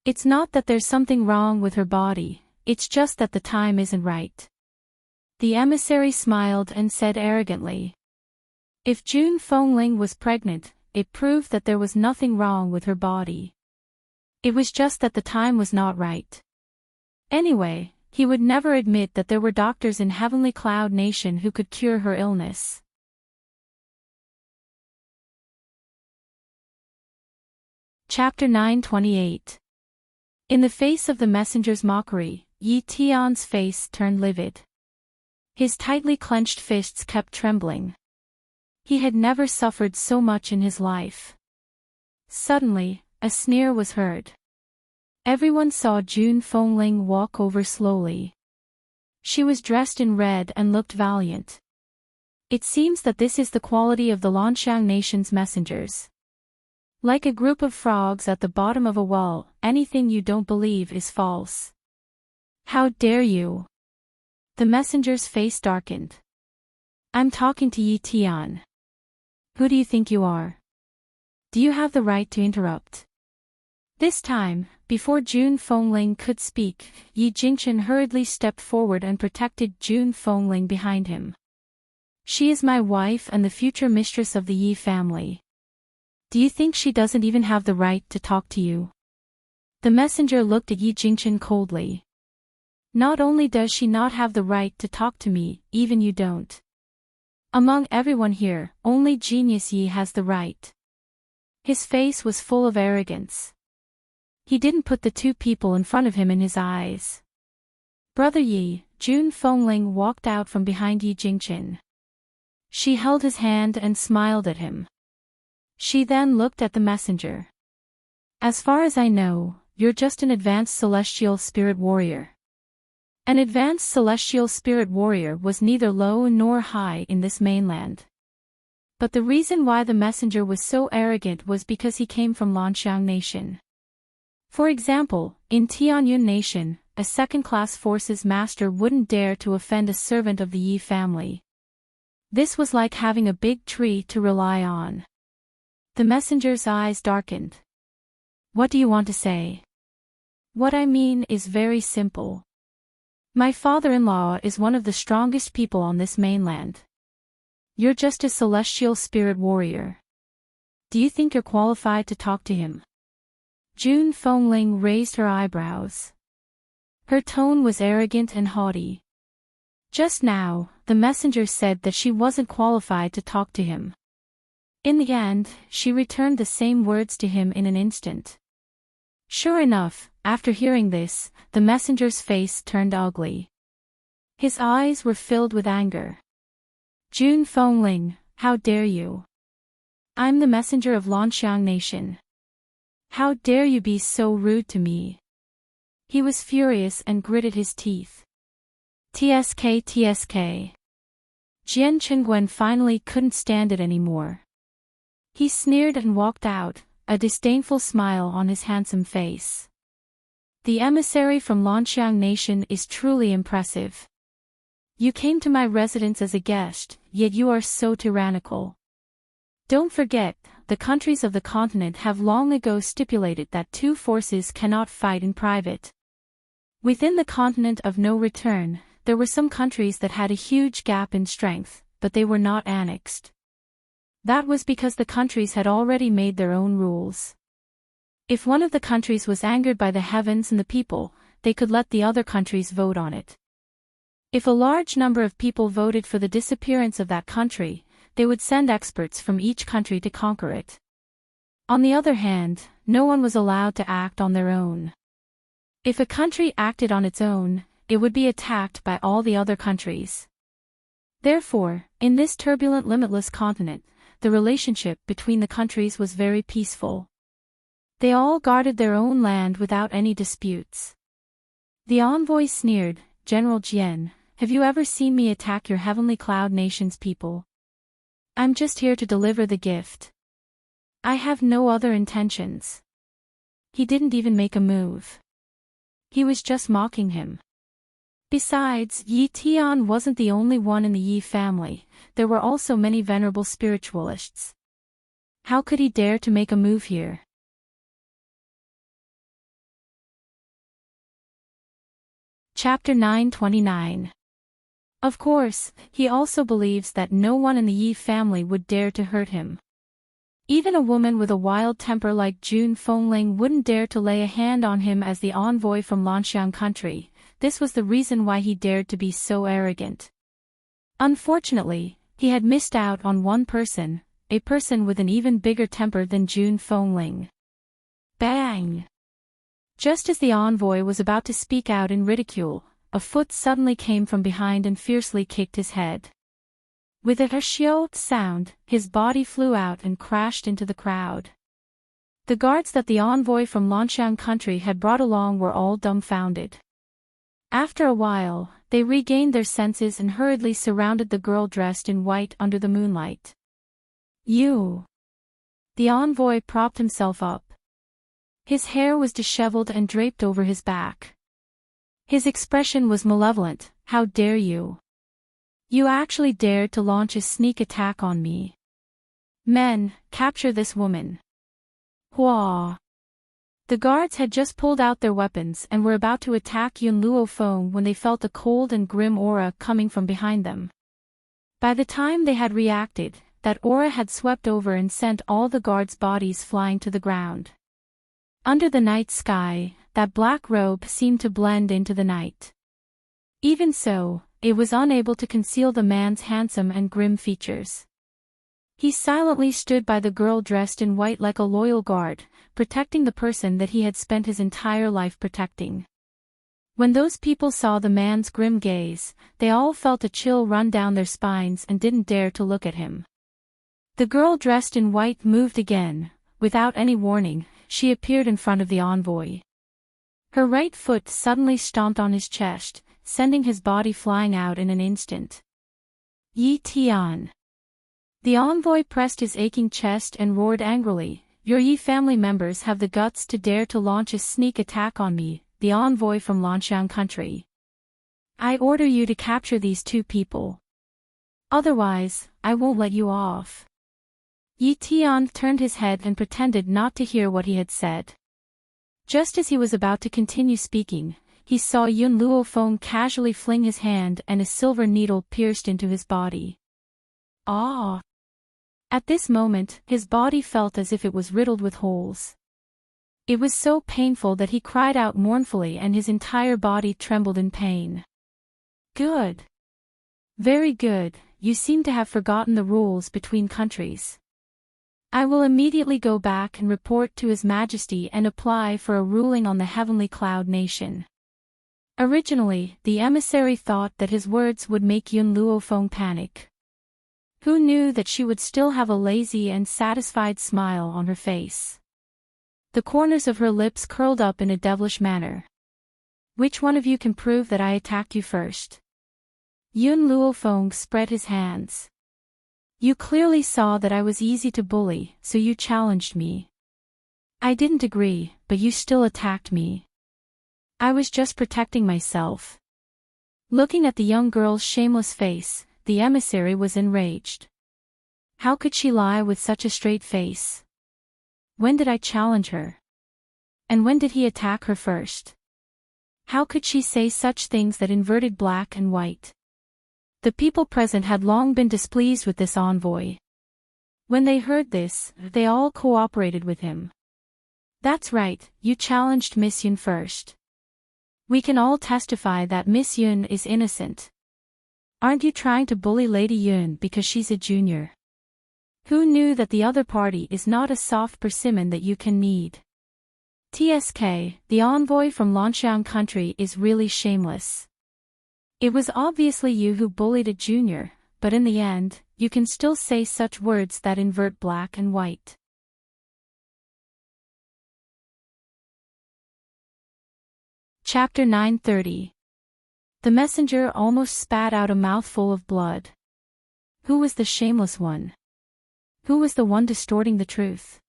A: It's not that there's something wrong with her body, it's just that the time isn't right. The emissary smiled and said arrogantly. If June Fengling was pregnant, it proved that there was nothing wrong with her body. It was just that the time was not right. Anyway, he would never admit that there were doctors in Heavenly Cloud Nation who could cure her illness. Chapter 928. In the face of the messenger's mockery, Yi Tian's face turned livid. His tightly clenched fists kept trembling. He had never suffered so much in his life. Suddenly, a sneer was heard. Everyone saw June Fengling walk over slowly. She was dressed in red and looked valiant. It seems that this is the quality of the Lanxiang Nation's messengers. Like a group of frogs at the bottom of a well, anything you don't believe is false. How dare you? The messenger's face darkened. I'm talking to Yi Tian. Who do you think you are? Do you have the right to interrupt? This time, before June Fengling could speak, Yi Jingchen hurriedly stepped forward and protected June Fengling behind him. She is my wife and the future mistress of the Yi family. Do you think she doesn't even have the right to talk to you? The messenger looked at Yi Jingchen coldly. Not only does she not have the right to talk to me, even you don't. Among everyone here, only Genius Yi has the right. His face was full of arrogance. He didn't put the two people in front of him in his eyes. Brother Yi, June Fengling walked out from behind Yi Jingchen. She held his hand and smiled at him. She then looked at the messenger. As far as I know, you're just an advanced celestial spirit warrior. An advanced celestial spirit warrior was neither low nor high in this mainland. But the reason why the messenger was so arrogant was because he came from Lanxiang Nation. For example, in Tianyun Nation, a second-class forces master wouldn't dare to offend a servant of the Yi family. This was like having a big tree to rely on. The messenger's eyes darkened. What do you want to say? What I mean is very simple. My father-in-law is one of the strongest people on this mainland. You're just a celestial spirit warrior. Do you think you're qualified to talk to him? June Fengling raised her eyebrows. Her tone was arrogant and haughty. Just now, the messenger said that she wasn't qualified to talk to him. In the end, she returned the same words to him in an instant. Sure enough, after hearing this, the messenger's face turned ugly. His eyes were filled with anger. June Fengling, how dare you? I'm the messenger of Lanxiang Nation. How dare you be so rude to me? He was furious and gritted his teeth. TSK. Jian Chenguan finally couldn't stand it anymore. He sneered and walked out, a disdainful smile on his handsome face. The emissary from Lanxiang Nation is truly impressive. You came to my residence as a guest, yet you are so tyrannical. Don't forget, the countries of the continent have long ago stipulated that two forces cannot fight in private. Within the continent of no return, there were some countries that had a huge gap in strength, but they were not annexed. That was because the countries had already made their own rules. If one of the countries was angered by the heavens and the people, they could let the other countries vote on it. If a large number of people voted for the disappearance of that country, they would send experts from each country to conquer it. On the other hand, no one was allowed to act on their own. If a country acted on its own, it would be attacked by all the other countries. Therefore, in this turbulent limitless continent, the relationship between the countries was very peaceful. They all guarded their own land without any disputes. The envoy sneered, General Jian, have you ever seen me attack your heavenly cloud nation's people? I'm just here to deliver the gift. I have no other intentions. He didn't even make a move. He was just mocking him. Besides, Yi Tian wasn't the only one in the Yi family, there were also many venerable spiritualists. How could he dare to make a move here? Chapter 929. Of course, he also believes that no one in the Yi family would dare to hurt him. Even a woman with a wild temper like Jun Fengling wouldn't dare to lay a hand on him as the envoy from Lanxiang country. This was the reason why he dared to be so arrogant. Unfortunately, he had missed out on one person, a person with an even bigger temper than Jun Fengling. Bang! Just as the envoy was about to speak out in ridicule, a foot suddenly came from behind and fiercely kicked his head. With a harsh sound, his body flew out and crashed into the crowd. The guards that the envoy from Lanxiang country had brought along were all dumbfounded. After a while, they regained their senses and hurriedly surrounded the girl dressed in white under the moonlight. You! The envoy propped himself up. His hair was disheveled and draped over his back. His expression was malevolent. How dare you? You actually dared to launch a sneak attack on me. Men, capture this woman. Hua! The guards had just pulled out their weapons and were about to attack Yun Luofeng when they felt a cold and grim aura coming from behind them. By the time they had reacted, that aura had swept over and sent all the guards' bodies flying to the ground. Under the night sky, that black robe seemed to blend into the night. Even so, it was unable to conceal the man's handsome and grim features. He silently stood by the girl dressed in white like a loyal guard, protecting the person that he had spent his entire life protecting. When those people saw the man's grim gaze, they all felt a chill run down their spines and didn't dare to look at him. The girl dressed in white moved again. Without any warning, she appeared in front of the envoy. Her right foot suddenly stomped on his chest, sending his body flying out in an instant. Yi Tian. The envoy pressed his aching chest and roared angrily, Your Yi family members have the guts to dare to launch a sneak attack on me, the envoy from Lanxiang country. I order you to capture these two people. Otherwise, I won't let you off. Yi Tian turned his head and pretended not to hear what he had said. Just as he was about to continue speaking, he saw Yun Luofeng casually fling his hand and a silver needle pierced into his body. Ah! At this moment, his body felt as if it was riddled with holes. It was so painful that he cried out mournfully and his entire body trembled in pain. Good. Very good, you seem to have forgotten the rules between countries. I will immediately go back and report to His Majesty and apply for a ruling on the Heavenly Cloud Nation. Originally, the emissary thought that his words would make Yun Luofeng panic. Who knew that she would still have a lazy and satisfied smile on her face? The corners of her lips curled up in a devilish manner. Which one of you can prove that I attacked you first? Yun Luofeng spread his hands. You clearly saw that I was easy to bully, so you challenged me. I didn't agree, but you still attacked me. I was just protecting myself. Looking at the young girl's shameless face, the emissary was enraged. How could she lie with such a straight face? When did I challenge her? And when did he attack her first? How could she say such things that inverted black and white? The people present had long been displeased with this envoy. When they heard this, they all cooperated with him. That's right, you challenged Miss Yun first. We can all testify that Miss Yun is innocent. Aren't you trying to bully Lady Yun because she's a junior? Who knew that the other party is not a soft persimmon that you can knead? TSK, the envoy from Lanxiang country is really shameless. It was obviously you who bullied a junior, but in the end, you can still say such words that invert black and white. Chapter 930. The messenger almost spat out a mouthful of blood. Who was the shameless one? Who was the one distorting the truth?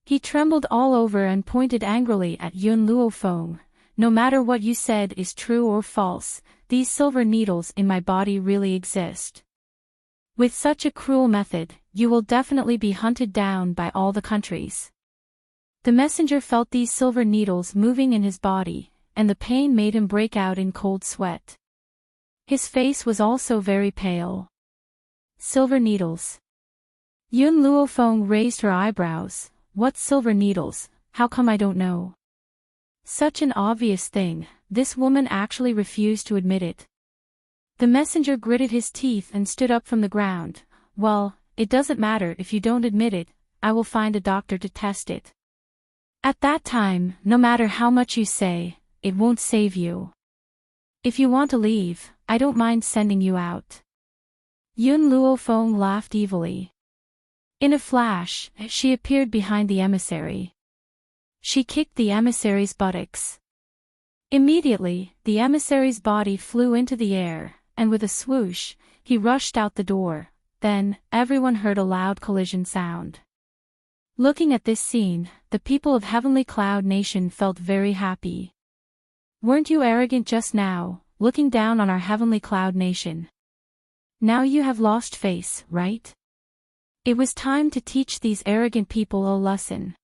A: He trembled all over and pointed angrily at Yun Luofeng. No matter what you said is true or false, these silver needles in my body really exist. With such a cruel method, you will definitely be hunted down by all the countries. The messenger felt these silver needles moving in his body, and the pain made him break out in cold sweat. His face was also very pale. Silver needles. Yun Luofeng raised her eyebrows. What silver needles? How come I don't know? Such an obvious thing, this woman actually refused to admit it. The messenger gritted his teeth and stood up from the ground. Well, it doesn't matter if you don't admit it, I will find a doctor to test it. At that time, no matter how much you say, it won't save you. If you want to leave, I don't mind sending you out. Yun Luofeng laughed evilly. In a flash, she appeared behind the emissary. She kicked the emissary's buttocks. Immediately, the emissary's body flew into the air, and with a swoosh, he rushed out the door. Then, everyone heard a loud collision sound. Looking at this scene, the people of Heavenly Cloud Nation felt very happy. Weren't you arrogant just now, looking down on our Heavenly Cloud Nation? Now you have lost face, right? It was time to teach these arrogant people a lesson.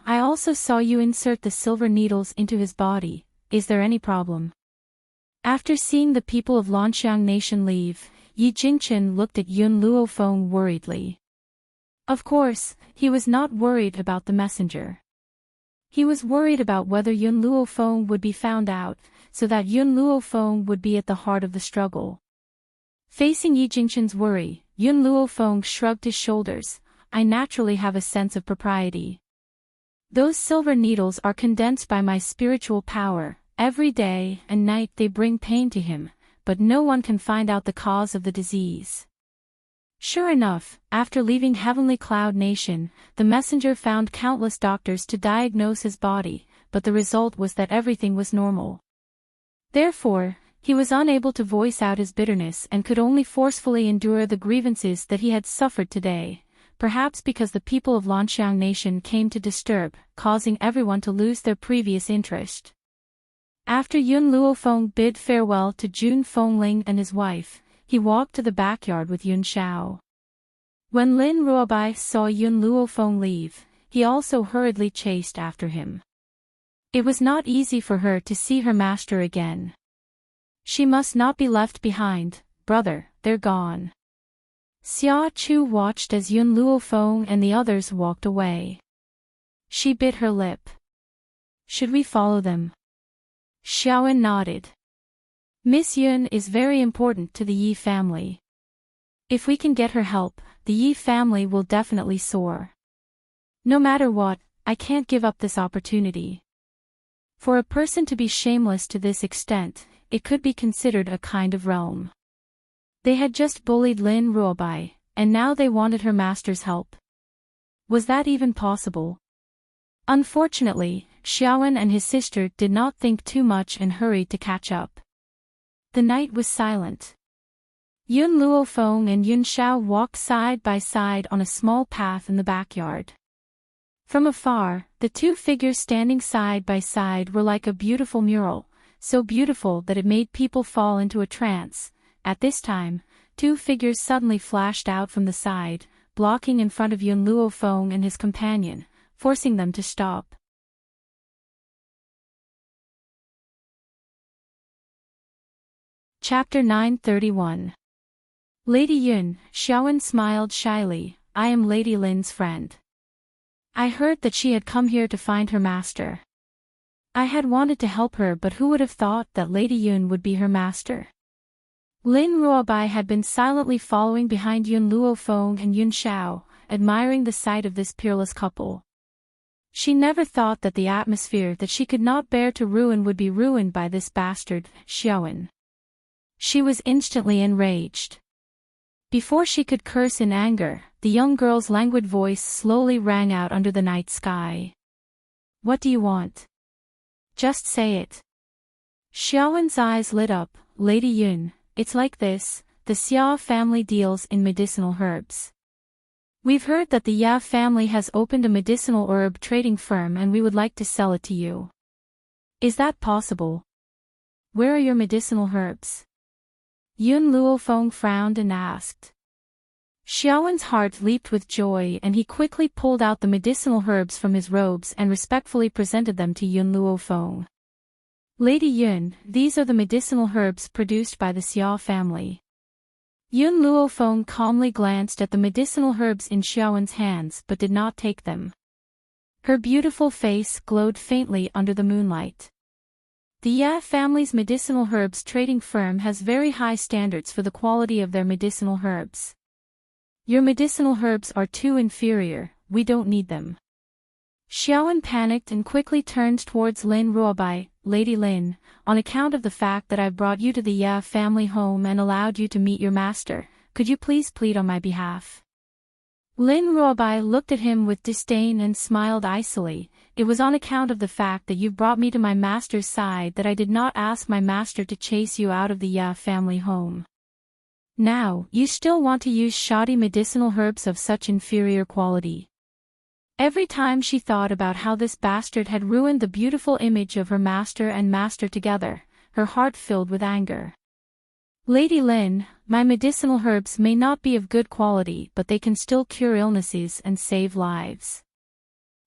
A: I also saw you insert the silver needles into his body. Is there any problem? After seeing the people of Lanxiang Nation leave, Yi Jingchen looked at Yun Luofeng worriedly. Of course, he was not worried about the messenger. He was worried about whether Yun Luofeng would be found out, so that Yun Luofeng would be at the heart of the struggle. Facing Yi Jingchen's worry, Yun Luofeng shrugged his shoulders. I naturally have a sense of propriety. Those silver needles are condensed by my spiritual power. Every day and night they bring pain to him, but no one can find out the cause of the disease. Sure enough, after leaving Heavenly Cloud Nation, the messenger found countless doctors to diagnose his body, but the result was that everything was normal. Therefore, he was unable to voice out his bitterness and could only forcefully endure the grievances that he had suffered today, perhaps because the people of Lanxiang Nation came to disturb, causing everyone to lose their previous interest. After Yun Luofeng bid farewell to Jun Fengling and his wife, he walked to the backyard with Yun Xiao. When Lin Ruobai saw Yun Luofeng leave, he also hurriedly chased after him. It was not easy for her to see her master again. She must not be left behind, brother, they're gone. Xia Chu watched as Yun Luofeng and the others walked away. She bit her lip. Should we follow them? Xiaowen nodded. Miss Yun is very important to the Yi family. If we can get her help, the Yi family will definitely soar. No matter what, I can't give up this opportunity. For a person to be shameless to this extent, it could be considered a kind of realm. They had just bullied Lin Ruobai, and now they wanted her master's help. Was that even possible? Unfortunately, Xiaowen and his sister did not think too much and hurried to catch up. The night was silent. Yun Luofeng and Yun Xiao walked side by side on a small path in the backyard. From afar, the two figures standing side by side were like a beautiful mural, so beautiful that it made people fall into a trance. At this time, two figures suddenly flashed out from the side, blocking in front of Yun Luofeng and his companion, forcing them to stop. Chapter 931. Lady Yun, Xiaowen smiled shyly. I am Lady Lin's friend. I heard that she had come here to find her master. I had wanted to help her, but who would have thought that Lady Yun would be her master? Lin Ruobai had been silently following behind Yun Luofeng and Yun Xiao, admiring the sight of this peerless couple. She never thought that the atmosphere that she could not bear to ruin would be ruined by this bastard, Xiaowen. She was instantly enraged. Before she could curse in anger, the young girl's languid voice slowly rang out under the night sky. What do you want? Just say it. Xiaowen's eyes lit up. Lady Yun, it's like this, the Xia family deals in medicinal herbs. We've heard that the Ya family has opened a medicinal herb trading firm and we would like to sell it to you. Is that possible? Where are your medicinal herbs? Yun Luofeng frowned and asked. Xiaowen's heart leaped with joy and he quickly pulled out the medicinal herbs from his robes and respectfully presented them to Yun Luofeng. Lady Yun, these are the medicinal herbs produced by the Xia family. Yun Luofeng calmly glanced at the medicinal herbs in Xiaowen's hands but did not take them. Her beautiful face glowed faintly under the moonlight. The Ya family's medicinal herbs trading firm has very high standards for the quality of their medicinal herbs. Your medicinal herbs are too inferior, we don't need them. Xiaowen panicked and quickly turned towards Lin Ruobai. Lady Lin, on account of the fact that I've brought you to the Ya family home and allowed you to meet your master, could you please plead on my behalf? Lin Ruobai looked at him with disdain and smiled icily. It was on account of the fact that you brought me to my master's side that I did not ask my master to chase you out of the Ya family home. Now, you still want to use shoddy medicinal herbs of such inferior quality. Every time she thought about how this bastard had ruined the beautiful image of her master and master together, her heart filled with anger. Lady Lin, my medicinal herbs may not be of good quality but they can still cure illnesses and save lives.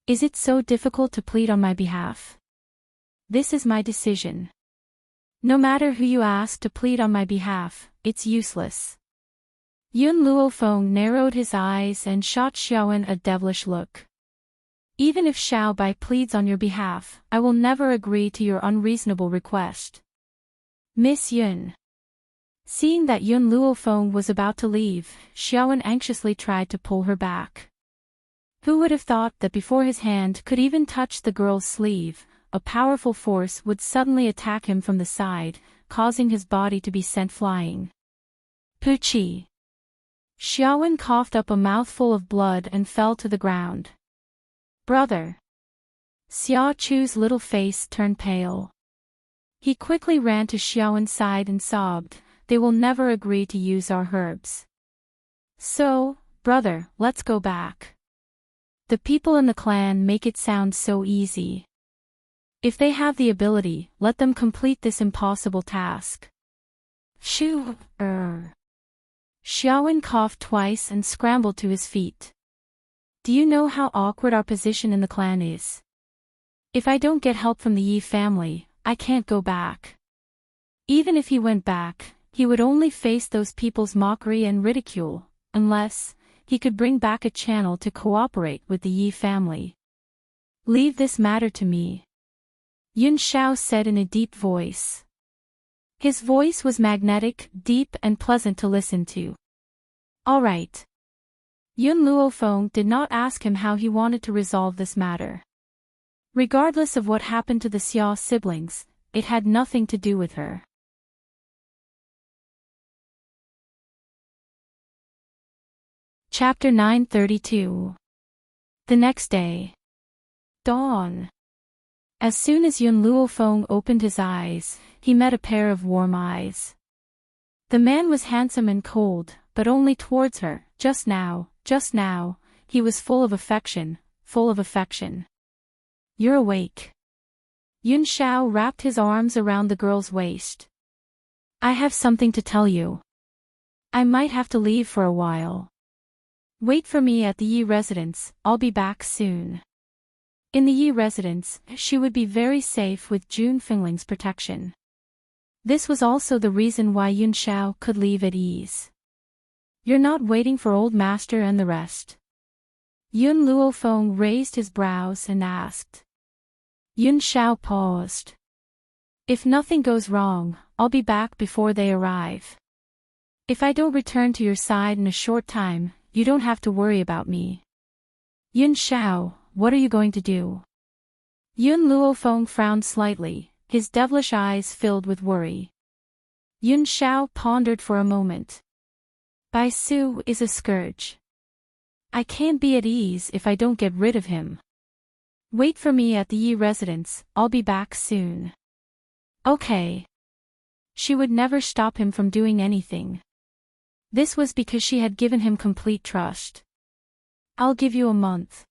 A: Is it so difficult to plead on my behalf? This is my decision. No matter who you ask to plead on my behalf, it's useless. Yun Luofeng narrowed his eyes and shot Xiaowen a devilish look. Even if Xiao Bai pleads on your behalf, I will never agree to your unreasonable request. Miss Yun. Seeing that Yun Luofeng was about to leave, Xiaowen anxiously tried to pull her back. Who would have thought that before his hand could even touch the girl's sleeve, a powerful force would suddenly attack him from the side, causing his body to be sent flying. Puchi. Xiaowen coughed up a mouthful of blood and fell to the ground. Brother. Xia Chu's little face turned pale. He quickly ran to Xiaowen's side and sobbed, they will never agree to use our herbs. So, brother, let's go back. The people in the clan make it sound so easy. If they have the ability, let them complete this impossible task. Xiaowen coughed twice and scrambled to his feet. Do you know how awkward our position in the clan is? If I don't get help from the Yi family, I can't go back. Even if he went back, he would only face those people's mockery and ridicule, unless he could bring back a channel to cooperate with the Yi family. Leave this matter to me. Yun Shao said in a deep voice. His voice was magnetic, deep and pleasant to listen to. All right. Yun Luofeng did not ask him how he wanted to resolve this matter. Regardless of what happened to the Xia siblings, it had nothing to do with her. Chapter 932. The next day. Dawn. As soon as Yun Luofeng opened his eyes, he met a pair of warm eyes. The man was handsome and cold, but only towards her. Just now, he was full of affection. You're awake. Yun Shao wrapped his arms around the girl's waist. I have something to tell you. I might have to leave for a while. Wait for me at the Yi residence, I'll be back soon. In the Yi residence, she would be very safe with Jun Fingling's protection. This was also the reason why Yun Shao could leave at ease. You're not waiting for old master and the rest? Yun Luofeng raised his brows and asked. Yun Shao paused. If nothing goes wrong, I'll be back before they arrive. If I don't return to your side in a short time, you don't have to worry about me. Yun Shao, what are you going to do? Yun Luofeng frowned slightly, his devilish eyes filled with worry. Yun Shao pondered for a moment. Bai Su is a scourge. I can't be at ease if I don't get rid of him. Wait for me at the Yi residence, I'll be back soon. Okay. She would never stop him from doing anything. This was because she had given him complete trust. I'll give you a month.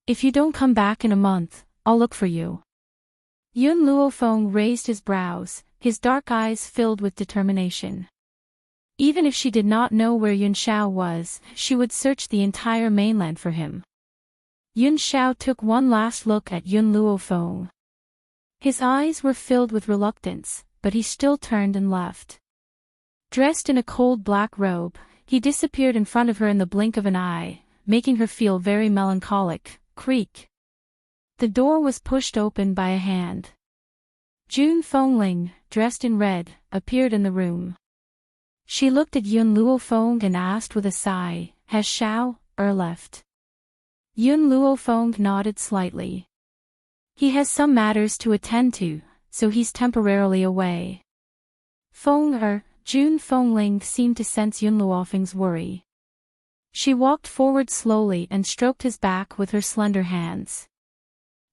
A: If you don't come back in a month, I'll look for you. Yun Luofeng raised his brows, his dark eyes filled with determination. Even if she did not know where Yun Shao was, she would search the entire mainland for him. Yun Shao took one last look at Yun Luofeng. His eyes were filled with reluctance, but he still turned and left. Dressed in a cold black robe, he disappeared in front of her in the blink of an eye, making her feel very melancholic. Creak. The door was pushed open by a hand. June Fengling, dressed in red, appeared in the room. She looked at Yun Luofeng and asked with a sigh, "Has Shao left?" Yun Luofeng nodded slightly. "He has some matters to attend to, so he's temporarily away." June Fengling seemed to sense Yun Luofeng's worry. She walked forward slowly and stroked his back with her slender hands.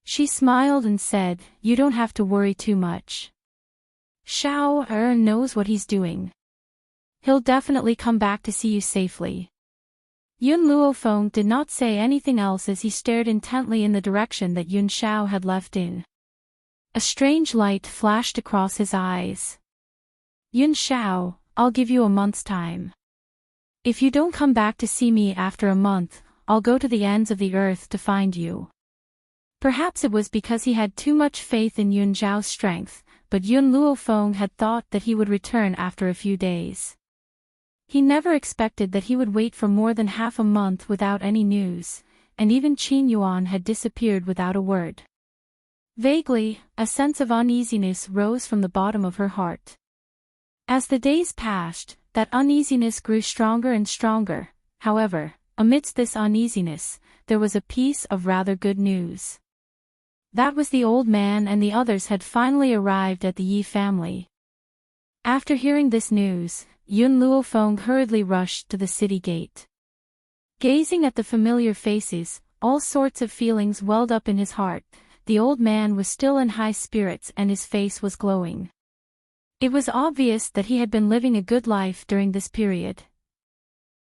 A: She smiled and said, "You don't have to worry too much. Shao knows what he's doing. He'll definitely come back to see you safely." Yun Luofeng did not say anything else as he stared intently in the direction that Yun Shao had left in. A strange light flashed across his eyes. "Yun Shao, I'll give you a month's time. If you don't come back to see me after a month, I'll go to the ends of the earth to find you." Perhaps it was because he had too much faith in Yun Zhao's strength, but Yun Luofeng had thought that he would return after a few days. He never expected that he would wait for more than half a month without any news, and even Qin Yuan had disappeared without a word. Vaguely, a sense of uneasiness rose from the bottom of her heart. As the days passed, that uneasiness grew stronger and stronger. However, amidst this uneasiness, there was a piece of rather good news. That was the old man and the others had finally arrived at the Yi family. After hearing this news, Yun Luofeng hurriedly rushed to the city gate. Gazing at the familiar faces, all sorts of feelings welled up in his heart. The old man was still in high spirits and his face was glowing. It was obvious that he had been living a good life during this period.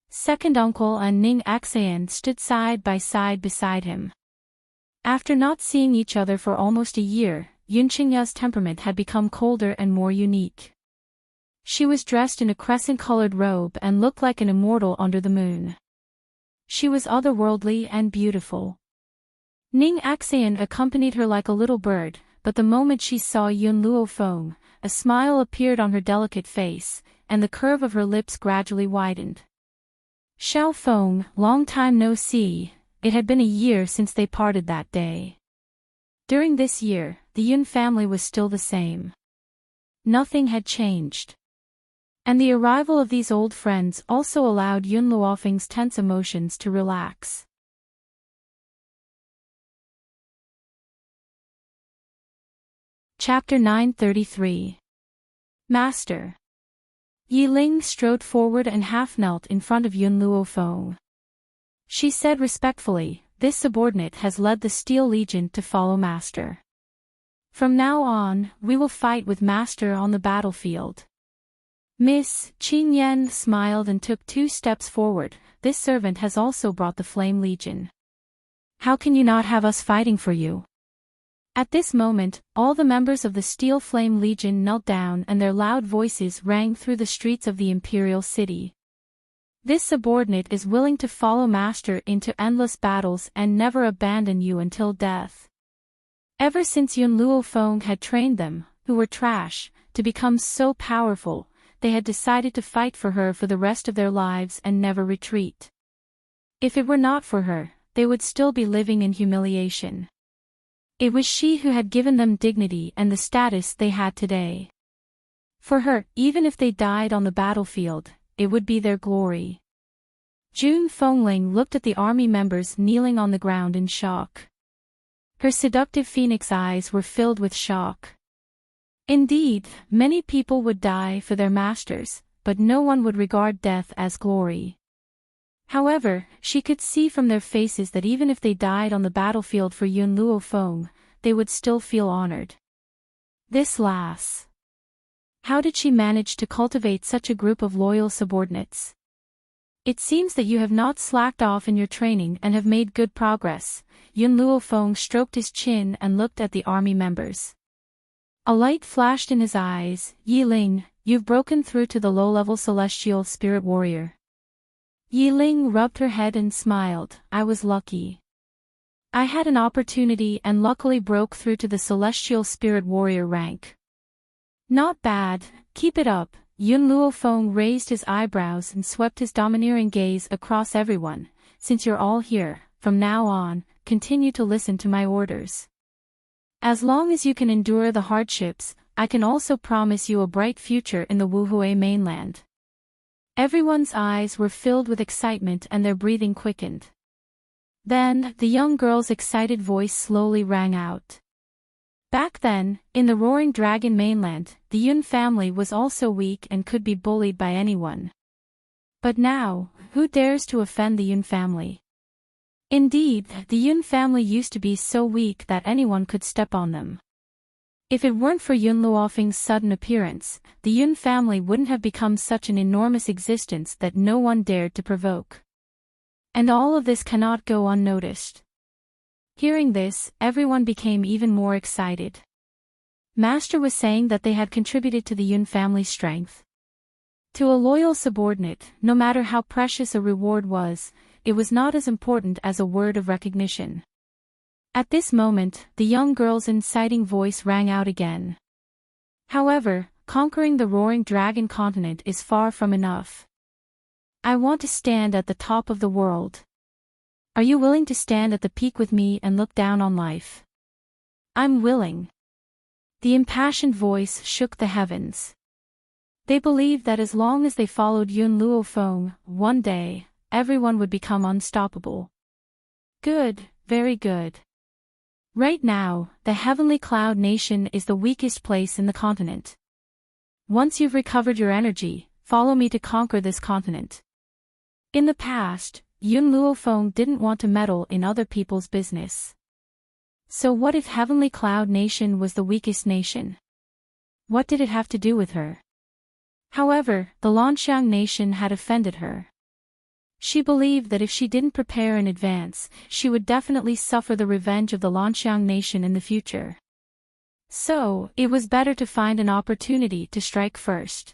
A: Second uncle and Ning Axayan stood side by side beside him. After not seeing each other for almost a year, Yun Qingya's temperament had become colder and more unique. She was dressed in a crescent-colored robe and looked like an immortal under the moon. She was otherworldly and beautiful. Ning Axayan accompanied her like a little bird, but the moment she saw Yun Luofeng, a smile appeared on her delicate face, and the curve of her lips gradually widened. "Xiao Feng, long time no see." It had been a year since they parted that day. During this year, the Yun family was still the same. Nothing had changed. And the arrival of these old friends also allowed Yun Luofeng's tense emotions to relax. Chapter 933. Master. Yi Ling strode forward and half knelt in front of Yun Luofeng. She said respectfully, "This subordinate has led the Steel Legion to follow Master. From now on, we will fight with Master on the battlefield." Miss Qin Yan smiled and took 2 steps forward. "This servant has also brought the Flame Legion. How can you not have us fighting for you?" At this moment, all the members of the Steel Flame Legion knelt down and their loud voices rang through the streets of the Imperial City. "This subordinate is willing to follow Master into endless battles and never abandon you until death." Ever since Yun Luofeng had trained them, who were trash, to become so powerful, they had decided to fight for her for the rest of their lives and never retreat. If it were not for her, they would still be living in humiliation. It was she who had given them dignity and the status they had today. For her, even if they died on the battlefield, it would be their glory. June Fengling looked at the army members kneeling on the ground in shock. Her seductive phoenix eyes were filled with shock. Indeed, many people would die for their masters, but no one would regard death as glory. However, she could see from their faces that even if they died on the battlefield for Yun Luo Feng, they would still feel honored. This lass. How did she manage to cultivate such a group of loyal subordinates? It seems that you have not slacked off in your training and have made good progress. Yun Luo Feng stroked his chin and looked at the army members. A light flashed in his eyes. Yi Ling, you've broken through to the low-level celestial spirit warrior. Yi Ling rubbed her head and smiled. I was lucky. I had an opportunity and luckily broke through to the celestial spirit warrior rank. Not bad, keep it up. Yun Luo Feng raised his eyebrows and swept his domineering gaze across everyone. Since you're all here, from now on, continue to listen to my orders. As long as you can endure the hardships, I can also promise you a bright future in the Wuhui mainland. Everyone's eyes were filled with excitement and their breathing quickened. Then, the young girl's excited voice slowly rang out. Back then, in the Roaring Dragon mainland, the Yun family was also weak and could be bullied by anyone. But now, who dares to offend the Yun family? Indeed, the Yun family used to be so weak that anyone could step on them. If it weren't for Yun Luofeng's sudden appearance, the Yun family wouldn't have become such an enormous existence that no one dared to provoke. And all of this cannot go unnoticed. Hearing this, everyone became even more excited. Master was saying that they had contributed to the Yun family's strength. To a loyal subordinate, no matter how precious a reward was, it was not as important as a word of recognition. At this moment, the young girl's inciting voice rang out again. However, conquering the Roaring Dragon continent is far from enough. I want to stand at the top of the world. Are you willing to stand at the peak with me and look down on life? I'm willing. The impassioned voice shook the heavens. They believed that as long as they followed Yun Luo Feng, one day, everyone would become unstoppable. Good, very good. Right now, the Heavenly Cloud Nation is the weakest place in the continent. Once you've recovered your energy, follow me to conquer this continent. In the past, Yun Luo Feng didn't want to meddle in other people's business. So what if Heavenly Cloud Nation was the weakest nation? What did it have to do with her? However, the Lanxiang Nation had offended her. She believed that if she didn't prepare in advance, she would definitely suffer the revenge of the Lanxiang Nation in the future. So, it was better to find an opportunity to strike first.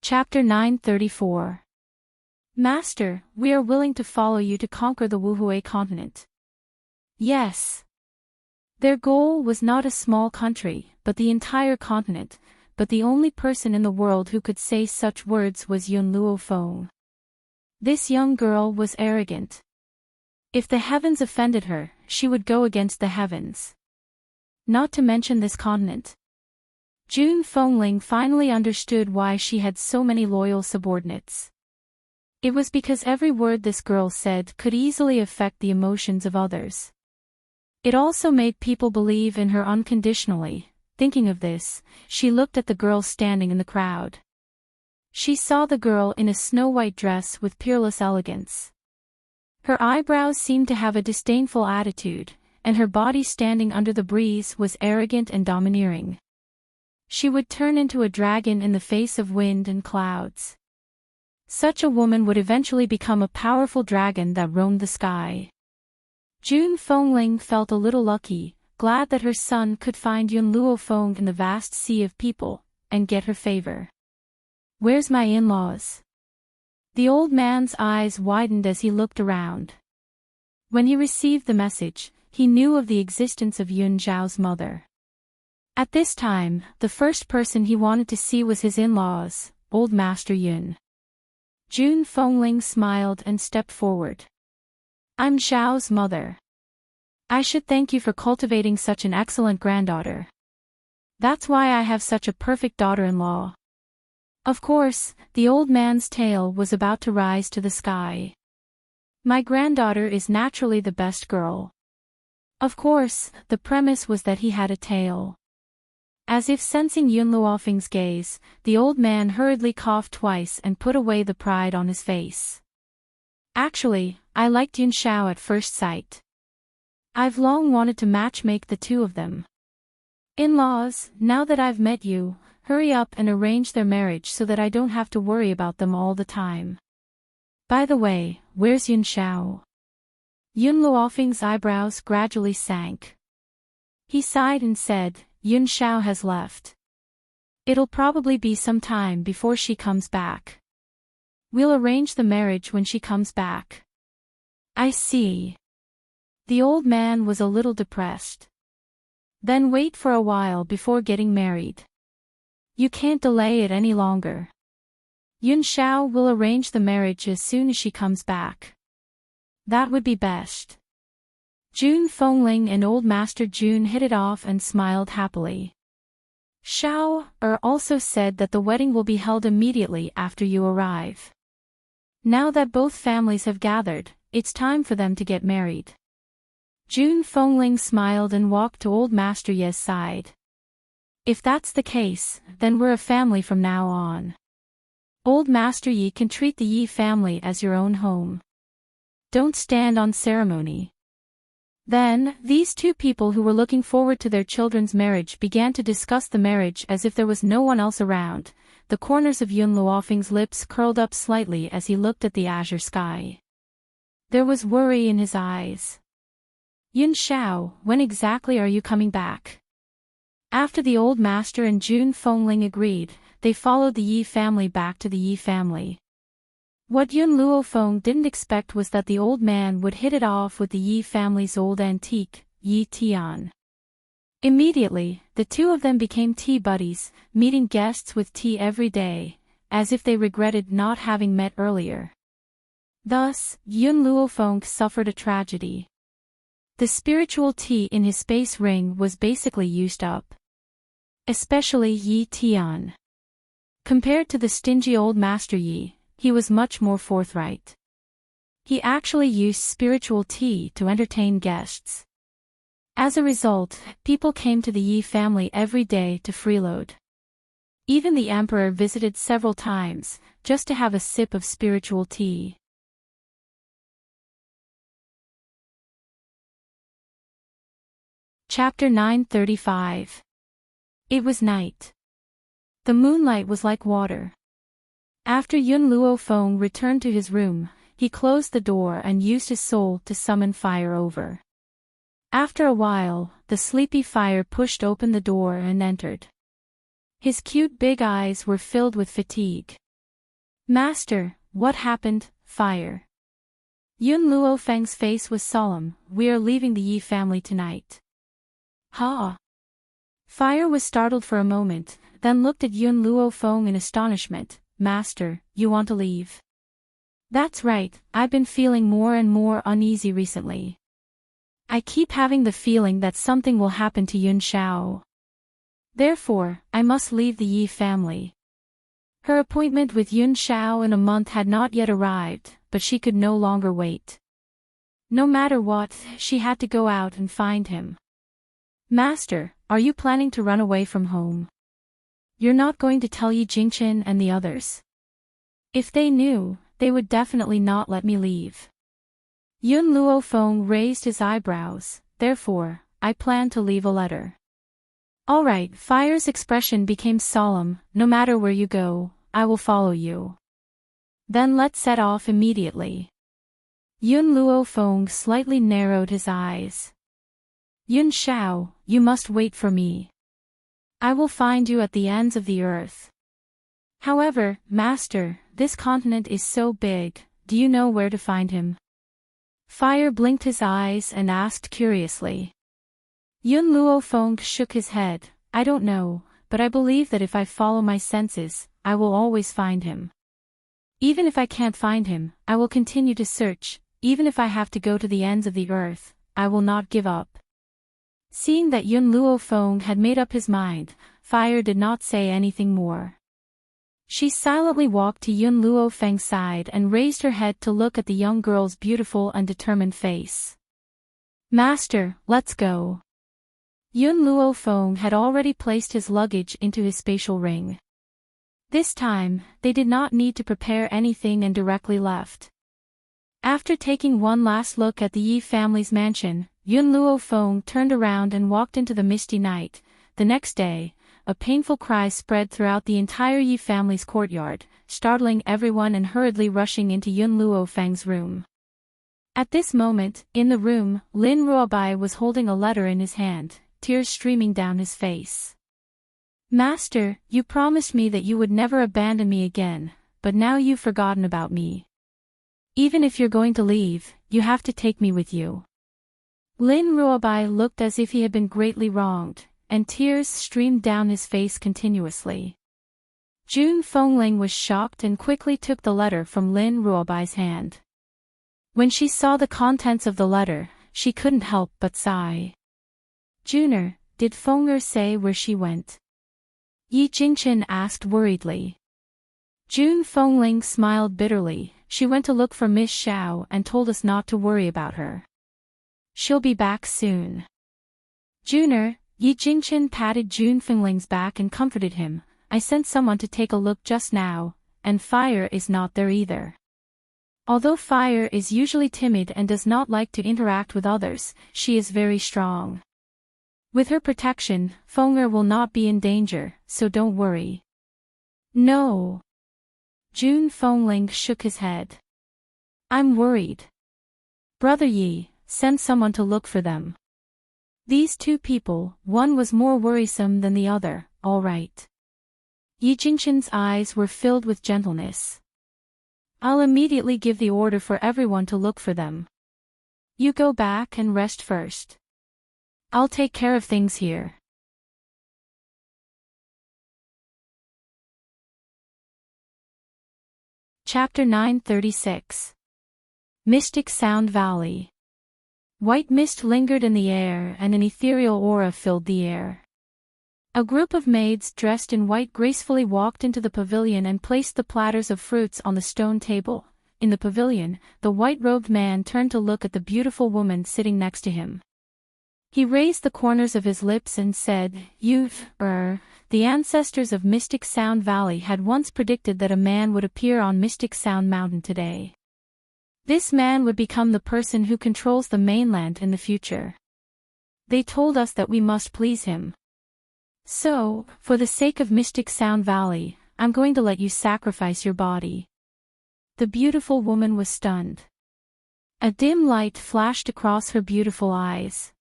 A: Chapter 934. Master, we are willing to follow you to conquer the Wuhui continent. Yes. Their goal was not a small country, but the entire continent, but the only person in the world who could say such words was Yun Luo Feng. This young girl was arrogant. If the heavens offended her, she would go against the heavens. Not to mention this continent. Jun Fengling finally understood why she had so many loyal subordinates. It was because every word this girl said could easily affect the emotions of others. It also made people believe in her unconditionally. Thinking of this, she looked at the girl standing in the crowd. She saw the girl in a snow-white dress with peerless elegance. Her eyebrows seemed to have a disdainful attitude, and her body standing under the breeze was arrogant and domineering. She would turn into a dragon in the face of wind and clouds. Such a woman would eventually become a powerful dragon that roamed the sky. Jun Fengling felt a little lucky, glad that her son could find Yun Luo Feng in the vast sea of people, and get her favor. Where's my in-laws? The old man's eyes widened as he looked around. When he received the message, he knew of the existence of Yun Zhao's mother. At this time, the first person he wanted to see was his in-laws, old Master Yun. Jun Fengling smiled and stepped forward. I'm Zhao's mother. I should thank you for cultivating such an excellent granddaughter. That's why I have such a perfect daughter-in-law. Of course, the old man's tail was about to rise to the sky. My granddaughter is naturally the best girl. Of course, the premise was that he had a tail. As if sensing Yun Luofeng's gaze, the old man hurriedly coughed twice and put away the pride on his face. Actually, I liked Yun Shao at first sight. I've long wanted to matchmake the two of them. In-laws, now that I've met you, hurry up and arrange their marriage so that I don't have to worry about them all the time. By the way, where's Yun Shao? Yun Luofeng's eyebrows gradually sank. He sighed and said, Yun Shao has left. It'll probably be some time before she comes back. We'll arrange the marriage when she comes back. I see. The old man was a little depressed. Then wait for a while before getting married. You can't delay it any longer. Yun Shao will arrange the marriage as soon as she comes back. That would be best. Jun Fengling and Old Master Jun hit it off and smiled happily. Shao also said that the wedding will be held immediately after you arrive. Now that both families have gathered, it's time for them to get married. Jun Fengling smiled and walked to Old Master Ye's side. If that's the case, then we're a family from now on. Old Master Yi can treat the Yi family as your own home. Don't stand on ceremony. Then, these two people who were looking forward to their children's marriage began to discuss the marriage as if there was no one else around. The corners of Yun Luofeng's lips curled up slightly as he looked at the azure sky. There was worry in his eyes. Yun Shao, when exactly are you coming back? After the old master and Jun Fengling agreed, they followed the Yi family back to the Yi family. What Yun Luofeng didn't expect was that the old man would hit it off with the Yi family's old antique, Yi Tian. Immediately, the two of them became tea buddies, meeting guests with tea every day, as if they regretted not having met earlier. Thus, Yun Luofeng suffered a tragedy. The spiritual tea in his space ring was basically used up. Especially Yi Tian. Compared to the stingy old Master Yi, he was much more forthright. He actually used spiritual tea to entertain guests. As a result, people came to the Yi family every day to freeload. Even the emperor visited several times, just to have a sip of spiritual tea. Chapter 935. It was night. The moonlight was like water. After Yun Luofeng returned to his room, he closed the door and used his soul to summon fire over. After a while, the sleepy fire pushed open the door and entered. His cute big eyes were filled with fatigue. Master, what happened, fire? Yun Luofeng's face was solemn. We are leaving the Yi family tonight. Ha! Fire was startled for a moment, then looked at Yun Luofeng in astonishment. Master, you want to leave? That's right, I've been feeling more and more uneasy recently. I keep having the feeling that something will happen to Yun Shao. Therefore, I must leave the Yi family. Her appointment with Yun Shao in a month had not yet arrived, but she could no longer wait. No matter what, she had to go out and find him. Master, are you planning to run away from home? You're not going to tell Yi Jingchen and the others? If they knew, they would definitely not let me leave. Yun Luofeng raised his eyebrows. Therefore, I plan to leave a letter. All right. Fire's expression became solemn. No matter where you go, I will follow you. Then let's set off immediately. Yun Luofeng slightly narrowed his eyes. Yun Shao, you must wait for me. I will find you at the ends of the earth. However, Master, this continent is so big, do you know where to find him? Fire blinked his eyes and asked curiously. Yun Luofeng shook his head. I don't know, but I believe that if I follow my senses, I will always find him. Even if I can't find him, I will continue to search. Even if I have to go to the ends of the earth, I will not give up. Seeing that Yun Luofeng had made up his mind, Fire did not say anything more. She silently walked to Yun Luofeng's side and raised her head to look at the young girl's beautiful and determined face. Master, let's go. Yun Luo Feng had already placed his luggage into his spatial ring. This time, they did not need to prepare anything and directly left. After taking one last look at the Yi family's mansion, Yun Luo Feng turned around and walked into the misty night. The next day, a painful cry spread throughout the entire Yi family's courtyard, startling everyone and hurriedly rushing into Yun Luo Feng's room. At this moment, in the room, Lin Ruobai was holding a letter in his hand, tears streaming down his face. Master, you promised me that you would never abandon me again, but now you've forgotten about me. Even if you're going to leave, you have to take me with you. Lin Ruobai looked as if he had been greatly wronged, and tears streamed down his face continuously. Jun Fengling was shocked and quickly took the letter from Lin Ruobai's hand. When she saw the contents of the letter, she couldn't help but sigh. Juner, did Feng'er say where she went? Yi Jingchen asked worriedly. Jun Fengling smiled bitterly. She went to look for Miss Xiao and told us not to worry about her. She'll be back soon. Juner, Yi Jingchen patted Jun Fengling's back and comforted him. I sent someone to take a look just now, and Fire is not there either. Although Fire is usually timid and does not like to interact with others, she is very strong. With her protection, Feng'er will not be in danger, so don't worry. No. Jun Fengling shook his head. I'm worried. Brother Yi, send someone to look for them. These two people, one was more worrisome than the other, all right. Yi Jingchen's eyes were filled with gentleness. I'll immediately give the order for everyone to look for them. You go back and rest first. I'll take care of things here. Chapter 936. Mystic Sound Valley. White mist lingered in the air and an ethereal aura filled the air. A group of maids dressed in white gracefully walked into the pavilion and placed the platters of fruits on the stone table. In the pavilion, the white-robed man turned to look at the beautiful woman sitting next to him. He raised the corners of his lips and said, The ancestors of Mystic Sound Valley had once predicted that a man would appear on Mystic Sound Mountain today. This man would become the person who controls the mainland in the future. They told us that we must please him. So, for the sake of Mystic Sound Valley, I'm going to let you sacrifice your body. The beautiful woman was stunned. A dim light flashed across her beautiful eyes.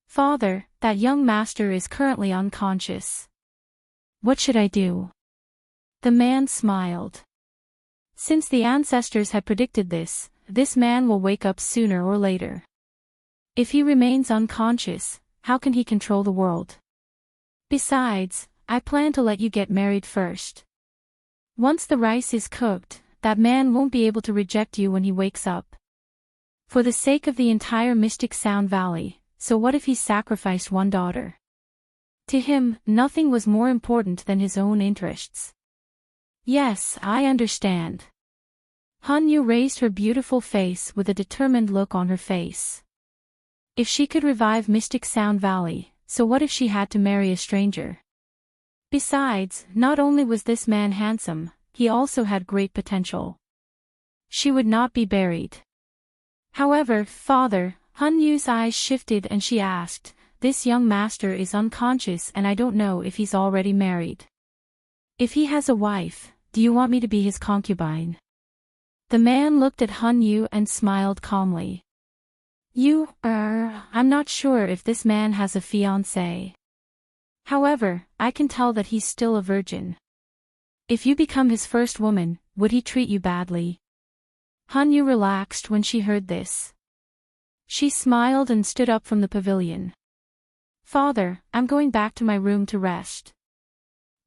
A: Father, that young master is currently unconscious. What should I do? The man smiled. Since the ancestors had predicted this man will wake up sooner or later. If he remains unconscious, how can he control the world? Besides, I plan to let you get married first. Once the rice is cooked, that man won't be able to reject you when he wakes up. For the sake of the entire Mystic Sound Valley, so what if he sacrificed one daughter? To him, nothing was more important than his own interests. Yes, I understand. Han Yu raised her beautiful face with a determined look on her face. If she could revive Mystic Sound Valley, so what if she had to marry a stranger? Besides, not only was this man handsome, he also had great potential. She would not be buried. However, Father, Han Yu's eyes shifted and she asked, This young master is unconscious and I don't know if he's already married. If he has a wife, do you want me to be his concubine? The man looked at Han Yu and smiled calmly. I'm not sure if this man has a fiancé. However, I can tell that he's still a virgin. If you become his first woman, would he treat you badly? Han Yu relaxed when she heard this. She smiled and stood up from the pavilion. Father, I'm going back to my room to rest.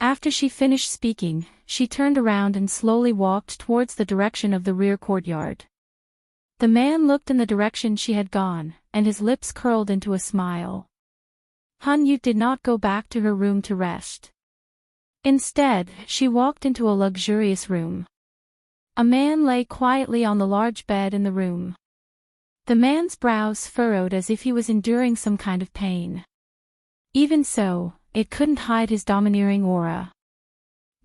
A: After she finished speaking, she turned around and slowly walked towards the direction of the rear courtyard. The man looked in the direction she had gone, and his lips curled into a smile. Han Yu did not go back to her room to rest. Instead, she walked into a luxurious room. A man lay quietly on the large bed in the room. The man's brows furrowed as if he was enduring some kind of pain. Even so, it couldn't hide his domineering aura.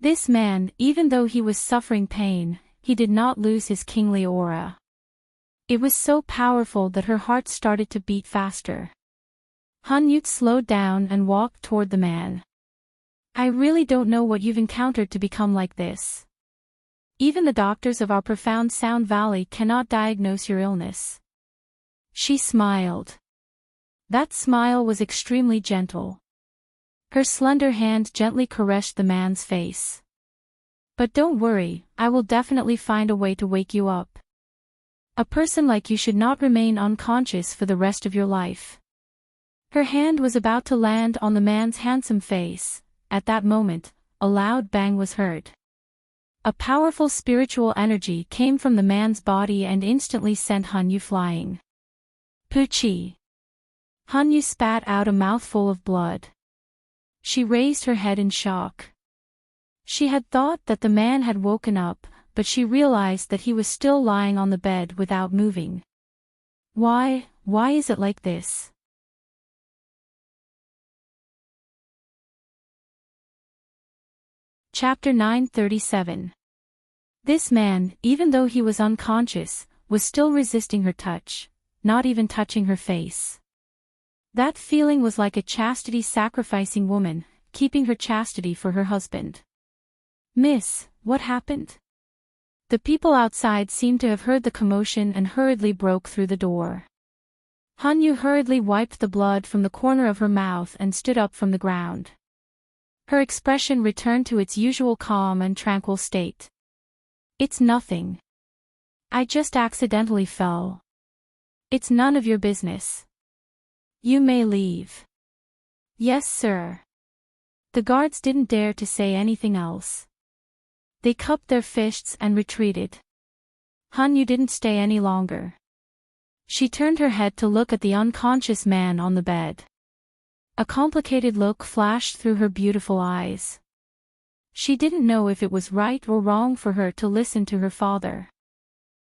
A: This man, even though he was suffering pain, he did not lose his kingly aura. It was so powerful that her heart started to beat faster. Hunyut slowed down and walked toward the man. I really don't know what you've encountered to become like this. Even the doctors of our profound Sound Valley cannot diagnose your illness. She smiled. That smile was extremely gentle. Her slender hand gently caressed the man's face. But don't worry, I will definitely find a way to wake you up. A person like you should not remain unconscious for the rest of your life. Her hand was about to land on the man's handsome face. At that moment, a loud bang was heard. A powerful spiritual energy came from the man's body and instantly sent Hanyu flying. Poochie! Hanyu spat out a mouthful of blood. She raised her head in shock. She had thought that the man had woken up, but she realized that he was still lying on the bed without moving. Why is it like this? Chapter 937. This man, even though he was unconscious, was still resisting her touch, not even touching her face. That feeling was like a chastity-sacrificing woman, keeping her chastity for her husband. Miss, what happened? The people outside seemed to have heard the commotion and hurriedly broke through the door. Hanyu hurriedly wiped the blood from the corner of her mouth and stood up from the ground. Her expression returned to its usual calm and tranquil state. It's nothing. I just accidentally fell. It's none of your business. You may leave. Yes, sir. The guards didn't dare to say anything else. They cupped their fists and retreated. Hanyu didn't stay any longer. She turned her head to look at the unconscious man on the bed. A complicated look flashed through her beautiful eyes. She didn't know if it was right or wrong for her to listen to her father.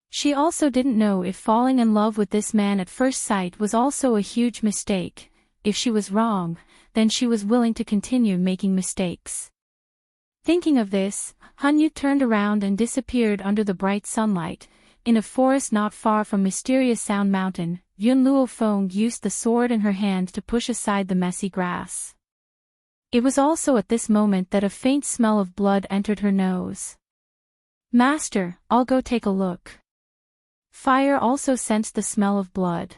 A: She also didn't know if falling in love with this man at first sight was also a huge mistake. If she was wrong, then she was willing to continue making mistakes. Thinking of this, Hanyu turned around and disappeared under the bright sunlight. In a forest not far from Mysterious Sound Mountain, Yun Luofeng used the sword in her hand to push aside the messy grass. It was also at this moment that a faint smell of blood entered her nose. Master, I'll go take a look. Fire also sensed the smell of blood.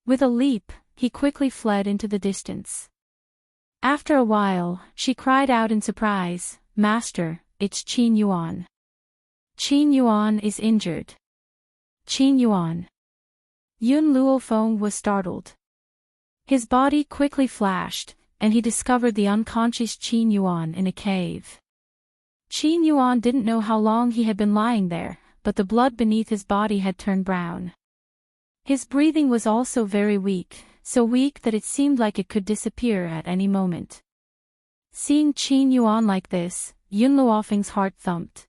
A: With a leap, he quickly fled into the distance. After a while, she cried out in surprise, Master, it's Qin Yuan. Qin Yuan is injured. Qin Yuan. Yun Luofeng was startled. His body quickly flashed, and he discovered the unconscious Qin Yuan in a cave. Qin Yuan didn't know how long he had been lying there, but the blood beneath his body had turned brown. His breathing was also very weak, so weak that it seemed like it could disappear at any moment. Seeing Qin Yuan like this, Yun Luofeng's heart thumped.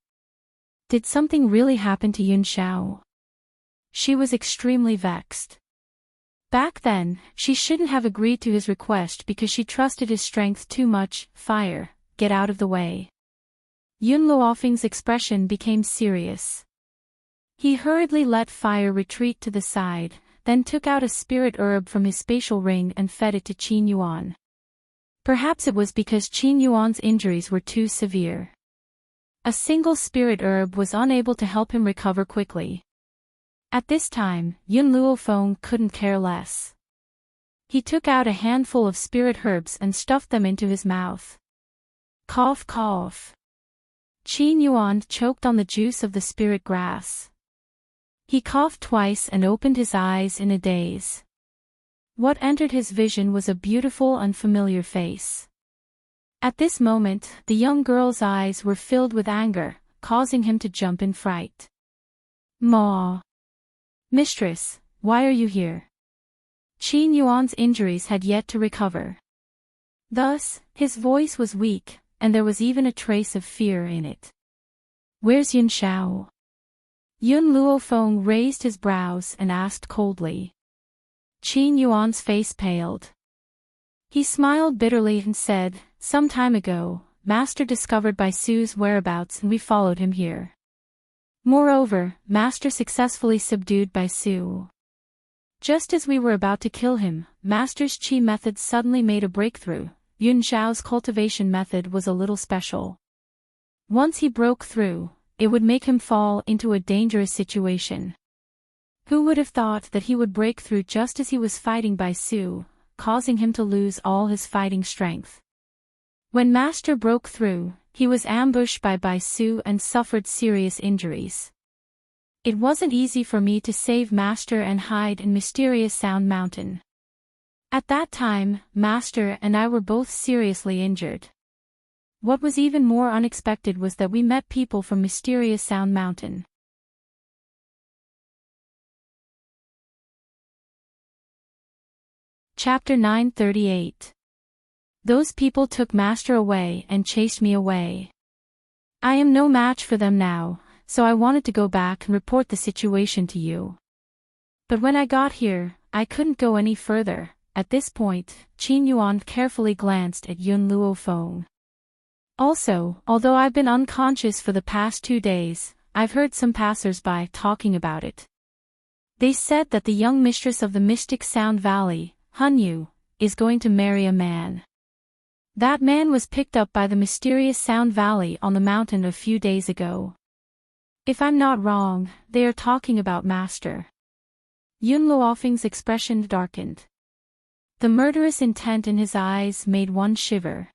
A: Did something really happen to Yun Xiao? She was extremely vexed. Back then, she shouldn't have agreed to his request because she trusted his strength too much. Fire, get out of the way. Yun Luofeng's expression became serious. He hurriedly let Fire retreat to the side, then took out a spirit herb from his spatial ring and fed it to Qin Yuan. Perhaps it was because Qin Yuan's injuries were too severe. A single spirit herb was unable to help him recover quickly. At this time, Yun Luofeng couldn't care less. He took out a handful of spirit herbs and stuffed them into his mouth. Cough cough. Qin Yuan choked on the juice of the spirit grass. He coughed twice and opened his eyes in a daze. What entered his vision was a beautiful and familiar face. At this moment, the young girl's eyes were filled with anger, causing him to jump in fright. Ma! Mistress, why are you here? Qin Yuan's injuries had yet to recover. Thus, his voice was weak, and there was even a trace of fear in it. Where's Yun Xiao? Yun Luofeng raised his brows and asked coldly. Qin Yuan's face paled. He smiled bitterly and said, "Some time ago, Master discovered Baisu's whereabouts and we followed him here. Moreover, Master successfully subdued Baisu. Just as we were about to kill him, Master's chi method suddenly made a breakthrough. Yun Shao's cultivation method was a little special. Once he broke through, it would make him fall into a dangerous situation. Who would have thought that he would break through just as he was fighting Baisu, causing him to lose all his fighting strength? When Master broke through, he was ambushed by Baisu and suffered serious injuries. It wasn't easy for me to save Master and hide in Mysterious Sound Mountain. At that time, Master and I were both seriously injured. What was even more unexpected was that we met people from Mysterious Sound Mountain. Chapter 938. Those people took Master away and chased me away. I am no match for them now, so I wanted to go back and report the situation to you. But when I got here, I couldn't go any further. At this point, Qin Yuan carefully glanced at Yun Luofeng. Also, although I've been unconscious for the past 2 days, I've heard some passers-by talking about it. They said that the young mistress of the Mystic Sound Valley, Hunyu, is going to marry a man. That man was picked up by the Mysterious Sound Valley on the mountain a few days ago. If I'm not wrong, they are talking about Master. Yun Luofeng's expression darkened. The murderous intent in his eyes made one shiver.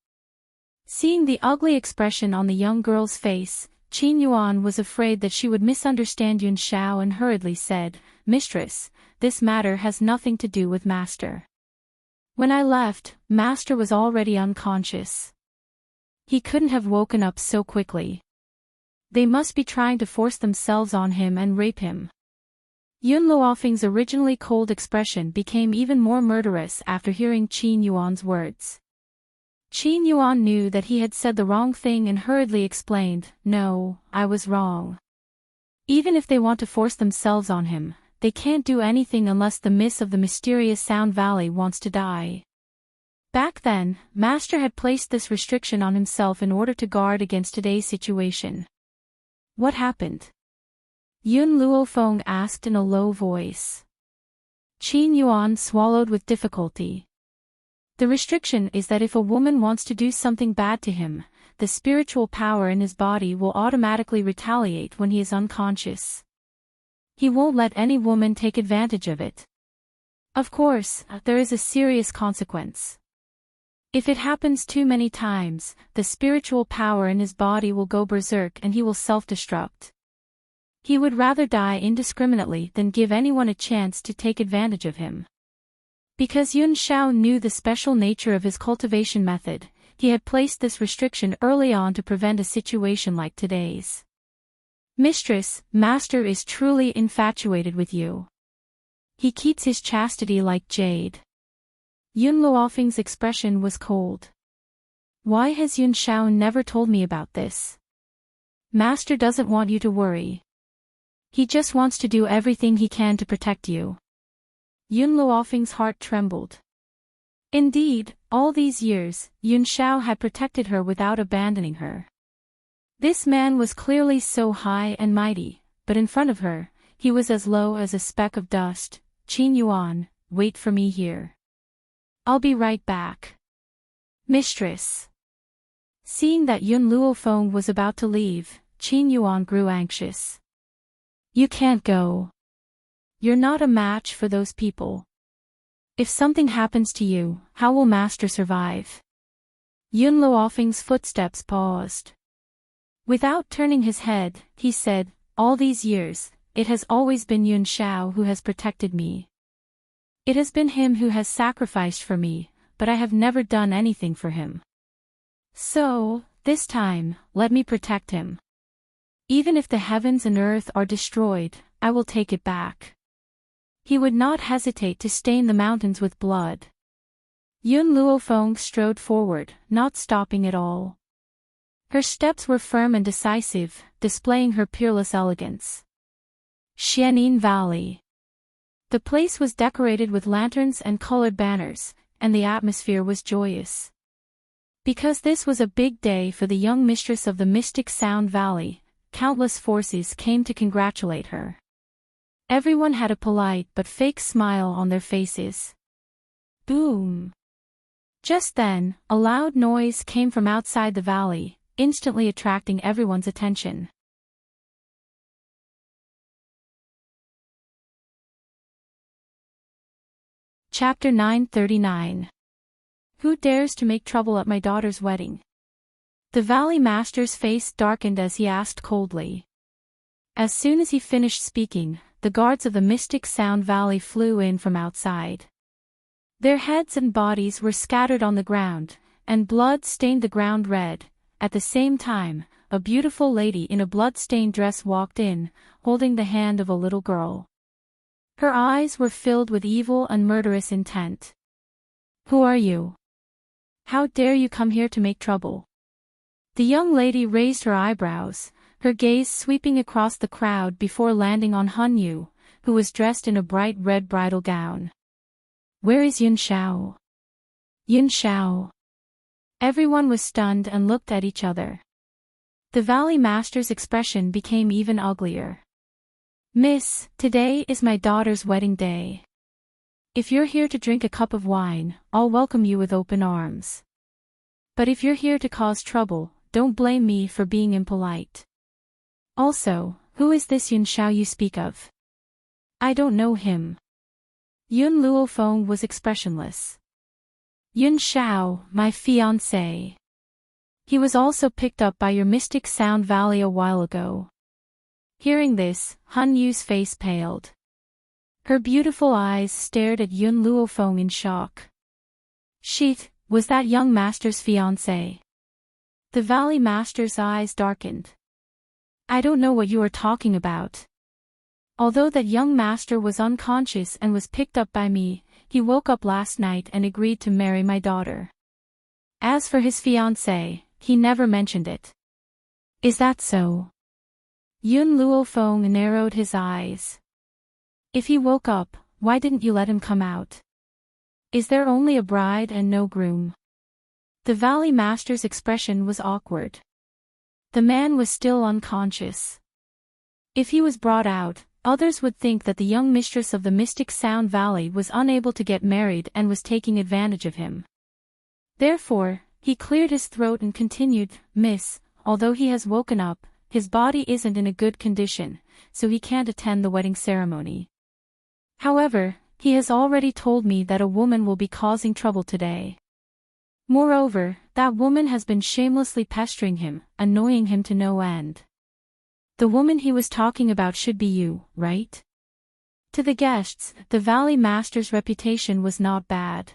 A: Seeing the ugly expression on the young girl's face, Qin Yuan was afraid that she would misunderstand Yun Shao and hurriedly said, "Mistress, this matter has nothing to do with Master. When I left, Master was already unconscious. He couldn't have woken up so quickly. They must be trying to force themselves on him and rape him." Yun Luofeng's originally cold expression became even more murderous after hearing Qin Yuan's words. Qin Yuan knew that he had said the wrong thing and hurriedly explained, "No, I was wrong. Even if they want to force themselves on him, they can't do anything unless the Miss of the Mysterious Sound Valley wants to die." Back then, Master had placed this restriction on himself in order to guard against today's situation. What happened? Yun Luofeng asked in a low voice. Qin Yuan swallowed with difficulty. The restriction is that if a woman wants to do something bad to him, the spiritual power in his body will automatically retaliate when he is unconscious. He won't let any woman take advantage of it. Of course, there is a serious consequence. If it happens too many times, the spiritual power in his body will go berserk and he will self-destruct. He would rather die indiscriminately than give anyone a chance to take advantage of him. Because Yun Shao knew the special nature of his cultivation method, he had placed this restriction early on to prevent a situation like today's. "Mistress, Master is truly infatuated with you. He keeps his chastity like jade." Yun Luofeng's expression was cold. "Why has Yun Shao never told me about this? Master doesn't want you to worry. He just wants to do everything he can to protect you." Yun Luofeng's heart trembled. Indeed, all these years, Yun Shao had protected her without abandoning her. This man was clearly so high and mighty, but in front of her, he was as low as a speck of dust. "Qin Yuan, wait for me here. I'll be right back." "Mistress." Seeing that Yun Luofeng was about to leave, Qin Yuan grew anxious. "You can't go. You're not a match for those people. If something happens to you, how will Master survive?" Yun Luofeng's footsteps paused. Without turning his head, he said, "All these years, it has always been Yun Shao who has protected me. It has been him who has sacrificed for me, but I have never done anything for him. So, this time, let me protect him. Even if the heavens and earth are destroyed, I will take it back." He would not hesitate to stain the mountains with blood. Yun Luofeng strode forward, not stopping at all. Her steps were firm and decisive, displaying her peerless elegance. Xianin Valley. The place was decorated with lanterns and colored banners, and the atmosphere was joyous. Because this was a big day for the young mistress of the Mystic Sound Valley, countless forces came to congratulate her. Everyone had a polite but fake smile on their faces. Boom! Just then, a loud noise came from outside the valley, instantly attracting everyone's attention. Chapter 939. Who dares to make trouble at my daughter's wedding? The Valley Master's face darkened as he asked coldly. As soon as he finished speaking, the guards of the Mystic Sound Valley flew in from outside. Their heads and bodies were scattered on the ground, and blood stained the ground red. At the same time, a beautiful lady in a blood-stained dress walked in, holding the hand of a little girl. Her eyes were filled with evil and murderous intent. Who are you? How dare you come here to make trouble? The young lady raised her eyebrows, her gaze sweeping across the crowd before landing on Han Yu, who was dressed in a bright red bridal gown. Where is Yun Xiao? Yun Xiao. Everyone was stunned and looked at each other. The Valley Master's expression became even uglier. Miss, today is my daughter's wedding day. If you're here to drink a cup of wine, I'll welcome you with open arms. But if you're here to cause trouble, don't blame me for being impolite. Also, who is this Yun Xiao you speak of? I don't know him. Yun Luofeng was expressionless. Yun Xiao, my fiancé. He was also picked up by your Mystic Sound Valley a while ago. Hearing this, Han Yu's face paled. Her beautiful eyes stared at Yun Luofeng in shock. Sheet, was that young master's fiancé? The Valley Master's eyes darkened. I don't know what you are talking about. Although that young master was unconscious and was picked up by me, he woke up last night and agreed to marry my daughter. As for his fiancée, he never mentioned it. Is that so? Yun Luofeng narrowed his eyes. If he woke up, why didn't you let him come out? Is there only a bride and no groom? The Valley Master's expression was awkward. The man was still unconscious. If he was brought out, others would think that the young mistress of the Mystic Sound Valley was unable to get married and was taking advantage of him. Therefore, he cleared his throat and continued, Miss, although he has woken up, his body isn't in a good condition, so he can't attend the wedding ceremony. However, he has already told me that a woman will be causing trouble today. Moreover, that woman has been shamelessly pestering him, annoying him to no end. The woman he was talking about should be you, right? To the guests, the Valley Master's reputation was not bad.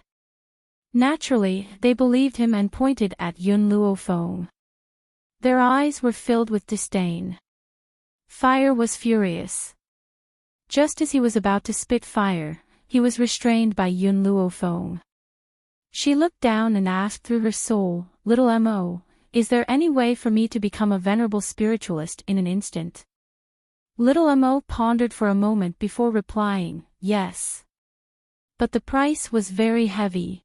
A: Naturally, they believed him and pointed at Yun Luofeng. Their eyes were filled with disdain. Fire was furious. Just as he was about to spit fire, he was restrained by Yun Luofeng. She looked down and asked through her soul, Little Mo, is there any way for me to become a venerable spiritualist in an instant? Little Mo pondered for a moment before replying, yes. But the price was very heavy.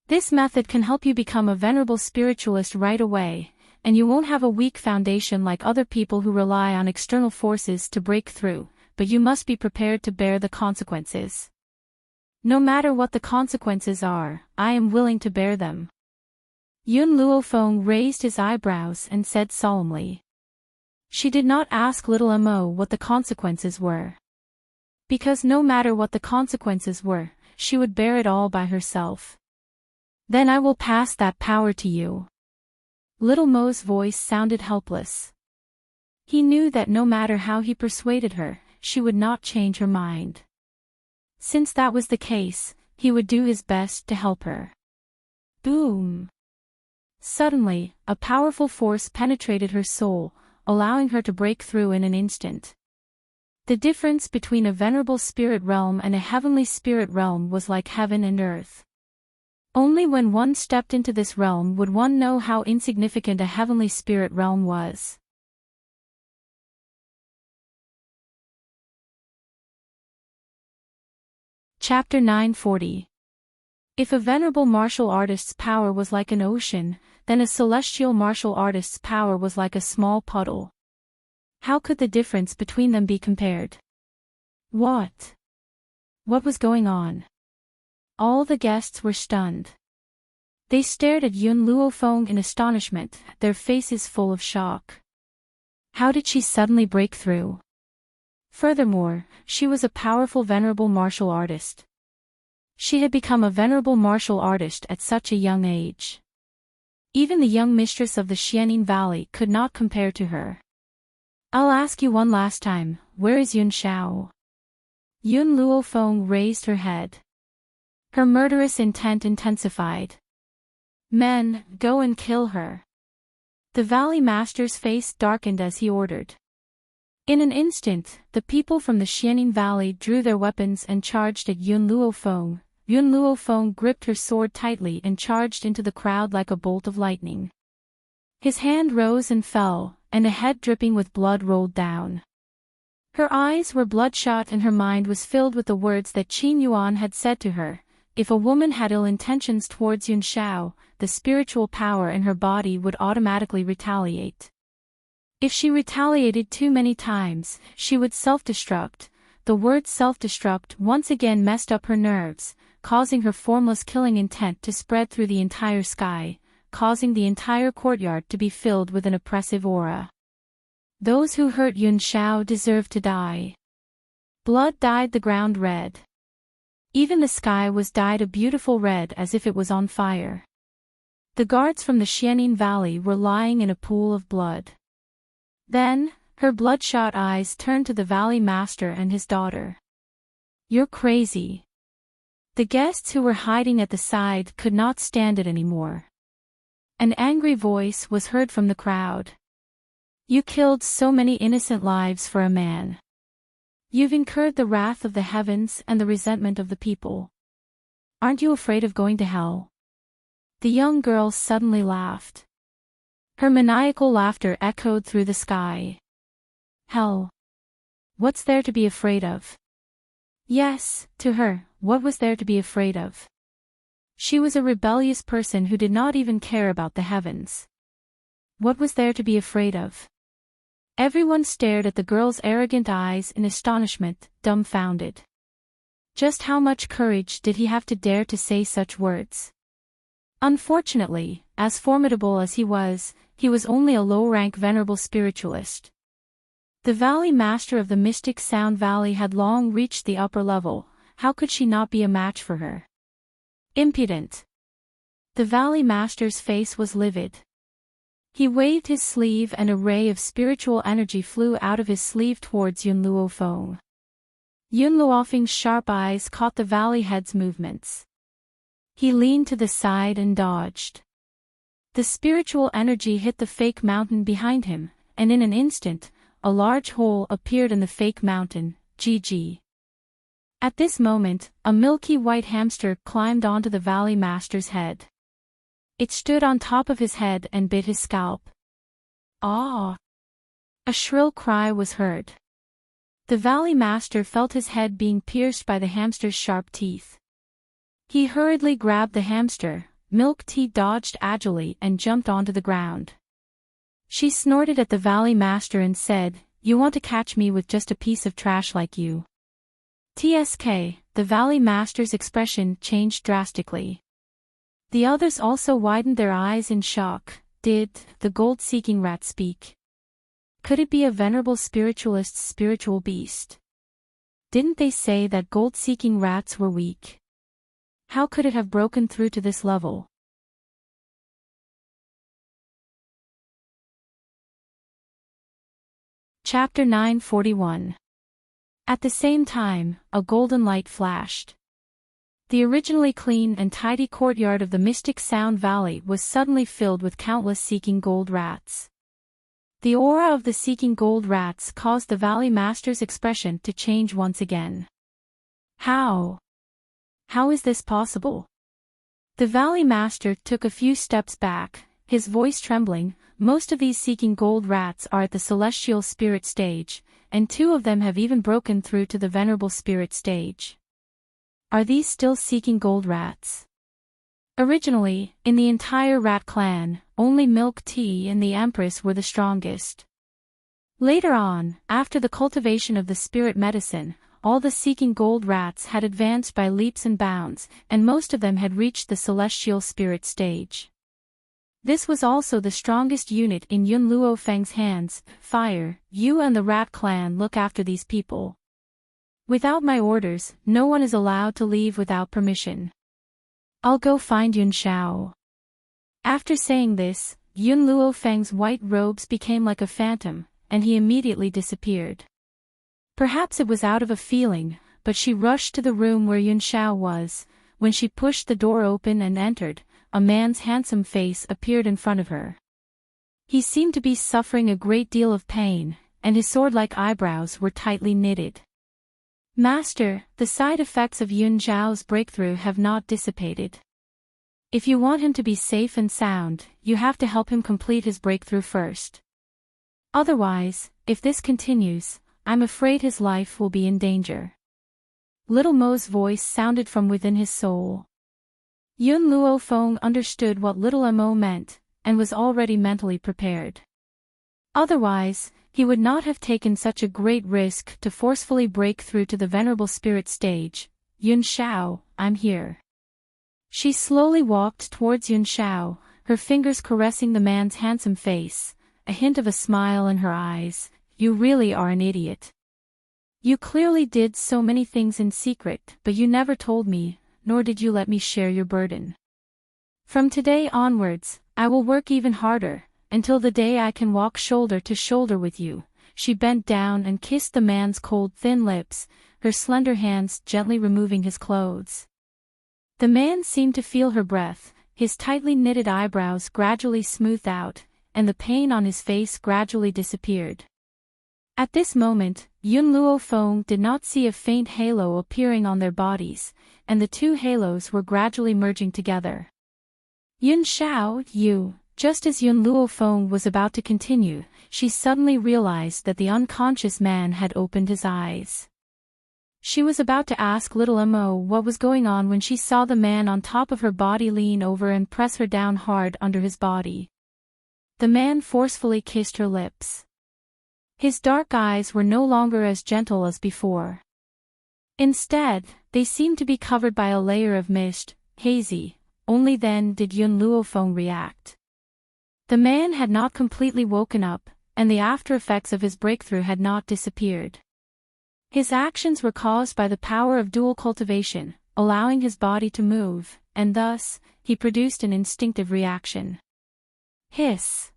A: This method can help you become a venerable spiritualist right away, and you won't have a weak foundation like other people who rely on external forces to break through, but you must be prepared to bear the consequences. No matter what the consequences are, I am willing to bear them. Yun Luofeng raised his eyebrows and said solemnly. She did not ask Little Mo what the consequences were. Because no matter what the consequences were, she would bear it all by herself. Then I will pass that power to you. Little Mo's voice sounded helpless. He knew that no matter how he persuaded her, she would not change her mind. Since that was the case, he would do his best to help her. Boom! Suddenly, a powerful force penetrated her soul, allowing her to break through in an instant. The difference between a venerable spirit realm and a heavenly spirit realm was like heaven and earth. Only when one stepped into this realm would one know how insignificant a heavenly spirit realm was. Chapter 940. If a venerable martial artist's power was like an ocean, then a celestial martial artist's power was like a small puddle. How could the difference between them be compared? What was going on? All the guests were stunned. They stared at Yun Luofeng in astonishment, their faces full of shock. How did she suddenly break through? Furthermore, she was a powerful venerable martial artist. She had become a venerable martial artist at such a young age. Even the young mistress of the Xianing Valley could not compare to her. I'll ask you one last time, where is Yun Shao? Yun Luofeng raised her head. Her murderous intent intensified. Men, go and kill her. The Valley Master's face darkened as he ordered. In an instant, the people from the Xianing Valley drew their weapons and charged at Yun Luofeng. Yun Luofeng gripped her sword tightly and charged into the crowd like a bolt of lightning. His hand rose and fell, and a head dripping with blood rolled down. Her eyes were bloodshot and her mind was filled with the words that Qin Yuan had said to her. If a woman had ill intentions towards Yun Shao, the spiritual power in her body would automatically retaliate. If she retaliated too many times, she would self-destruct. The word self-destruct once again messed up her nerves, causing her formless killing intent to spread through the entire sky, causing the entire courtyard to be filled with an oppressive aura. Those who hurt Yun Shao deserve to die. Blood dyed the ground red. Even the sky was dyed a beautiful red as if it was on fire. The guards from the Xianing Valley were lying in a pool of blood. Then, her bloodshot eyes turned to the Valley Master and his daughter. You're crazy. The guests who were hiding at the side could not stand it anymore. An angry voice was heard from the crowd. You killed so many innocent lives for a man. You've incurred the wrath of the heavens and the resentment of the people. Aren't you afraid of going to hell? The young girl suddenly laughed. Her maniacal laughter echoed through the sky. Hell? What's there to be afraid of? Yes, to her, what was there to be afraid of? She was a rebellious person who did not even care about the heavens. What was there to be afraid of? Everyone stared at the girl's arrogant eyes in astonishment, dumbfounded. Just how much courage did he have to dare to say such words? Unfortunately, as formidable as he was only a low-rank venerable spiritualist. The Valley Master of the Mystic Sound Valley had long reached the upper level. How could she not be a match for her? Impudent. The Valley Master's face was livid. He waved his sleeve and a ray of spiritual energy flew out of his sleeve towards Yun Luofeng. Yun Luofeng's sharp eyes caught the Valley Head's movements. He leaned to the side and dodged. The spiritual energy hit the fake mountain behind him, and in an instant, a large hole appeared in the fake mountain. GG. At this moment, a milky white hamster climbed onto the Valley Master's head. It stood on top of his head and bit his scalp. Ah! A shrill cry was heard. The Valley Master felt his head being pierced by the hamster's sharp teeth. He hurriedly grabbed the hamster. Milk Tea dodged agilely and jumped onto the ground. She snorted at the Valley Master and said, "You want to catch me with just a piece of trash like you?" TSK, the Valley Master's expression changed drastically. The others also widened their eyes in shock. Did the gold-seeking rat speak? Could it be a venerable spiritualist's spiritual beast? Didn't they say that gold-seeking rats were weak? How could it have broken through to this level? Chapter 941. At the same time, a golden light flashed. The originally clean and tidy courtyard of the Mystic Sound Valley was suddenly filled with countless seeking gold rats. The aura of the seeking gold rats caused the Valley Master's expression to change once again. How? How is this possible? The Valley Master took a few steps back, his voice trembling. Most of these seeking gold rats are at the celestial spirit stage, and 2 of them have even broken through to the venerable spirit stage. Are these still seeking gold rats? Originally, in the entire rat clan, only Milk Tea and the Empress were the strongest. Later on, after the cultivation of the spirit medicine, all the seeking gold rats had advanced by leaps and bounds, and most of them had reached the celestial spirit stage. This was also the strongest unit in Yun Luo Feng's hands. Fire, you and the rat clan look after these people. Without my orders, no one is allowed to leave without permission. I'll go find Yun Shao. After saying this, Yun Luo Feng's white robes became like a phantom, and he immediately disappeared. Perhaps it was out of a feeling, but she rushed to the room where Yun Shao was. When she pushed the door open and entered, a man's handsome face appeared in front of her. He seemed to be suffering a great deal of pain, and his sword-like eyebrows were tightly knitted. Master, the side effects of Yun Zhao's breakthrough have not dissipated. If you want him to be safe and sound, you have to help him complete his breakthrough first. Otherwise, if this continues, I'm afraid his life will be in danger. Little Mo's voice sounded from within his soul. Yun Luo Feng understood what Little Mo meant, and was already mentally prepared. Otherwise, he would not have taken such a great risk to forcefully break through to the venerable spirit stage. Yun Shao, I'm here. She slowly walked towards Yun Shao, her fingers caressing the man's handsome face, a hint of a smile in her eyes. You really are an idiot. You clearly did so many things in secret, but you never told me, nor did you let me share your burden. From today onwards, I will work even harder, until the day I can walk shoulder to shoulder with you. She bent down and kissed the man's cold thin lips, her slender hands gently removing his clothes. The man seemed to feel her breath, his tightly knitted eyebrows gradually smoothed out, and the pain on his face gradually disappeared. At this moment, Yun Luo Feng did not see a faint halo appearing on their bodies, and the two halos were gradually merging together. Yun Shao, you. Just as Yun Luo Feng was about to continue, she suddenly realized that the unconscious man had opened his eyes. She was about to ask Little Mo what was going on when she saw the man on top of her body lean over and press her down hard under his body. The man forcefully kissed her lips. His dark eyes were no longer as gentle as before. Instead, they seemed to be covered by a layer of mist, hazy. Only then did Yun Luo Feng react. The man had not completely woken up, and the after-effects of his breakthrough had not disappeared. His actions were caused by the power of dual cultivation, allowing his body to move, and thus, he produced an instinctive reaction. Hiss!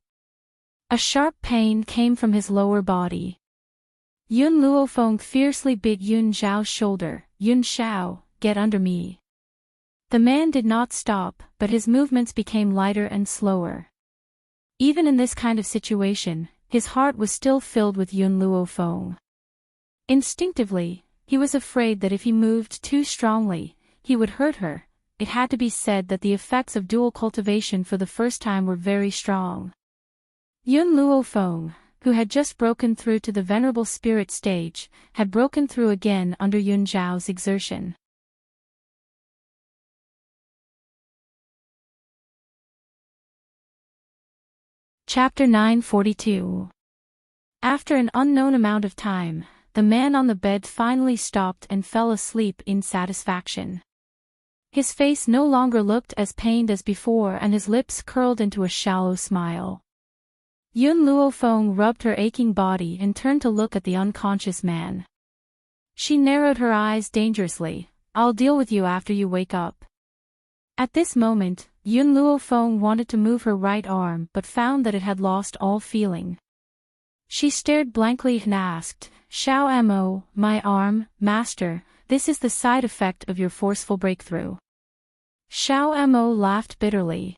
A: A sharp pain came from his lower body. Yun Luo Feng fiercely bit Yun Zhao's shoulder. Yun Shao, get under me. The man did not stop, but his movements became lighter and slower. Even in this kind of situation, his heart was still filled with Yun Luo Feng. Instinctively, he was afraid that if he moved too strongly, he would hurt her. It had to be said that the effects of dual cultivation for the first time were very strong. Yun Luo Feng, who had just broken through to the venerable spirit stage, had broken through again under Yun Zhao's exertion. Chapter 942. After an unknown amount of time, the man on the bed finally stopped and fell asleep in satisfaction. His face no longer looked as pained as before and his lips curled into a shallow smile. Yun Luo Feng rubbed her aching body and turned to look at the unconscious man. She narrowed her eyes dangerously. I'll deal with you after you wake up. At this moment, Yun Luo Feng wanted to move her right arm but found that it had lost all feeling. She stared blankly and asked, Shao Mo, my arm, master, this is the side effect of your forceful breakthrough. Shao Mo laughed bitterly.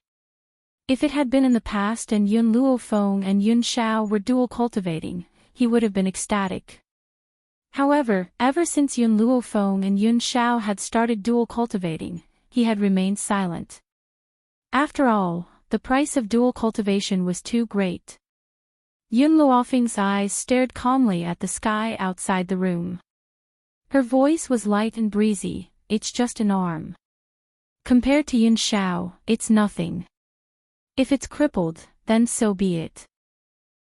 A: If it had been in the past and Yun Luo Feng and Yun Shao were dual cultivating, he would have been ecstatic. However, ever since Yun Luo Feng and Yun Shao had started dual cultivating, he had remained silent. After all, the price of dual cultivation was too great. Yun Luofeng's eyes stared calmly at the sky outside the room. Her voice was light and breezy, it's just an arm. Compared to Yun Shao, it's nothing. If it's crippled, then so be it.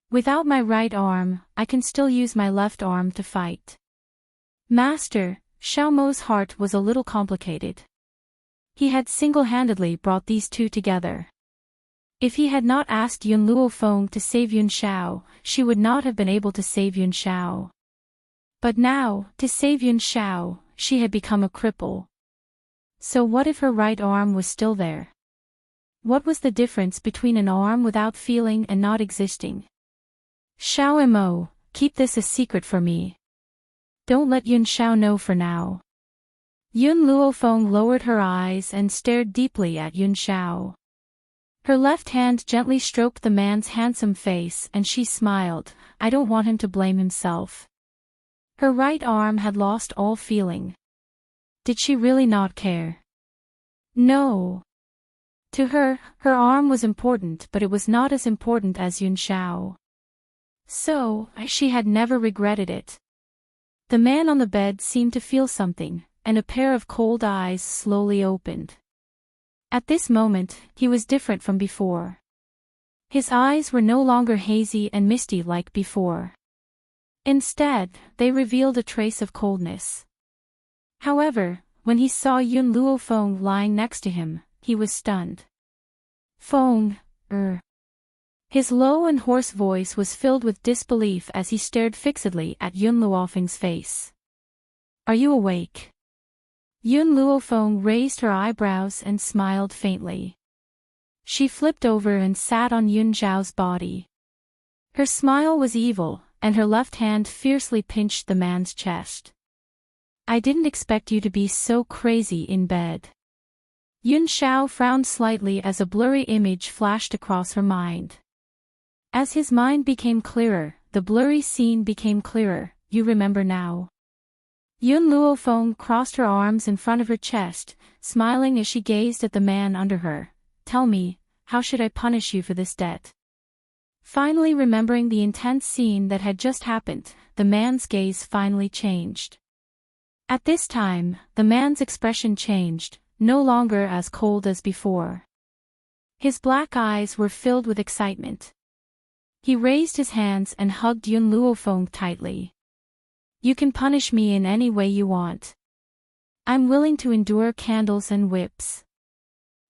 A: Without my right arm, I can still use my left arm to fight. Master, Xiao Mo's heart was a little complicated. He had single-handedly brought these two together. If he had not asked Yun Luofeng to save Yun Shao, she would not have been able to save Yun Shao. But now, to save Yun Shao, she had become a cripple. So what if her right arm was still there? What was the difference between an arm without feeling and not existing? Xiao Mo, keep this a secret for me. Don't let Yun Shao know for now. Yun Luofeng lowered her eyes and stared deeply at Yun Shao. Her left hand gently stroked the man's handsome face and she smiled. I don't want him to blame himself. Her right arm had lost all feeling. Did she really not care? No. To her, her arm was important, but it was not as important as Yun Shao. So, she had never regretted it. The man on the bed seemed to feel something, and a pair of cold eyes slowly opened. At this moment, he was different from before. His eyes were no longer hazy and misty like before. Instead, they revealed a trace of coldness. However, when he saw Yun Luofeng lying next to him, he was stunned. Feng. His low and hoarse voice was filled with disbelief as he stared fixedly at Yun Luofeng's face. Are you awake? Yun Luofeng raised her eyebrows and smiled faintly. She flipped over and sat on Yun Zhao's body. Her smile was evil, and her left hand fiercely pinched the man's chest. I didn't expect you to be so crazy in bed. Yun Shao frowned slightly as a blurry image flashed across her mind. As his mind became clearer, the blurry scene became clearer. You remember now? Yun Luofeng crossed her arms in front of her chest, smiling as she gazed at the man under her. Tell me, how should I punish you for this debt? Finally remembering the intense scene that had just happened, the man's gaze finally changed. At this time, the man's expression changed, no longer as cold as before. His black eyes were filled with excitement. He raised his hands and hugged Yun Luofeng tightly. You can punish me in any way you want. I'm willing to endure candles and whips.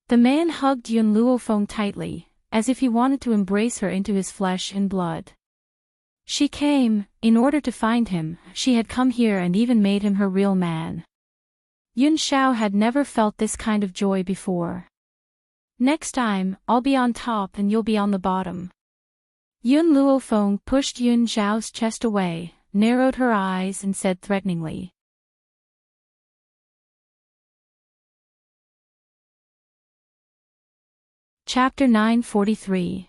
A: The man hugged Yun Luofeng tightly, as if he wanted to embrace her into his flesh and blood. She came, in order to find him. She had come here and even made him her real man. Yun Shao had never felt this kind of joy before. Next time, I'll be on top and you'll be on the bottom. Yun Luofeng pushed Yun Zhao's chest away, narrowed her eyes and said threateningly. Chapter 943.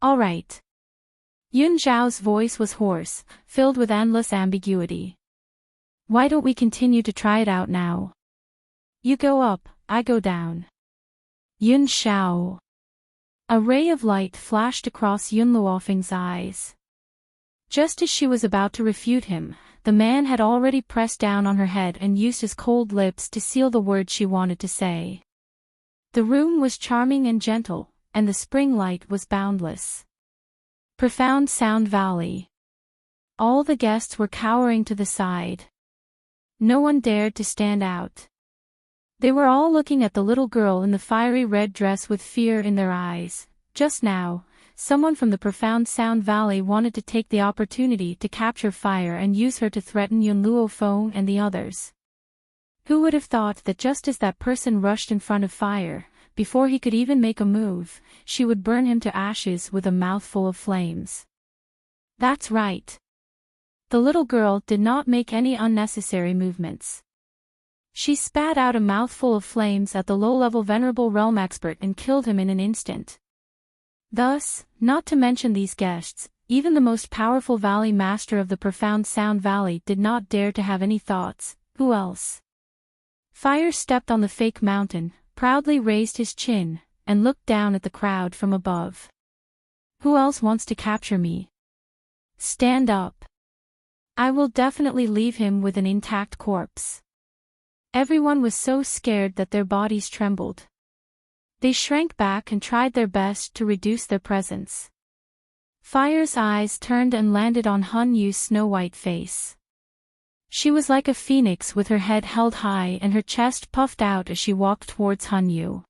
A: All right. Yun Zhao's voice was hoarse, filled with endless ambiguity. Why don't we continue to try it out now? You go up, I go down. Yun Shao. A ray of light flashed across Yun Luofeng's eyes. Just as she was about to refute him, the man had already pressed down on her head and used his cold lips to seal the words she wanted to say. The room was charming and gentle, and the spring light was boundless. Profound Sound Valley. All the guests were cowering to the side. No one dared to stand out. They were all looking at the little girl in the fiery red dress with fear in their eyes. Just now, someone from the Profound Sound Valley wanted to take the opportunity to capture fire and use her to threaten Yun Luofeng and the others. Who would have thought that just as that person rushed in front of fire, before he could even make a move, she would burn him to ashes with a mouthful of flames? That's right. The little girl did not make any unnecessary movements. She spat out a mouthful of flames at the low-level venerable realm expert and killed him in an instant. Thus, not to mention these guests, even the most powerful valley master of the Profound Sound Valley did not dare to have any thoughts. Who else? Fire stepped on the fake mountain, proudly raised his chin, and looked down at the crowd from above. Who else wants to capture me? Stand up. I will definitely leave him with an intact corpse. Everyone was so scared that their bodies trembled. They shrank back and tried their best to reduce their presence. Fire's eyes turned and landed on Hun Yu's snow-white face. She was like a phoenix with her head held high and her chest puffed out as she walked towards Hun Yu.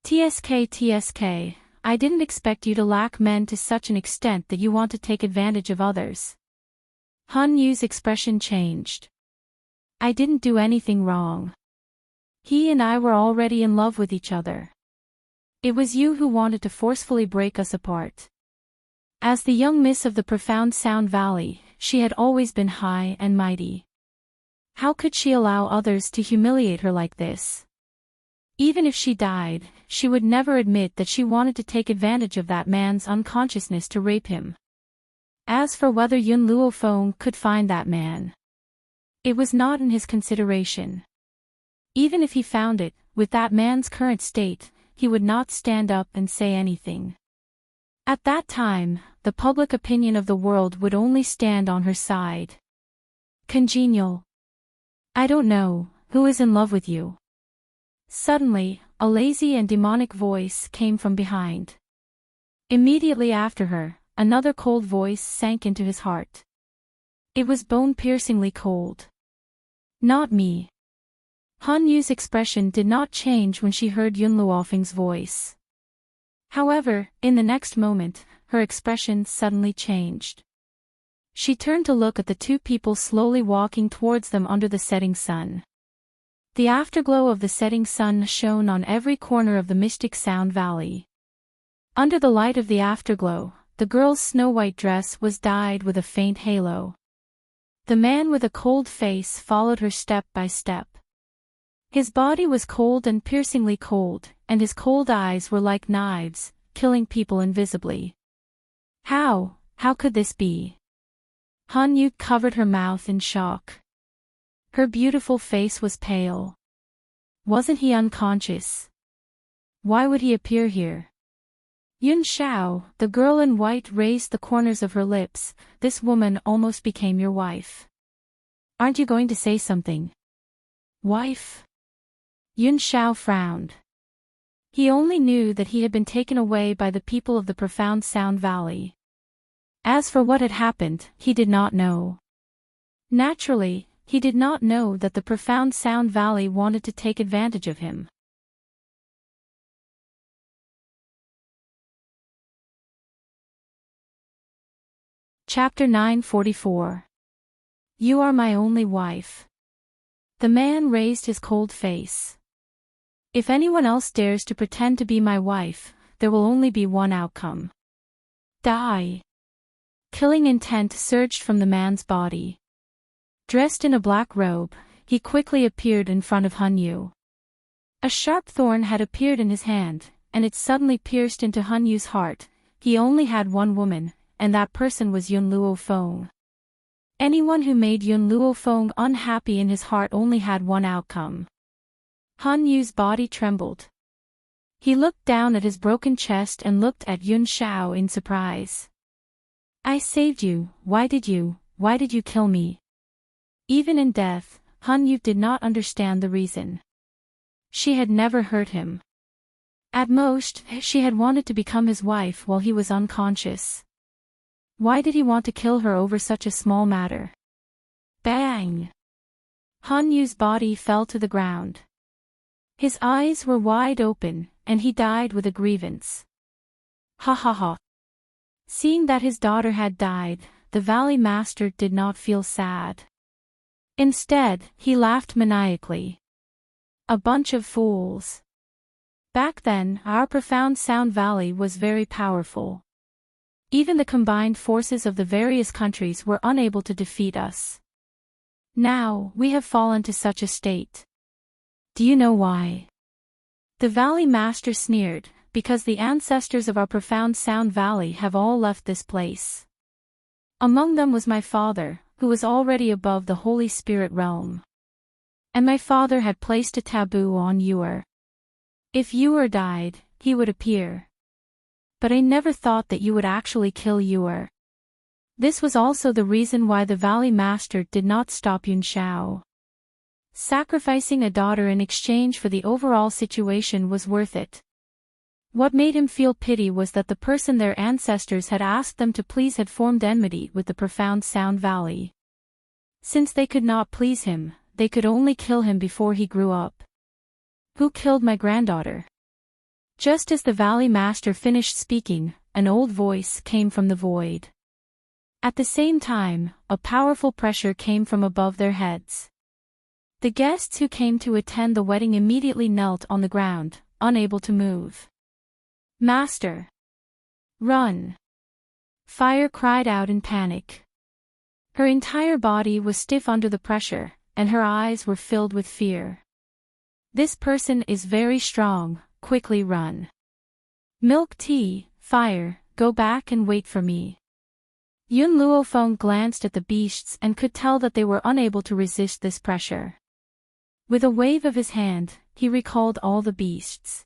A: TSK, I didn't expect you to lack men to such an extent that you want to take advantage of others. Hun Yu's expression changed. I didn't do anything wrong. He and I were already in love with each other. It was you who wanted to forcefully break us apart. As the young miss of the profound Sound Valley, she had always been high and mighty. How could she allow others to humiliate her like this? Even if she died, she would never admit that she wanted to take advantage of that man's unconsciousness to rape him. As for whether Yun Luofeng could find that man, it was not in his consideration. Even if he found it, with that man's current state, he would not stand up and say anything. At that time, the public opinion of the world would only stand on her side. Congenial. I don't know, who is in love with you? Suddenly, a lazy and demonic voice came from behind. Immediately after her, another cold voice sank into his heart. It was bone-piercingly cold. Not me. Han Yu's expression did not change when she heard Yun Luofeng's voice. However, in the next moment, her expression suddenly changed. She turned to look at the two people slowly walking towards them under the setting sun. The afterglow of the setting sun shone on every corner of the mystic Sound Valley. Under the light of the afterglow, the girl's snow-white dress was dyed with a faint halo. The man with a cold face followed her step by step. His body was cold and piercingly cold, and his cold eyes were like knives, killing people invisibly. How could this be? Han Yu covered her mouth in shock. Her beautiful face was pale. Wasn't he unconscious? Why would he appear here? Yun Shao, the girl in white, raised the corners of her lips. This woman almost became your wife. Aren't you going to say something? Wife? Yun Shao frowned. He only knew that he had been taken away by the people of the profound Sound Valley. As for what had happened, he did not know. Naturally, he did not know that the profound Sound Valley wanted to take advantage of him. Chapter 944. You are my only wife. The man raised his cold face. If anyone else dares to pretend to be my wife, there will only be one outcome. Die. Killing intent surged from the man's body. Dressed in a black robe, he quickly appeared in front of Han Yu. A sharp thorn had appeared in his hand, and it suddenly pierced into Han Yu's heart. He only had one woman, and that person was Yun Luofeng. Anyone who made Yun Luofeng unhappy in his heart only had one outcome. Han Yu's body trembled. He looked down at his broken chest and looked at Yun Shao in surprise. I saved you, why did you kill me? Even in death, Han Yu did not understand the reason. She had never hurt him. At most, she had wanted to become his wife while he was unconscious. Why did he want to kill her over such a small matter? Bang! Han Yu's body fell to the ground. His eyes were wide open, and he died with a grievance. Ha ha ha. Seeing that his daughter had died, the Valley Master did not feel sad. Instead, he laughed maniacally. A bunch of fools. Back then, our profound Sound Valley was very powerful. Even the combined forces of the various countries were unable to defeat us. Now, we have fallen to such a state. Do you know why? The Valley Master sneered, because the ancestors of our profound Sound Valley have all left this place. Among them was my father, who was already above the Holy Spirit realm. And my father had placed a taboo on Yuer. If Yuer died, he would appear. But I never thought that you would actually kill Yuer. This was also the reason why the Valley Master did not stop Yun Shao. Sacrificing a daughter in exchange for the overall situation was worth it. What made him feel pity was that the person their ancestors had asked them to please had formed enmity with the profound Sound Valley. Since they could not please him, they could only kill him before he grew up. Who killed my granddaughter? Just as the Valley Master finished speaking, an old voice came from the void. At the same time, a powerful pressure came from above their heads. The guests who came to attend the wedding immediately knelt on the ground, unable to move. Master! Run! Fire cried out in panic. Her entire body was stiff under the pressure, and her eyes were filled with fear. This person is very strong, quickly run. Milk tea, Fire, go back and wait for me. Yun Luofeng glanced at the beasts and could tell that they were unable to resist this pressure. With a wave of his hand, he recalled all the beasts.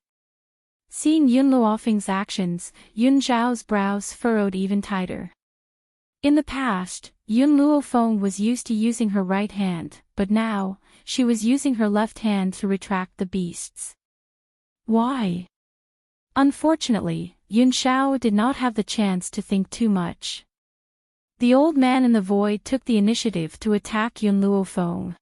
A: Seeing Yun Luofeng's actions, Yun Zhao's brows furrowed even tighter. In the past, Yun Luofeng was used to using her right hand, but now, she was using her left hand to retract the beasts. Why? Unfortunately, Yun Zhao did not have the chance to think too much. The old man in the void took the initiative to attack Yun Luofeng.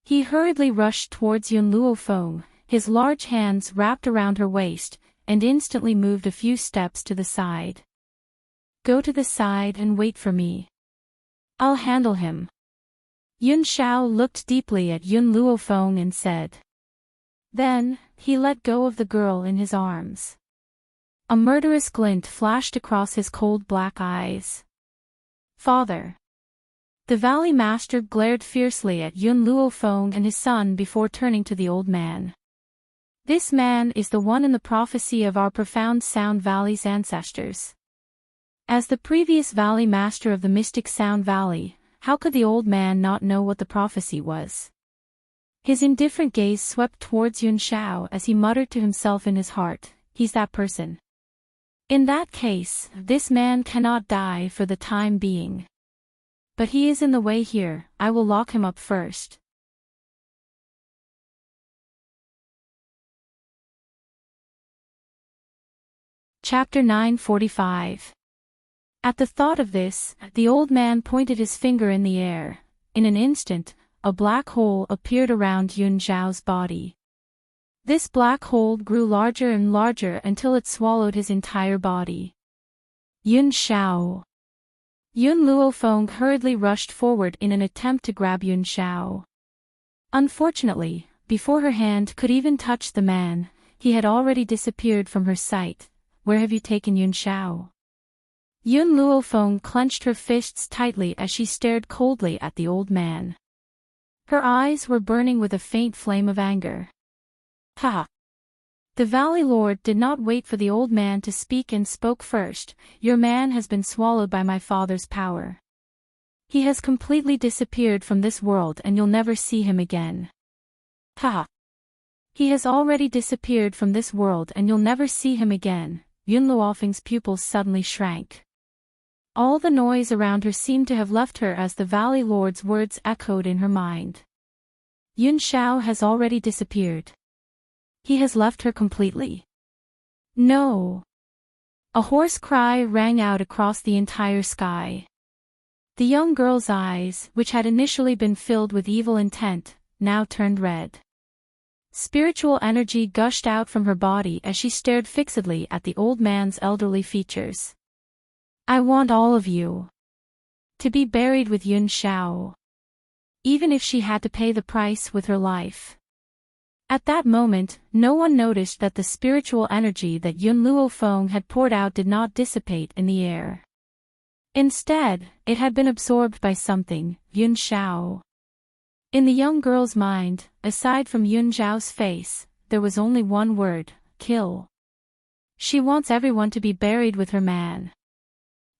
A: He hurriedly rushed towards Yun Luofeng, his large hands wrapped around her waist, and instantly moved a few steps to the side. Go to the side and wait for me. I'll handle him. Yun Zhao looked deeply at Yun Luofeng and said. Then, he let go of the girl in his arms. A murderous glint flashed across his cold black eyes. Father. The Valley Master glared fiercely at Yun Luofeng and his son before turning to the old man. This man is the one in the prophecy of our profound Sound Valley's ancestors. As the previous Valley Master of the mystic Sound Valley, how could the old man not know what the prophecy was? His indifferent gaze swept towards Yun Zhao as he muttered to himself in his heart, he's that person. In that case, this man cannot die for the time being. But he is in the way here, I will lock him up first. Chapter 945. At the thought of this, the old man pointed his finger in the air. In an instant, a black hole appeared around Yun Zhao's body. This black hole grew larger and larger until it swallowed his entire body. Yun Zhao. Yun Luofeng hurriedly rushed forward in an attempt to grab Yun Zhao. Unfortunately, before her hand could even touch the man, he had already disappeared from her sight. Where have you taken Yun Zhao? Yun Luofeng clenched her fists tightly as she stared coldly at the old man. Her eyes were burning with a faint flame of anger. Ha! The Valley Lord did not wait for the old man to speak and spoke first. Your man has been swallowed by my father's power. He has completely disappeared from this world and you'll never see him again. Ha! He has already disappeared from this world and you'll never see him again. Yun Luofeng's pupils suddenly shrank. All the noise around her seemed to have left her as the Valley Lord's words echoed in her mind. Yun Zhao has already disappeared. He has left her completely. No. A hoarse cry rang out across the entire sky. The young girl's eyes, which had initially been filled with evil intent, now turned red. Spiritual energy gushed out from her body as she stared fixedly at the old man's elderly features. I want all of you to be buried with Yun Zhao. Even if she had to pay the price with her life. At that moment, no one noticed that the spiritual energy that Yun Luofeng had poured out did not dissipate in the air. Instead, it had been absorbed by something, Yun Zhao. In the young girl's mind, aside from Yun Zhao's face, there was only one word, kill. She wants everyone to be buried with her man.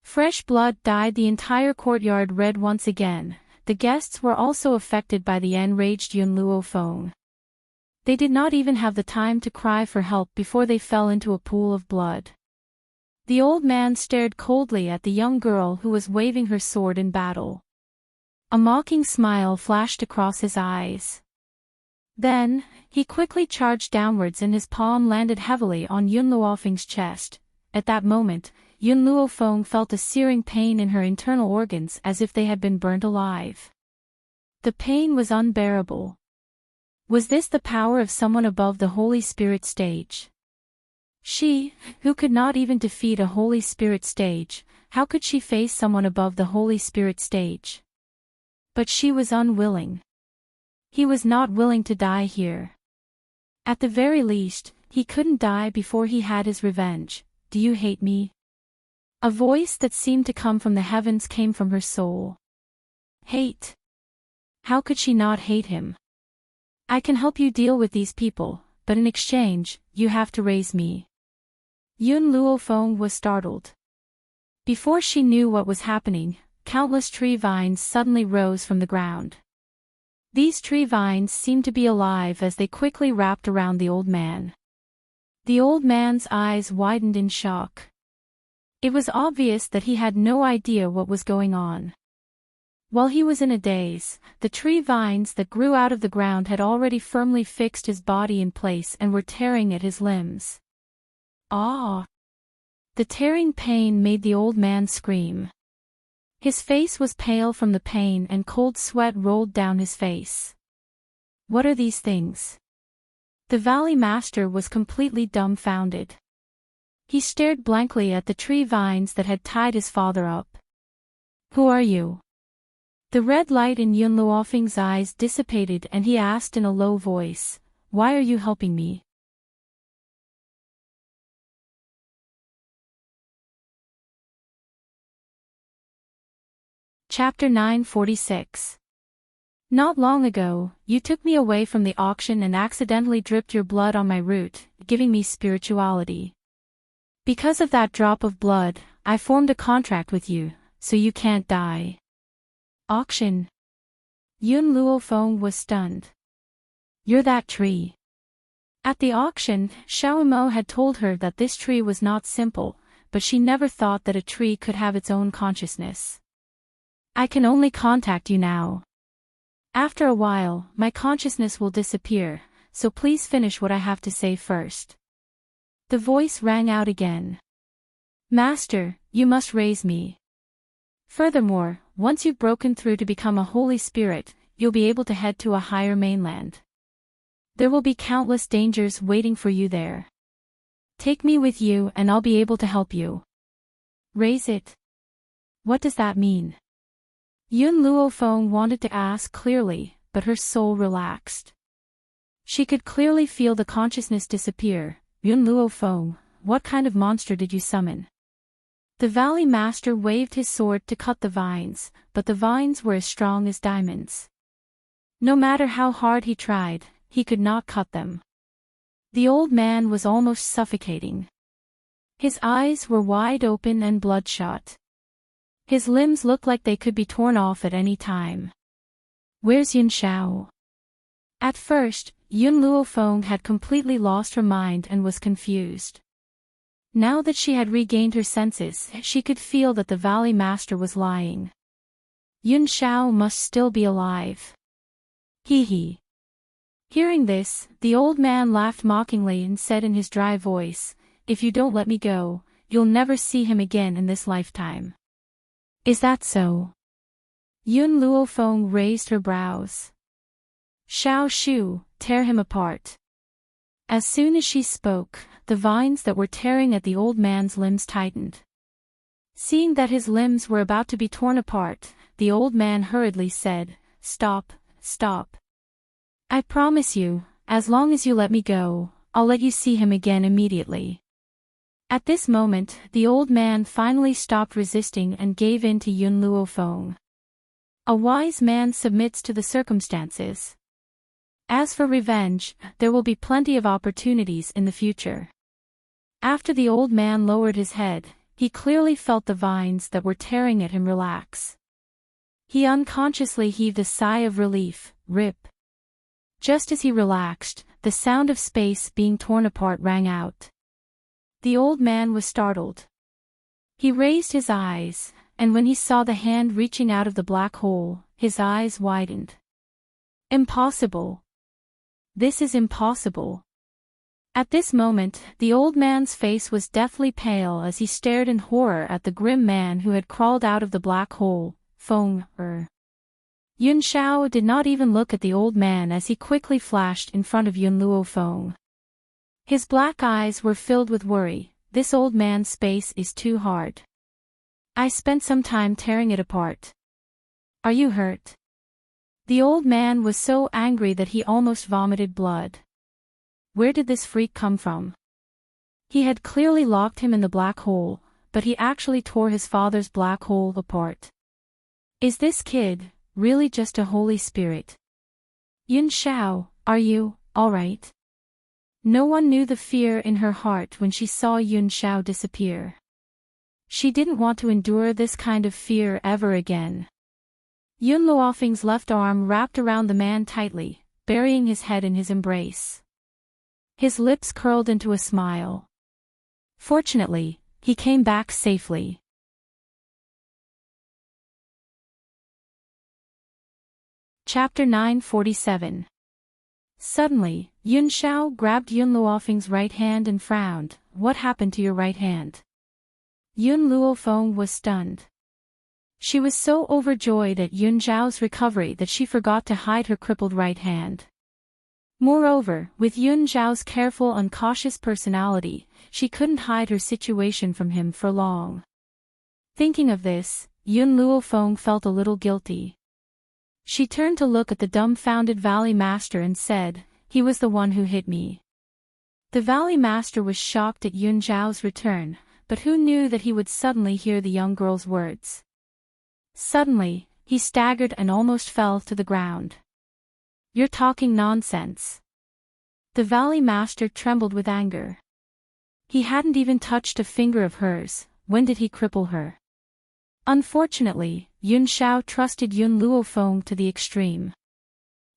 A: Fresh blood dyed the entire courtyard red once again. The guests were also affected by the enraged Yun Luofeng. They did not even have the time to cry for help before they fell into a pool of blood. The old man stared coldly at the young girl who was waving her sword in battle. A mocking smile flashed across his eyes. Then, he quickly charged downwards and his palm landed heavily on Yun Luofeng's chest. At that moment, Yun Luofeng felt a searing pain in her internal organs as if they had been burnt alive. The pain was unbearable. Was this the power of someone above the Holy Spirit stage? She, who could not even defeat a Holy Spirit stage, how could she face someone above the Holy Spirit stage? But she was unwilling. He was not willing to die here. At the very least, he couldn't die before he had his revenge. Do you hate me? A voice that seemed to come from the heavens came from her soul. Hate? How could she not hate him? I can help you deal with these people, but in exchange, you have to raise me. Yun Luofeng was startled. Before she knew what was happening, countless tree vines suddenly rose from the ground. These tree vines seemed to be alive as they quickly wrapped around the old man. The old man's eyes widened in shock. It was obvious that he had no idea what was going on. While he was in a daze, the tree vines that grew out of the ground had already firmly fixed his body in place and were tearing at his limbs. Ah! The tearing pain made the old man scream. His face was pale from the pain and cold sweat rolled down his face. What are these things? The Valley Master was completely dumbfounded. He stared blankly at the tree vines that had tied his father up. Who are you? The red light in Yun Luofeng's eyes dissipated and he asked in a low voice, Why are you helping me? Chapter 946. Not long ago, you took me away from the auction and accidentally dripped your blood on my root, giving me spirituality. Because of that drop of blood, I formed a contract with you, so you can't die. Auction? Yun Luofeng was stunned. You're that tree. At the auction, Xiaomo had told her that this tree was not simple, but she never thought that a tree could have its own consciousness. I can only contact you now. After a while, my consciousness will disappear, so please finish what I have to say first. The voice rang out again. Master, you must raise me. Furthermore, once you've broken through to become a Holy Spirit, you'll be able to head to a higher mainland. There will be countless dangers waiting for you there. Take me with you and I'll be able to help you. Raise it. What does that mean? Yun Luofeng wanted to ask clearly, but her soul relaxed. She could clearly feel the consciousness disappear. Yun Luofeng, what kind of monster did you summon? The Valley Master waved his sword to cut the vines, but the vines were as strong as diamonds. No matter how hard he tried, he could not cut them. The old man was almost suffocating. His eyes were wide open and bloodshot. His limbs looked like they could be torn off at any time. Where's Yun Xiao? At first, Yun Luofeng had completely lost her mind and was confused. Now that she had regained her senses, she could feel that the Valley Master was lying. Yun Xiao must still be alive. Hee hee. Hearing this, the old man laughed mockingly and said in his dry voice, If you don't let me go, you'll never see him again in this lifetime. Is that so? Yun Luofeng raised her brows. Xiao Shu, tear him apart. As soon as she spoke, the vines that were tearing at the old man's limbs tightened. Seeing that his limbs were about to be torn apart, the old man hurriedly said, Stop, stop. I promise you, as long as you let me go, I'll let you see him again immediately. At this moment, the old man finally stopped resisting and gave in to Yun Luofeng. A wise man submits to the circumstances. As for revenge, there will be plenty of opportunities in the future. After the old man lowered his head, he clearly felt the vines that were tearing at him relax. He unconsciously heaved a sigh of relief, rip. Just as he relaxed, the sound of space being torn apart rang out. The old man was startled. He raised his eyes, and when he saw the hand reaching out of the black hole, his eyes widened. Impossible. This is impossible. At this moment, the old man's face was deathly pale as he stared in horror at the grim man who had crawled out of the black hole. Feng. Yun Shao did not even look at the old man as he quickly flashed in front of Yun Luo Feng. His black eyes were filled with worry. This old man's space is too hard. I spent some time tearing it apart. Are you hurt? The old man was so angry that he almost vomited blood. Where did this freak come from? He had clearly locked him in the black hole, but he actually tore his father's black hole apart. Is this kid really just a holy spirit? Yun Shao, are you all right? No one knew the fear in her heart when she saw Yun Shao disappear. She didn't want to endure this kind of fear ever again. Yun Luofeng's left arm wrapped around the man tightly, burying his head in his embrace. His lips curled into a smile. Fortunately, he came back safely. Chapter 947. Suddenly, Yun Shao grabbed Yun Luofeng's right hand and frowned. What happened to your right hand? Yun Luofeng was stunned. She was so overjoyed at Yun Zhao's recovery that she forgot to hide her crippled right hand. Moreover, with Yun Zhao's careful and cautious personality, she couldn't hide her situation from him for long. Thinking of this, Yun Luofeng felt a little guilty. She turned to look at the dumbfounded Valley Master and said, "He was the one who hit me." The Valley Master was shocked at Yun Zhao's return, but who knew that he would suddenly hear the young girl's words. Suddenly, he staggered and almost fell to the ground. "You're talking nonsense." The Valley Master trembled with anger. He hadn't even touched a finger of hers. When did he cripple her? Unfortunately, Yun Shao trusted Yun Luofeng to the extreme.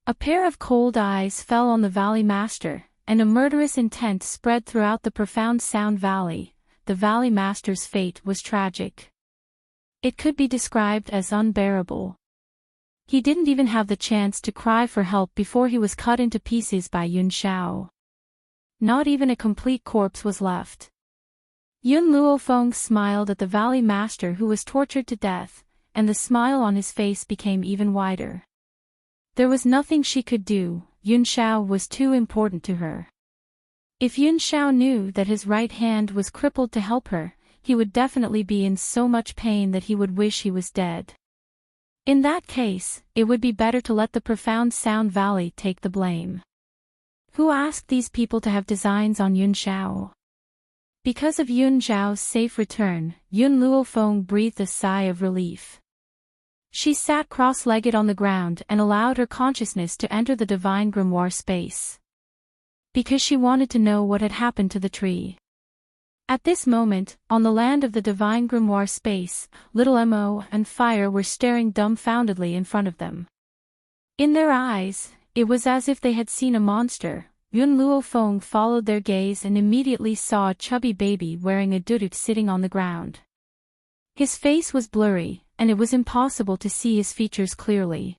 A: A pair of cold eyes fell on the Valley Master, and a murderous intent spread throughout the profound Sound Valley. The Valley Master's fate was tragic. It could be described as unbearable. He didn't even have the chance to cry for help before he was cut into pieces by Yun Shao. Not even a complete corpse was left. Yun Luofeng smiled at the Valley Master who was tortured to death, and the smile on his face became even wider. There was nothing she could do. Yun Shao was too important to her. If Yun Shao knew that his right hand was crippled to help her, he would definitely be in so much pain that he would wish he was dead. In that case, it would be better to let the profound Sound Valley take the blame. Who asked these people to have designs on Yun Shao? Because of Yun Zhao's safe return, Yun Luofeng breathed a sigh of relief. She sat cross-legged on the ground and allowed her consciousness to enter the divine grimoire space. Because she wanted to know what had happened to the tree. At this moment, on the land of the divine grimoire space, little Mo and Fire were staring dumbfoundedly in front of them. In their eyes, it was as if they had seen a monster. Yun Luofeng followed their gaze and immediately saw a chubby baby wearing a durut sitting on the ground. His face was blurry, and it was impossible to see his features clearly.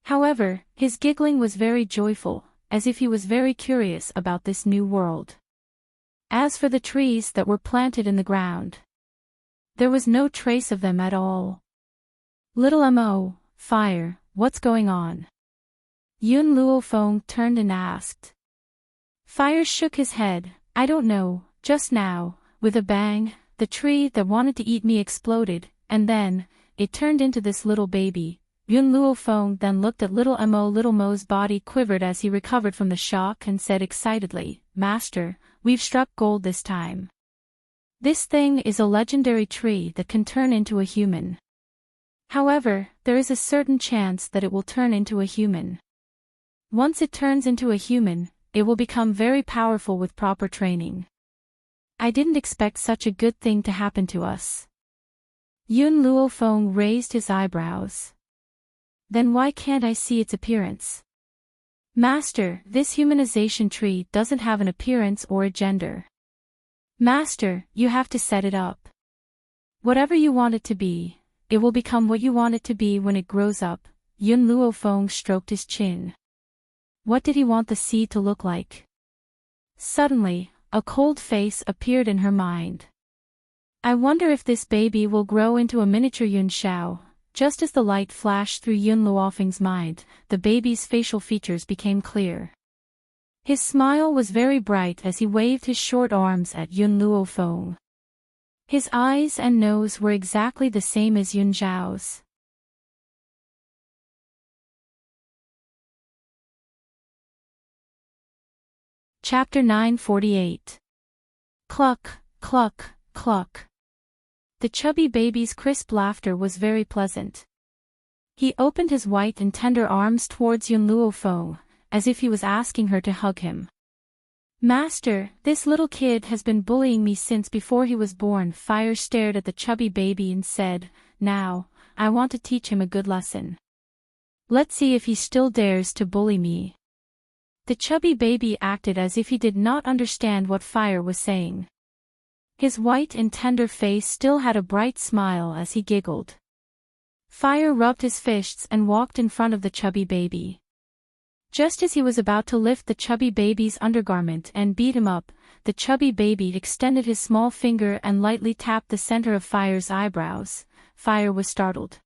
A: However, his giggling was very joyful, as if he was very curious about this new world. As for the trees that were planted in the ground, there was no trace of them at all. Little Mo, Fire, what's going on? Yun Luofeng turned and asked. Fire shook his head. I don't know. Just now, with a bang, the tree that wanted to eat me exploded, and then, it turned into this little baby. Yun Luofeng then looked at little Mo. Little Mo's body quivered as he recovered from the shock and said excitedly, Master, we've struck gold this time. This thing is a legendary tree that can turn into a human. However, there is a certain chance that it will turn into a human. Once it turns into a human, it will become very powerful with proper training. I didn't expect such a good thing to happen to us. Yun Luofeng raised his eyebrows. Then why can't I see its appearance? Master, this humanization tree doesn't have an appearance or a gender. Master, you have to set it up. Whatever you want it to be, it will become what you want it to be when it grows up. Yun Luofeng stroked his chin. What did he want the seed to look like? Suddenly, a cold face appeared in her mind. I wonder if this baby will grow into a miniature Yunxiao. Just as the light flashed through Yun Luofeng's mind, the baby's facial features became clear. His smile was very bright as he waved his short arms at Yun Luofeng. His eyes and nose were exactly the same as Yun Zhao's. Chapter 948. Cluck, cluck, cluck. The chubby baby's crisp laughter was very pleasant. He opened his white and tender arms towards Yun Luofeng, as if he was asking her to hug him. Master, this little kid has been bullying me since before he was born. Fire stared at the chubby baby and said, now, I want to teach him a good lesson. Let's see if he still dares to bully me. The chubby baby acted as if he did not understand what Fire was saying. His white and tender face still had a bright smile as he giggled. Fire rubbed his fists and walked in front of the chubby baby. Just as he was about to lift the chubby baby's undergarment and beat him up, the chubby baby extended his small finger and lightly tapped the center of Fire's eyebrows. Fire was startled.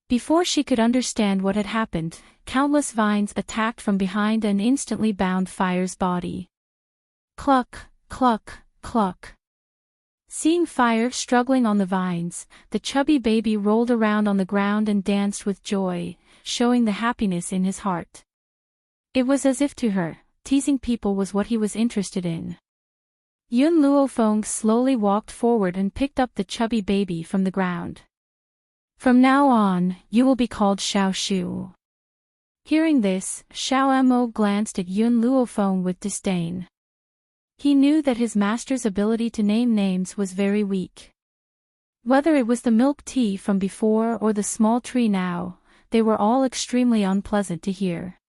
A: Before she could understand what had happened, countless vines attacked from behind and instantly bound Fire's body. Cluck, cluck, cluck. Seeing Fire struggling on the vines, the chubby baby rolled around on the ground and danced with joy, showing the happiness in his heart. It was as if to her, teasing people was what he was interested in. Yun Luofeng slowly walked forward and picked up the chubby baby from the ground. From now on, you will be called Xiao Shu. Hearing this, Xiao Mo glanced at Yun Luofeng with disdain. He knew that his master's ability to name names was very weak. Whether it was the milk tea from before or the small tree now, they were all extremely unpleasant to hear.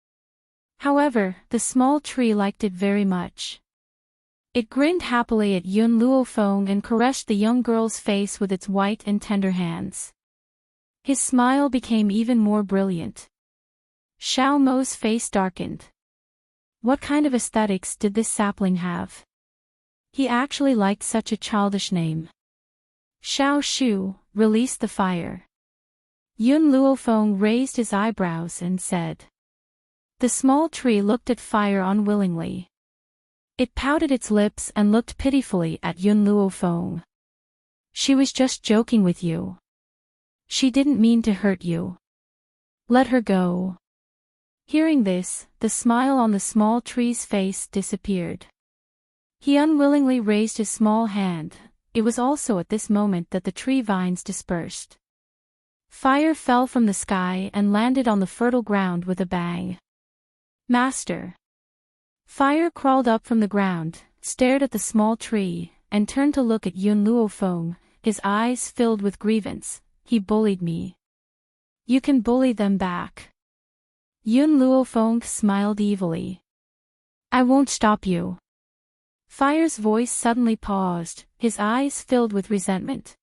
A: However, the small tree liked it very much. It grinned happily at Yun Luofeng and caressed the young girl's face with its white and tender hands. His smile became even more brilliant. Xiao Mo's face darkened. What kind of aesthetics did this sapling have? He actually liked such a childish name. Xiao Shu, release the fire. Yun Luofeng raised his eyebrows and said. The small tree looked at Fire unwillingly. It pouted its lips and looked pitifully at Yun Luofeng. She was just joking with you. She didn't mean to hurt you. Let her go. Hearing this, the smile on the small tree's face disappeared. He unwillingly raised his small hand. It was also at this moment that the tree vines dispersed. Fire fell from the sky and landed on the fertile ground with a bang. Master. Fire crawled up from the ground, stared at the small tree, and turned to look at Yun Luofeng, his eyes filled with grievance. He bullied me. You can bully them back. Yun Luofeng smiled evilly. I won't stop you. Fire's voice suddenly paused, his eyes filled with resentment.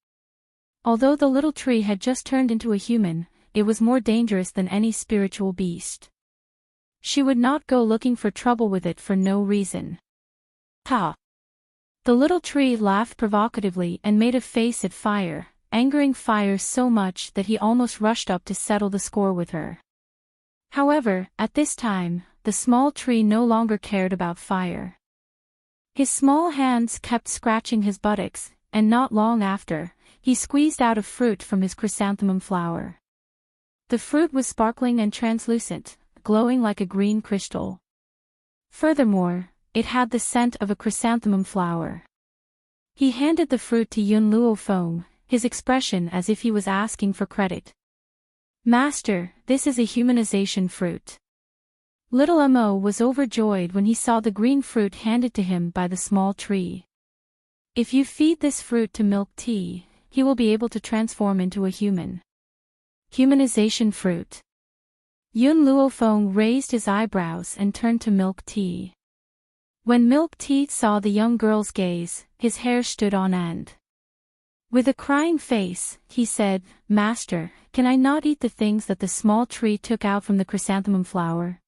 A: Although the little tree had just turned into a human, it was more dangerous than any spiritual beast. She would not go looking for trouble with it for no reason. Ha! The little tree laughed provocatively and made a face at Fire, angering Fire so much that he almost rushed up to settle the score with her. However, at this time, the small tree no longer cared about Fire. His small hands kept scratching his buttocks, and not long after, he squeezed out a fruit from his chrysanthemum flower. The fruit was sparkling and translucent, glowing like a green crystal. Furthermore, it had the scent of a chrysanthemum flower. He handed the fruit to Yun Luofeng, his expression as if he was asking for credit. Master, this is a humanization fruit. Little Mo was overjoyed when he saw the green fruit handed to him by the small tree. If you feed this fruit to milk tea, he will be able to transform into a human. Humanization fruit. Yun Luofeng raised his eyebrows and turned to Milk Tea. When Milk Tea saw the young girl's gaze, his hair stood on end. With a crying face, he said, Master, can I not eat the things that the small tree took out from the chrysanthemum flower?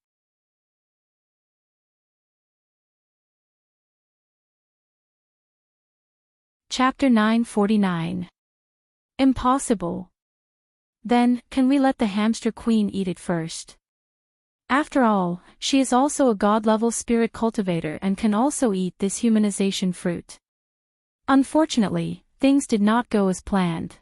A: Chapter 949. Impossible. Then, can we let the hamster queen eat it first? After all, she is also a god-level spirit cultivator and can also eat this humanization fruit. Unfortunately, things did not go as planned.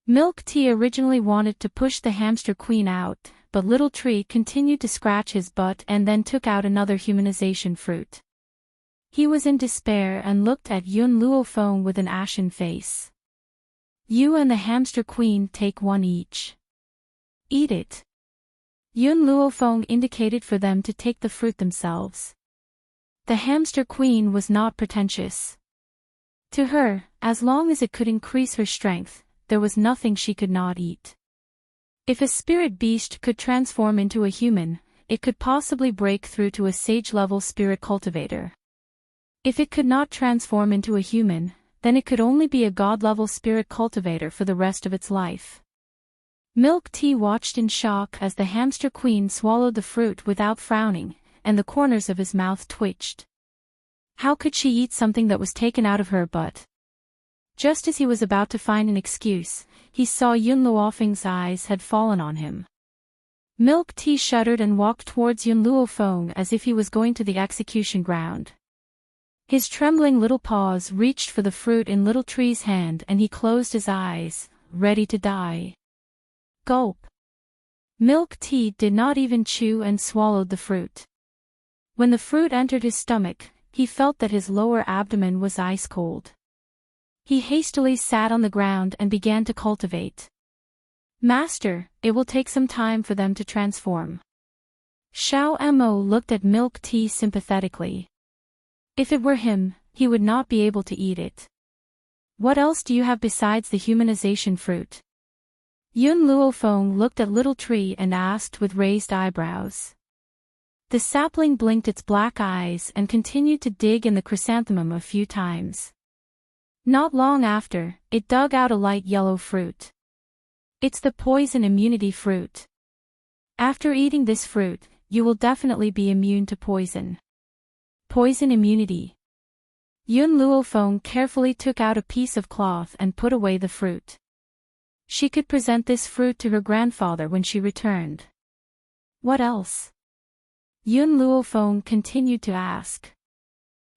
A: Milk Tea originally wanted to push the hamster queen out, but Little Tree continued to scratch his butt and then took out another humanization fruit. He was in despair and looked at Yun Luofeng with an ashen face. You and the hamster queen take one each. Eat it. Yun Luofeng indicated for them to take the fruit themselves. The hamster queen was not pretentious. To her, as long as it could increase her strength, there was nothing she could not eat. If a spirit beast could transform into a human, it could possibly break through to a sage-level spirit cultivator. If it could not transform into a human, then it could only be a god-level spirit cultivator for the rest of its life. Milk Tea watched in shock as the hamster queen swallowed the fruit without frowning, and the corners of his mouth twitched. How could she eat something that was taken out of her butt? Just as he was about to find an excuse, he saw Yun Luofeng's eyes had fallen on him. Milk Tea shuddered and walked towards Yun Luofeng as if he was going to the execution ground. His trembling little paws reached for the fruit in Little Tree's hand and he closed his eyes, ready to die. Gulp. Milk Tea did not even chew and swallowed the fruit. When the fruit entered his stomach, he felt that his lower abdomen was ice cold. He hastily sat on the ground and began to cultivate. Master, it will take some time for them to transform. Xiao Mo looked at Milk Tea sympathetically. If it were him, he would not be able to eat it. What else do you have besides the humanization fruit? Yun Luofeng looked at Little Tree and asked with raised eyebrows. The sapling blinked its black eyes and continued to dig in the chrysanthemum a few times. Not long after, it dug out a light yellow fruit. It's the poison immunity fruit. After eating this fruit, you will definitely be immune to poison. Poison immunity. Yun Luofeng carefully took out a piece of cloth and put away the fruit. She could present this fruit to her grandfather when she returned. What else? Yun Luofeng continued to ask.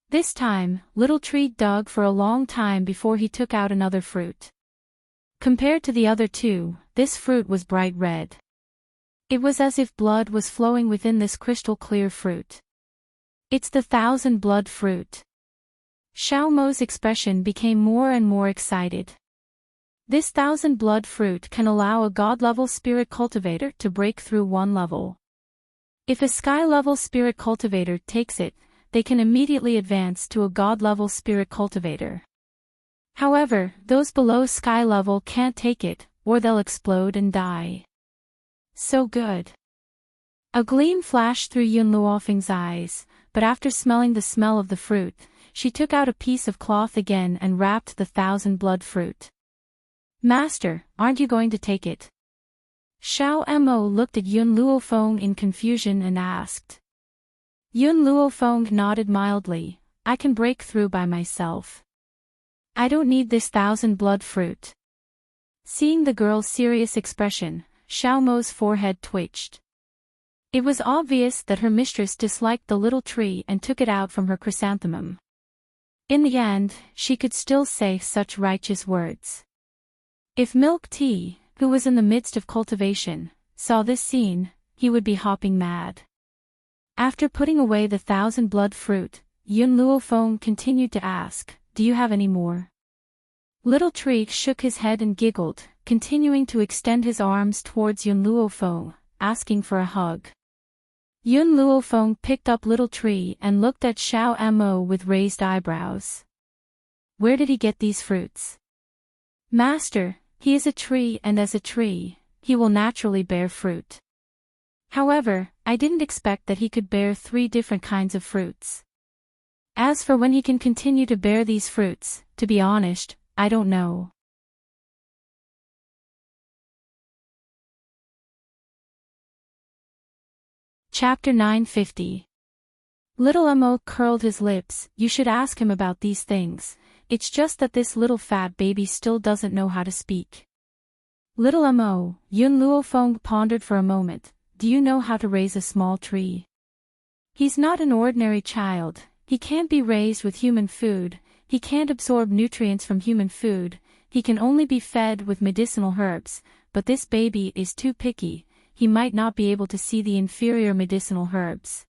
A: This time, Little Tree dug for a long time before he took out another fruit. Compared to the other two, this fruit was bright red. It was as if blood was flowing within this crystal-clear fruit. It's the 1,000 blood fruit. Xiao Mo's expression became more and more excited. This 1,000 blood fruit can allow a god-level spirit cultivator to break through one level. If a sky-level spirit cultivator takes it, they can immediately advance to a god-level spirit cultivator. However, those below sky level can't take it, or they'll explode and die. So good. A gleam flashed through Yun Luofeng's eyes, but after smelling the smell of the fruit, she took out a piece of cloth again and wrapped the 1,000 blood fruit. Master, aren't you going to take it? Xiao Mo looked at Yun Luofeng in confusion and asked. Yun Luofeng nodded mildly. I can break through by myself. I don't need this 1,000 blood fruit. Seeing the girl's serious expression, Xiao Mo's forehead twitched. It was obvious that her mistress disliked the Little Tree and took it out from her chrysanthemum. In the end, she could still say such righteous words. If Milk Tea, who was in the midst of cultivation, saw this scene, he would be hopping mad. After putting away the 1,000 blood fruit, Yun Luofeng continued to ask, do you have any more? Little Tree shook his head and giggled, continuing to extend his arms towards Yun Luofeng, asking for a hug. Yun Luofeng picked up Little Tree and looked at Xiao Mo with raised eyebrows. Where did he get these fruits? Master, he is a tree and as a tree, he will naturally bear fruit. However, I didn't expect that he could bear 3 different kinds of fruits. As for when he can continue to bear these fruits, to be honest, I don't know. Chapter 950. Little Mo curled his lips. You should ask him about these things. it's just that this little fat baby still doesn't know how to speak. Little Mo, Yun Luofeng pondered for a moment, do you know how to raise a small tree? He's not an ordinary child, he can't be raised with human food, he can't absorb nutrients from human food, he can only be fed with medicinal herbs, but this baby is too picky, he might not be able to see the inferior medicinal herbs.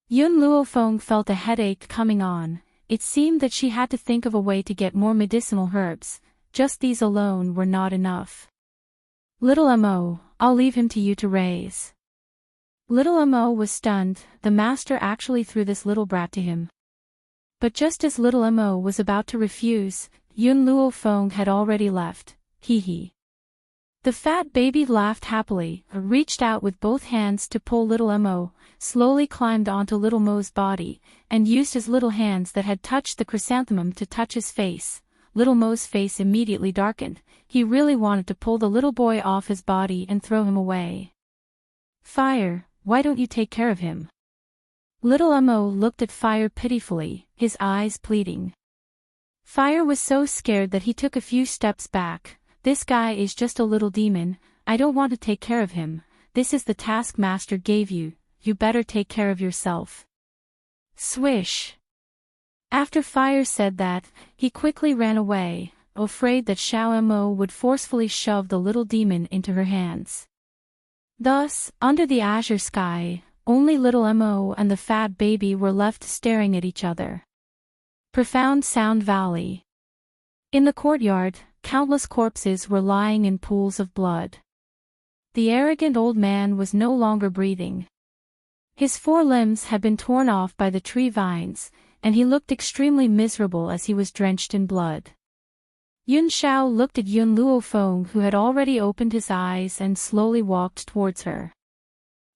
A: Yun Luofeng felt a headache coming on, it seemed that she had to think of a way to get more medicinal herbs, just these alone were not enough. Little Mo, I'll leave him to you to raise. Little Mo was stunned, the master actually threw this little brat to him. But just as Little Mo was about to refuse, Yun Luofeng had already left, hee. The fat baby laughed happily, reached out with both hands to pull Little Mo, slowly climbed onto Little Mo's body, and used his little hands that had touched the chrysanthemum to touch his face. Little Mo's face immediately darkened, he really wanted to pull the little boy off his body and throw him away. Fire, why don't you take care of him? Little Mo looked at Fire pitifully, his eyes pleading. Fire was so scared that he took a few steps back. This guy is just a little demon, I don't want to take care of him, this is the task master gave you, you better take care of yourself. Swish. After Fire said that, he quickly ran away, afraid that Xiao Mo would forcefully shove the little demon into her hands. Thus, under the azure sky, only Little Mo and the fat baby were left staring at each other. Profound Sound Valley. In the courtyard, countless corpses were lying in pools of blood. The arrogant old man was no longer breathing. His 4 limbs had been torn off by the tree vines, and he looked extremely miserable as he was drenched in blood. Yun Xiao looked at Yun Luofeng, who had already opened his eyes and slowly walked towards her.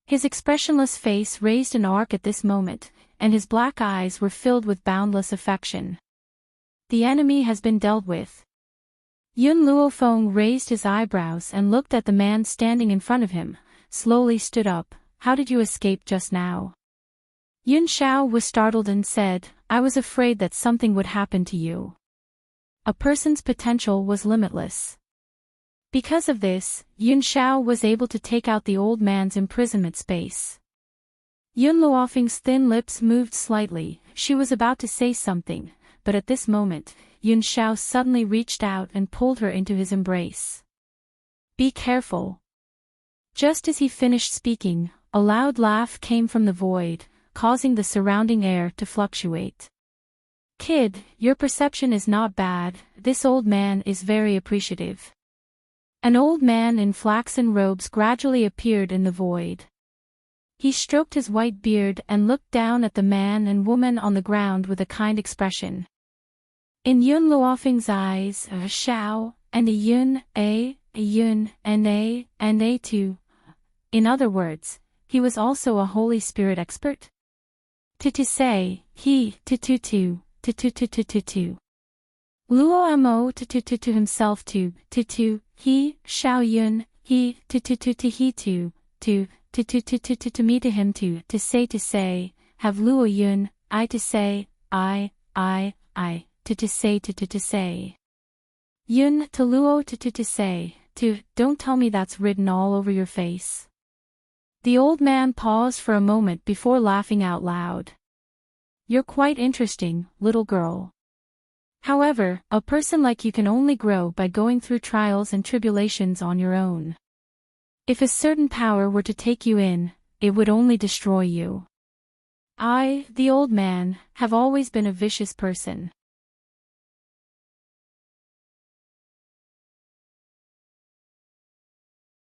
A: His expressionless face raised an arc at this moment, and his black eyes were filled with boundless affection. The enemy has been dealt with. Yun Luofeng raised his eyebrows and looked at the man standing in front of him, slowly stood up. How did you escape just now? Yun Xiao was startled and said, I was afraid that something would happen to you. A person's potential was limitless. Because of this, Yun Xiao was able to take out the old man's imprisonment space. Yun Luofeng's thin lips moved slightly, she was about to say something, but at this moment, Yun Xiao suddenly reached out and pulled her into his embrace. Be careful. Just as he finished speaking, a loud laugh came from the void, causing the surrounding air to fluctuate. Kid, your perception is not bad, this old man is very appreciative. An old man in flaxen robes gradually appeared in the void. He stroked his white beard and looked down at the man and woman on the ground with a kind expression. In Yun Luofeng's eyes, a Xiao, and a Yun, and a too. In other words, he was also a Holy Spirit expert? To say, he, to. Luo Mo to himself to, he, Xiao Yun, he, to he to me to him to say, have Luo Yun, I to say, I, to say. Yun to Luo to say, don't tell me that's written all over your face. The old man paused for a moment before laughing out loud. You're quite interesting, little girl. However, a person like you can only grow by going through trials and tribulations on your own. If a certain power were to take you in, it would only destroy you. I, the old man, have always been a vicious person.